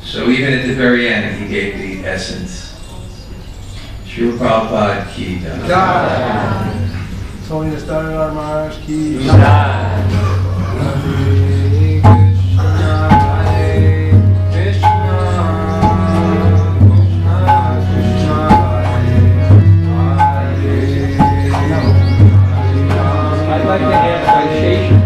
So even at the very end, he gave the essence. Srila Prabhupada ki jai. Swami Nistarana Maharaj ki Jai. I'd like to add citation.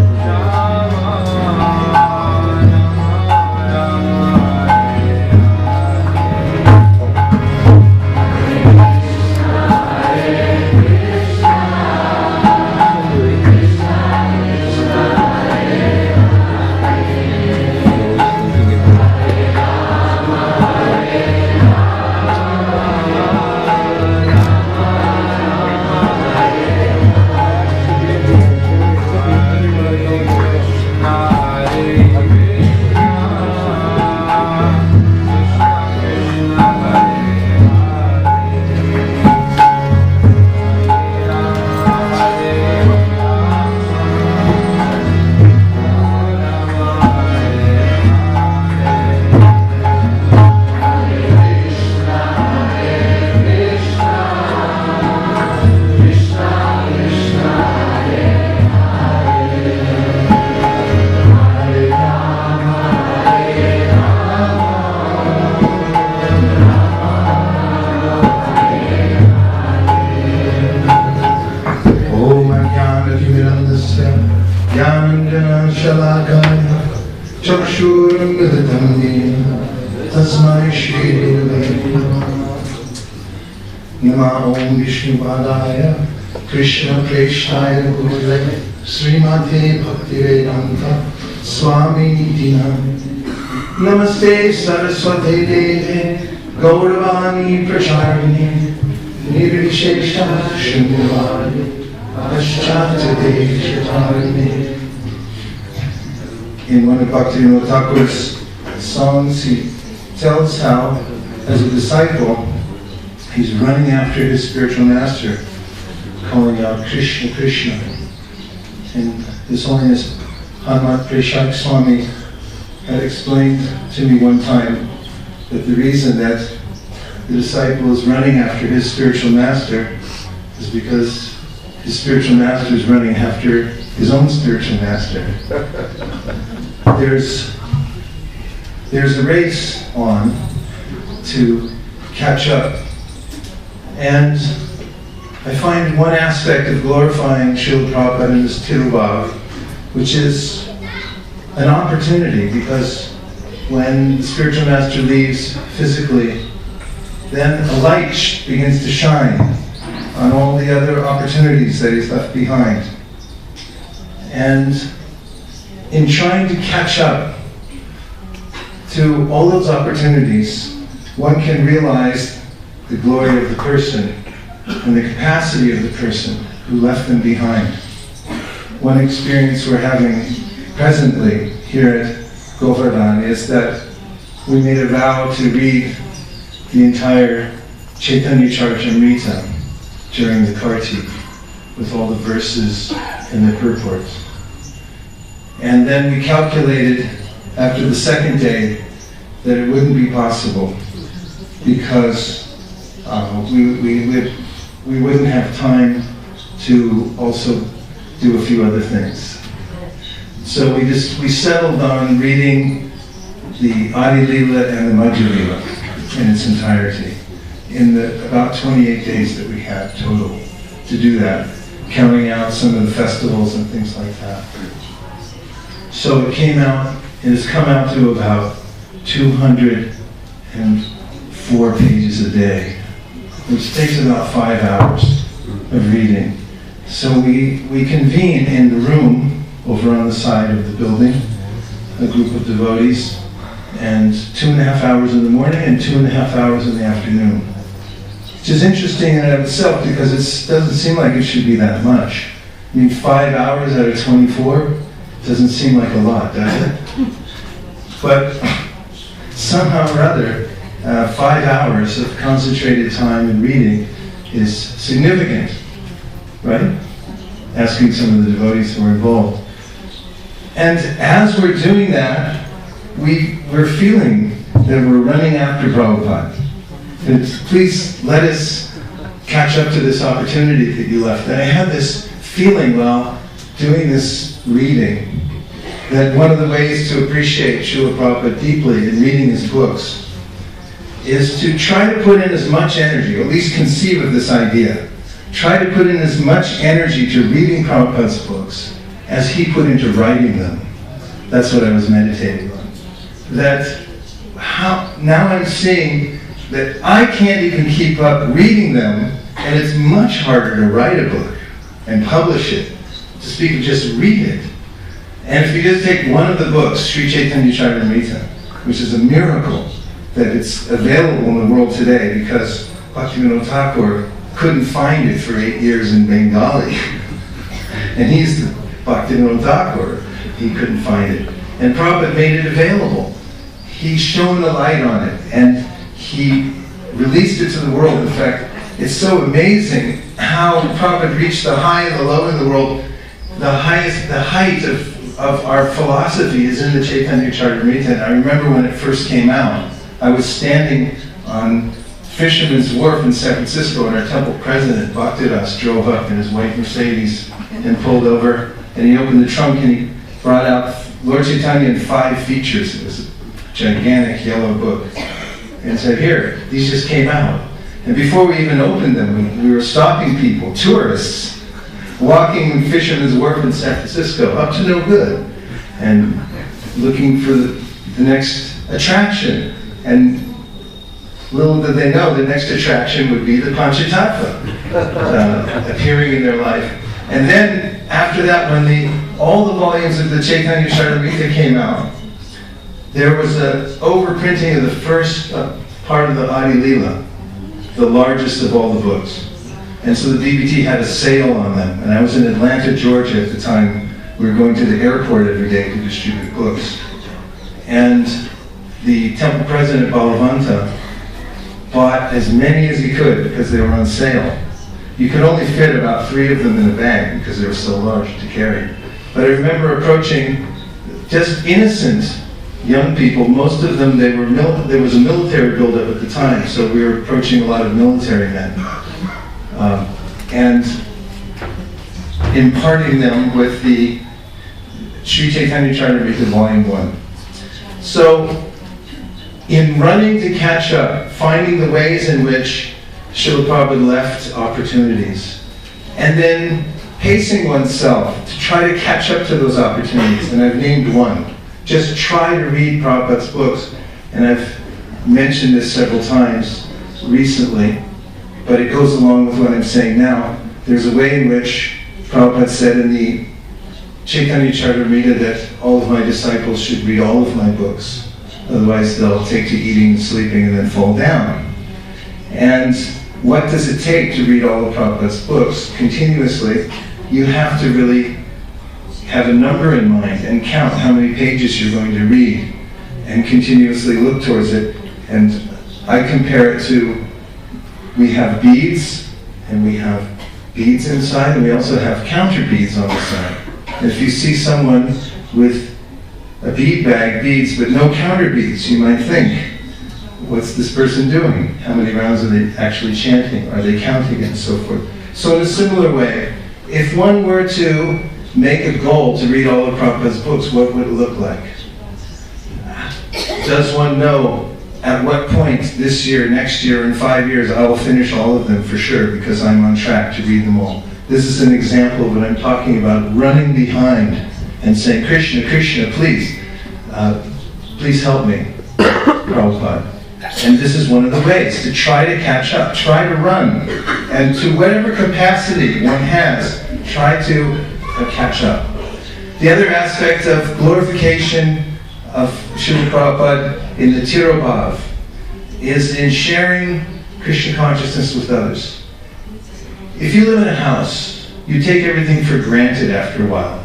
Vijnana Shalakaya Chakshurmritam Yena Tasmai Shri Namo Vishnupadaya Krishna Preshtaya Gurave Srimate Bhaktivedanta Swami Nitya Namaste Saraswate Deve Gauravani Pracharine Nirvishesha Shunmurari Paschatya Deshatarine. In one of Bhaktivinoda Thakur's songs, he tells how, as a disciple, he's running after his spiritual master, calling out Krishna, Krishna. And His Holiness Hanumat Prashak Swami had explained to me one time that the reason that the disciple is running after his spiritual master is because his spiritual master is running after his own spiritual master. There's a race on to catch up. And I find one aspect of glorifying Srila Prabhupada in this Tirubhav, which is an opportunity, because when the spiritual master leaves physically, then a light begins to shine on all the other opportunities that he's left behind. And in trying to catch up to all those opportunities, one can realize the glory of the person and the capacity of the person who left them behind. One experience we're having presently here at Govardhan is that we made a vow to read the entire Chaitanya Charitamrita during the Kartik, with all the verses and the purports. And then we calculated after the second day that it wouldn't be possible, because we wouldn't have time to also do a few other things. So we settled on reading the Adi Lila and the Madhya Lila in its entirety in the about 28 days that we had total to do that, counting out some of the festivals and things like that. So it has come out to about 204 pages a day, which takes about 5 hours of reading. So we convene in the room over on the side of the building, a group of devotees, and 2.5 hours in the morning and 2.5 hours in the afternoon. Which is interesting in and of itself, because it doesn't seem like it should be that much. I mean, 5 hours out of 24 doesn't seem like a lot, does it? But somehow or other, 5 hours of concentrated time in reading is significant, right? Asking some of the devotees who are involved. And as we're doing that, we're feeling that we're running after Prabhupada. And please let us catch up to this opportunity that you left. And I had this feeling while doing this reading that one of the ways to appreciate Srila Prabhupada deeply in reading his books is to try to put in as much energy, or at least conceive of this idea. Try to put in as much energy to reading Prabhupada's books as he put into writing them. That's what I was meditating on. Now I'm seeing that I can't even keep up reading them, and it's much harder to write a book and publish it, to speak of just read it. And if you just take one of the books, Sri Chaitanya Charitamrita, which is a miracle that it's available in the world today, because Bhaktivinoda Thakur couldn't find it for 8 years in Bengali. And he's the Bhaktivinoda Thakur. He couldn't find it. And Prabhupada made it available. He shone the light on it, and he released it to the world. In fact, it's so amazing how Prabhupada reached the high and the low in the world. The height of our philosophy is in the Chaitanya Charitamrita. And I remember when it first came out, I was standing on Fisherman's Wharf in San Francisco, and our temple president, Bhaktidas, drove up in his white Mercedes and pulled over, and he opened the trunk and he brought out Lord Chaitanya in 5 features. It was a gigantic yellow book. And said, here, these just came out. And before we even opened them, we were stopping people, tourists, walking Fisherman's Wharf in San Francisco, up to no good, and looking for the next attraction. And little did they know the next attraction would be the Panchatattva appearing in their life. And then after that, when all the volumes of the Chaitanya Charitamrita came out, there was an overprinting of the first part of the Adi Leela, the largest of all the books. And so the DBT had a sale on them. And I was in Atlanta, Georgia at the time. We were going to the airport every day to distribute books. And the temple president, Balavanta, bought as many as he could because they were on sale. You could only fit about 3 of them in a bag because they were so large to carry. But I remember approaching just innocent young people. Most of them, there was a military buildup at the time, so we were approaching a lot of military men. And imparting them with the Sri Chaitanya Charitamrita Volume 1. So, in running to catch up, finding the ways in which Srila Prabhupada left opportunities, and then pacing oneself to try to catch up to those opportunities, and I've named one. Just try to read Prabhupada's books, and I've mentioned this several times recently, but it goes along with what I'm saying now. There's a way in which Prabhupada said in the Chaitanya Charitamrita that all of my disciples should read all of my books. Otherwise they'll take to eating and sleeping and then fall down. And what does it take to read all of Prabhupada's books continuously? You have to really have a number in mind and count how many pages you're going to read and continuously look towards it. And I compare it to, we have beads, and we have beads inside, and we also have counter beads on the side. And if you see someone with a bead bag, beads, but no counter beads, you might think, what's this person doing? How many rounds are they actually chanting? Are they counting it, and so forth? So in a similar way, if one were to make a goal to read all of Prabhupada's books, what would it look like? Does one know at what point this year, next year, in 5 years, I will finish all of them for sure because I'm on track to read them all? This is an example of what I'm talking about, running behind and saying, Krishna, Krishna, please help me, Prabhupada. And this is one of the ways, to try to catch up, try to run, and to whatever capacity one has, try to catch up. The other aspect of glorification of Srila Prabhupada in the Tirobhav is in sharing Krishna consciousness with others. If you live in a house, you take everything for granted after a while.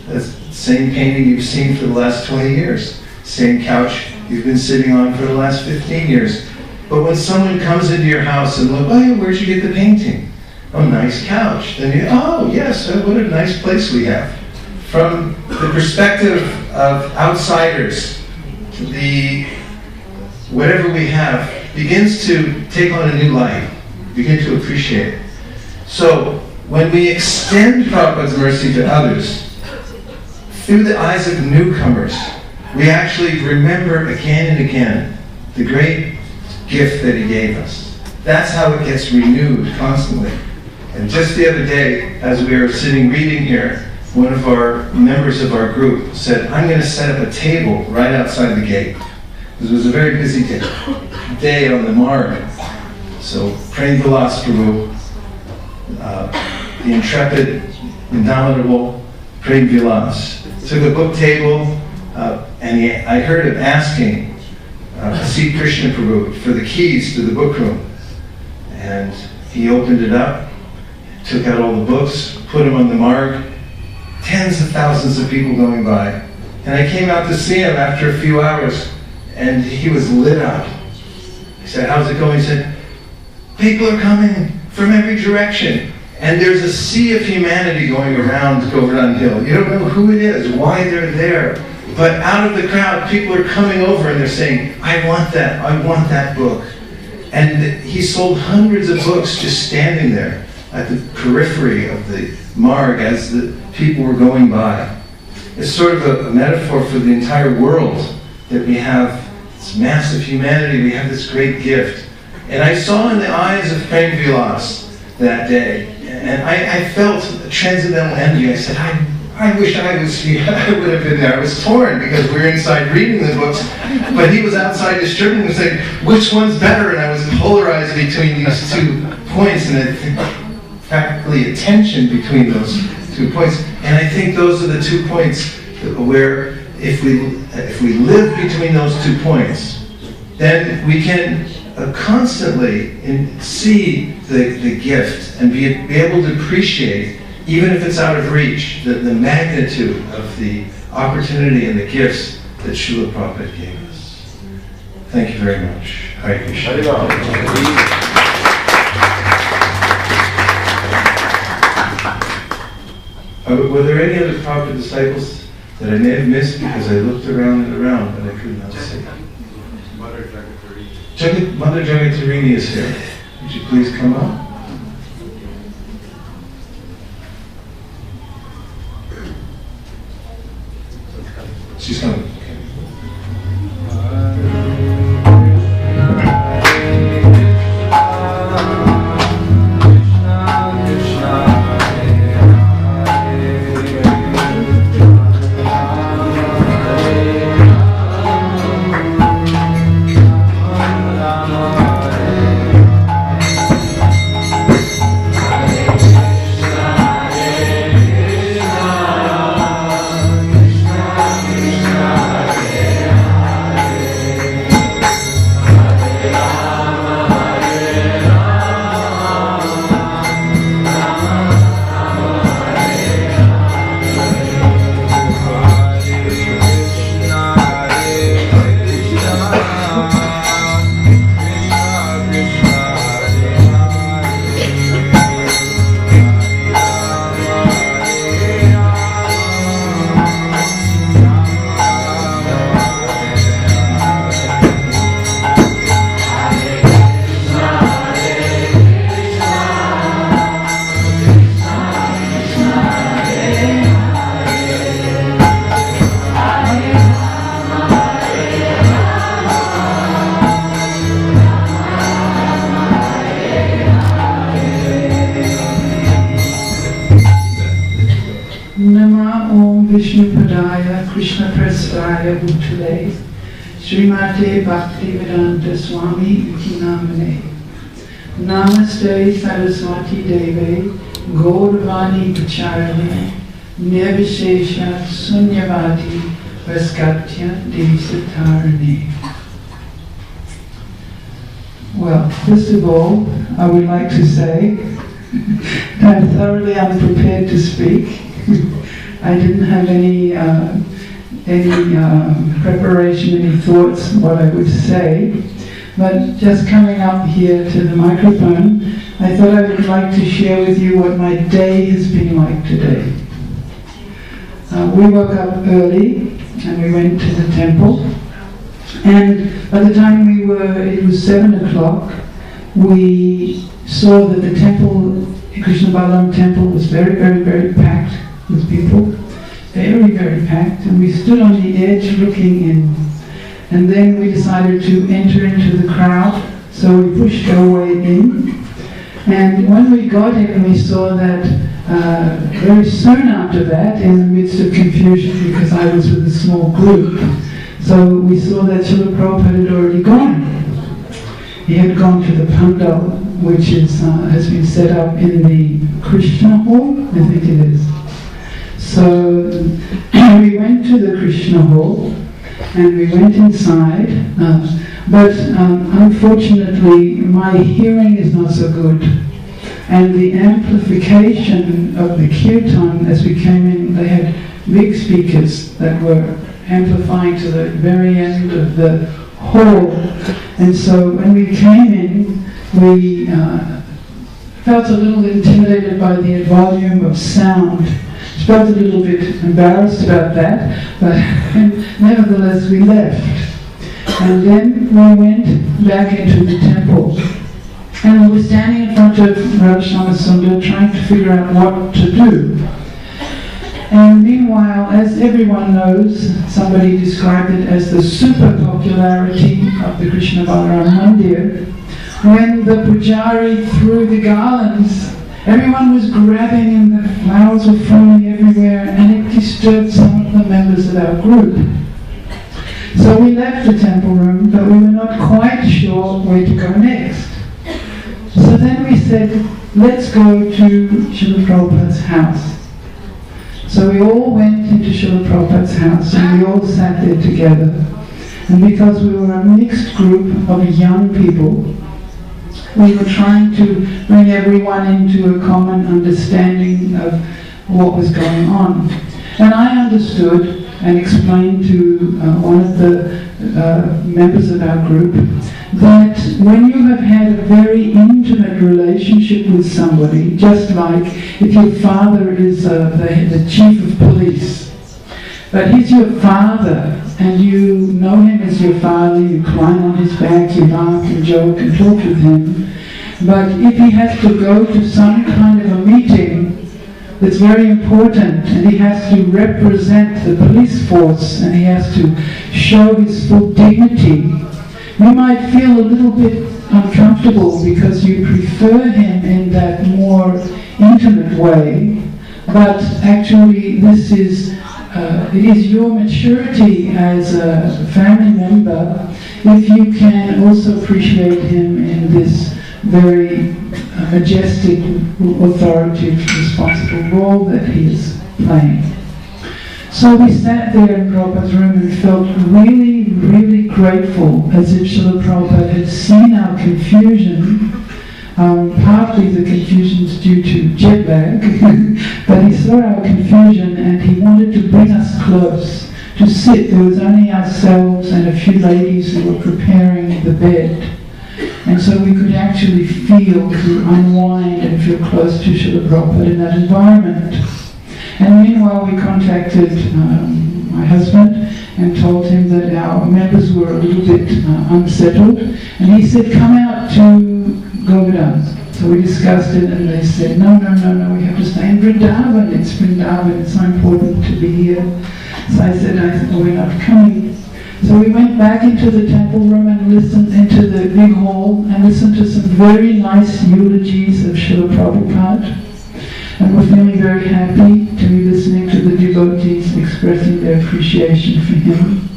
That's the same painting you've seen for the last 20 years. Same couch you've been sitting on for the last 15 years. But when someone comes into your house and look, oh, where'd you get the painting? Oh, nice couch. Then you, oh, yes, what a nice place we have. From the perspective of outsiders, whatever we have begins to take on a new light, begin to appreciate it. So, when we extend Prabhupada's mercy to others, through the eyes of newcomers, we actually remember again and again the great gift that he gave us. That's how it gets renewed constantly. And just the other day, as we were sitting reading here, one of our members of our group said, I'm going to set up a table right outside the gate. It was a very busy day on the Marg. So, Prem Vilas Prabhu, the intrepid, indomitable Prem Vilas, took a book table, and I heard him asking C. Krishna Prabhu for the keys to the book room. And he opened it up, took out all the books, put them on the Marg. Tens of thousands of people going by. And I came out to see him after a few hours, and he was lit up. I said, how's it going? He said, people are coming from every direction. And there's a sea of humanity going around Govardhan Hill. You don't know who it is, why they're there. But out of the crowd, people are coming over and they're saying, I want that book. And he sold hundreds of books just standing there at the periphery of the Marg as the people were going by. It's sort of a metaphor for the entire world that we have this massive humanity, we have this great gift. And I saw in the eyes of Prem Vilas that day. And I felt a transcendental energy. I said, I wish I was here. I would have been there. I was torn because we were inside reading the books, but he was outside distributing them, saying, which one's better? And I was polarized between these 2 points, and practically a tension between those 2 points. And I think those are the 2 points where if we live between those 2 points, then we can constantly see the gift and be able to appreciate, even if it's out of reach, the magnitude of the opportunity and the gifts that Srila Prabhupada gave us. Thank you very much. Hare Krishna. Were there any other Prabhupada disciples that I may have missed because I looked around and around but I could not see? Mother Jagatarini is here. Would you please come up? She's coming. Vishnupadaya Krishna Prasthaya Bhutale Srimate Bhaktivedanta Swami Iti Namane Namaste Saraswati Deve Gauravani Pacharane Nirvishesha Sunyavati Vaskatya Desatarane. Well, first of all, I would like to say that I'm thoroughly unprepared to speak. I didn't have any preparation, any thoughts what I would say, but just coming up here to the microphone, I thought I would like to share with you what my day has been like today. We woke up early and we went to the temple, and by the time it was 7 o'clock, we saw that the temple, Krishna Balaram temple, was very, very, very packed with people, very, very packed, and we stood on the edge looking in. And then we decided to enter into the crowd, so we pushed our way in. And when we got in, we saw that very soon after that, in the midst of confusion, because I was with a small group, so we saw that Srila Prabhupada had already gone. He had gone to the Pandal, which has been set up in the Krishna hall, I think it is. So we went to the Krishna hall and we went inside, but unfortunately my hearing is not so good, and the amplification of the kirtan as we came in, they had big speakers that were amplifying to the very end of the hall, and so when we came in we felt a little intimidated by the volume of sound. Felt a little bit embarrassed about that, but nevertheless we left. And then we went back into the temple. And we were standing in front of Radha Sundar trying to figure out what to do. And meanwhile, as everyone knows, somebody described it as the super popularity of the Krishna Balaram Mandir. when the pujari threw the garlands, everyone was grabbing and the flowers were falling everywhere, and it disturbed some of the members of our group. So we left the temple room, but we were not quite sure where to go next. So then we said, let's go to Srila Prabhupada's house. So we all went into Srila Prabhupada's house and we all sat there together. And because we were a mixed group of young people, we were trying to bring everyone into a common understanding of what was going on. And I understood and explained to one of the members of our group that when you have had a very intimate relationship with somebody, just like if your father is the chief of police, but he's your father and you know him as your father, you climb on his back, you laugh and joke and talk with him, but if he has to go to some kind of a meeting that's very important and he has to represent the police force and he has to show his full dignity, you might feel a little bit uncomfortable because you prefer him in that more intimate way, but actually this is it is your maturity as a family member if you can also appreciate him in this very majestic, authoritative, responsible role that he is playing. So we sat there in Prabhupada's room and felt really, really grateful, as if Srila Prabhupada had seen our confusion. Partly the confusion is due to jet lag, but he saw our confusion and he wanted to bring us close to sit. There was only ourselves and a few ladies who were preparing the bed. And so we could actually feel, to unwind and feel close to Srila Prabhupada in that environment. And meanwhile we contacted my husband and told him that our members were a little bit unsettled. And he said, come out to Govardhan. So we discussed it and they said, no, we have to stay in Vrindavan. It's Vrindavan, it's so important to be here. So I said, we're not coming. So we went back into the temple room and listened into the big hall and listened to some very nice eulogies of Srila Prabhupada. And we're feeling very happy to be listening to the devotees expressing their appreciation for him.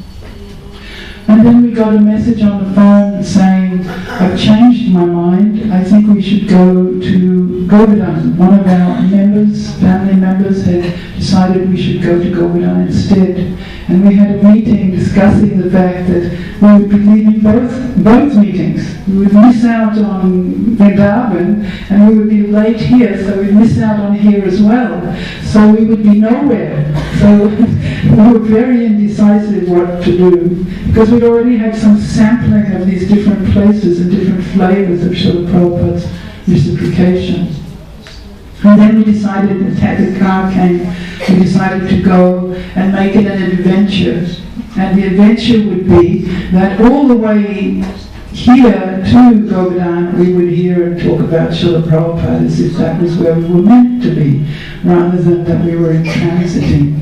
And then we got a message on the phone saying, I've changed my mind. I think we should go to Govardhan. One of our members, family members, had decided we should go to Govardhan instead. And we had a meeting discussing the fact that we would be leaving both meetings. We would miss out on Vrindavan and we would be late here, so we'd miss out on here as well. So we would be nowhere. So we were very indecisive what to do, because we'd already had some sampling of these different places and different flavors of Srila Prabhupada's reciprocation. And then we decided, the car came, we decided to go and make it an adventure. And the adventure would be that all the way here to Govardhan, we would hear and talk about Srila Prabhupada as if that was where we were meant to be, rather than that we were in transiting.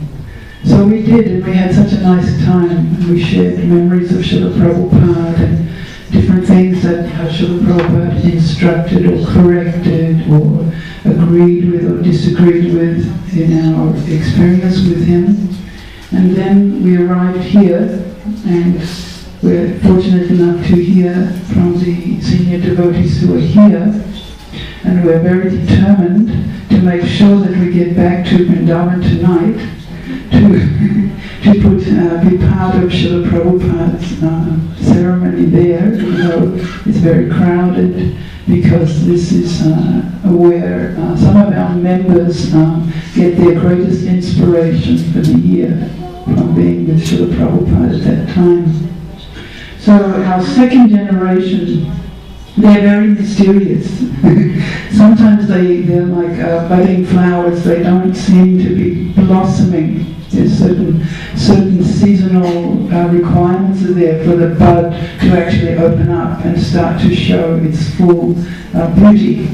So we did, and we had such a nice time. And we shared memories of Srila Prabhupada and different things that Srila Prabhupada instructed or corrected or agreed with or disagreed with in our experience with him. And then we arrived here, and we're fortunate enough to hear from the senior devotees who are here, and we're very determined to make sure that we get back to Vrindavan tonight to be part of Srila Prabhupada's ceremony there, although it's very crowded, because this is where some of our members get their greatest inspiration for the year from being with Srila Prabhupada at that time. So our second generation, they're very mysterious. Sometimes they're like budding flowers. They don't seem to be blossoming. There's certain seasonal requirements are there for the bud to actually open up and start to show its full beauty.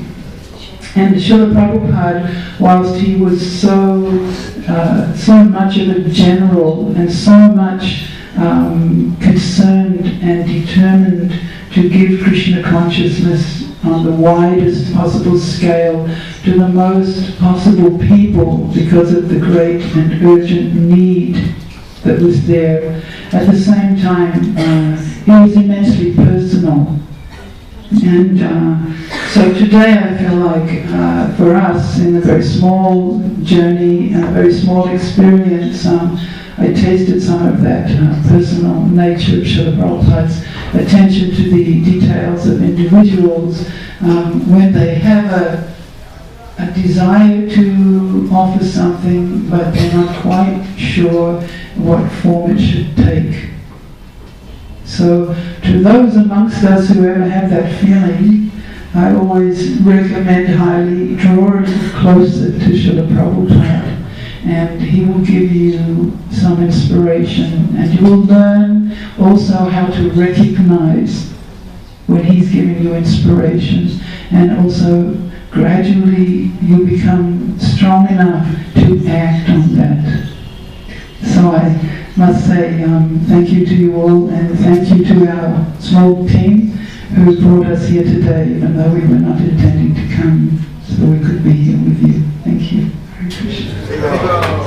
And Srila Prabhupada, whilst he was so much of a general and so much concerned and determined to give Krishna consciousness on the widest possible scale to the most possible people because of the great and urgent need that was there. At the same time, it was immensely personal. And so today I feel like for us, in a very small journey, a very small experience, I tasted some of that personal nature of Srila Prabhupada's attention to the details of individuals when they have a desire to offer something, but they're not quite sure what form it should take. So to those amongst us who ever have that feeling, I always recommend highly draw a little closer to Srila Prabhupada, and he will give you some inspiration, and you will learn also how to recognize when he's giving you inspiration, and also gradually you become strong enough to act on that. So I must say thank you to you all, and thank you to our small team who brought us here today, even though we were not intending to come, so we could be here with you. Thank you. Hare Krishna.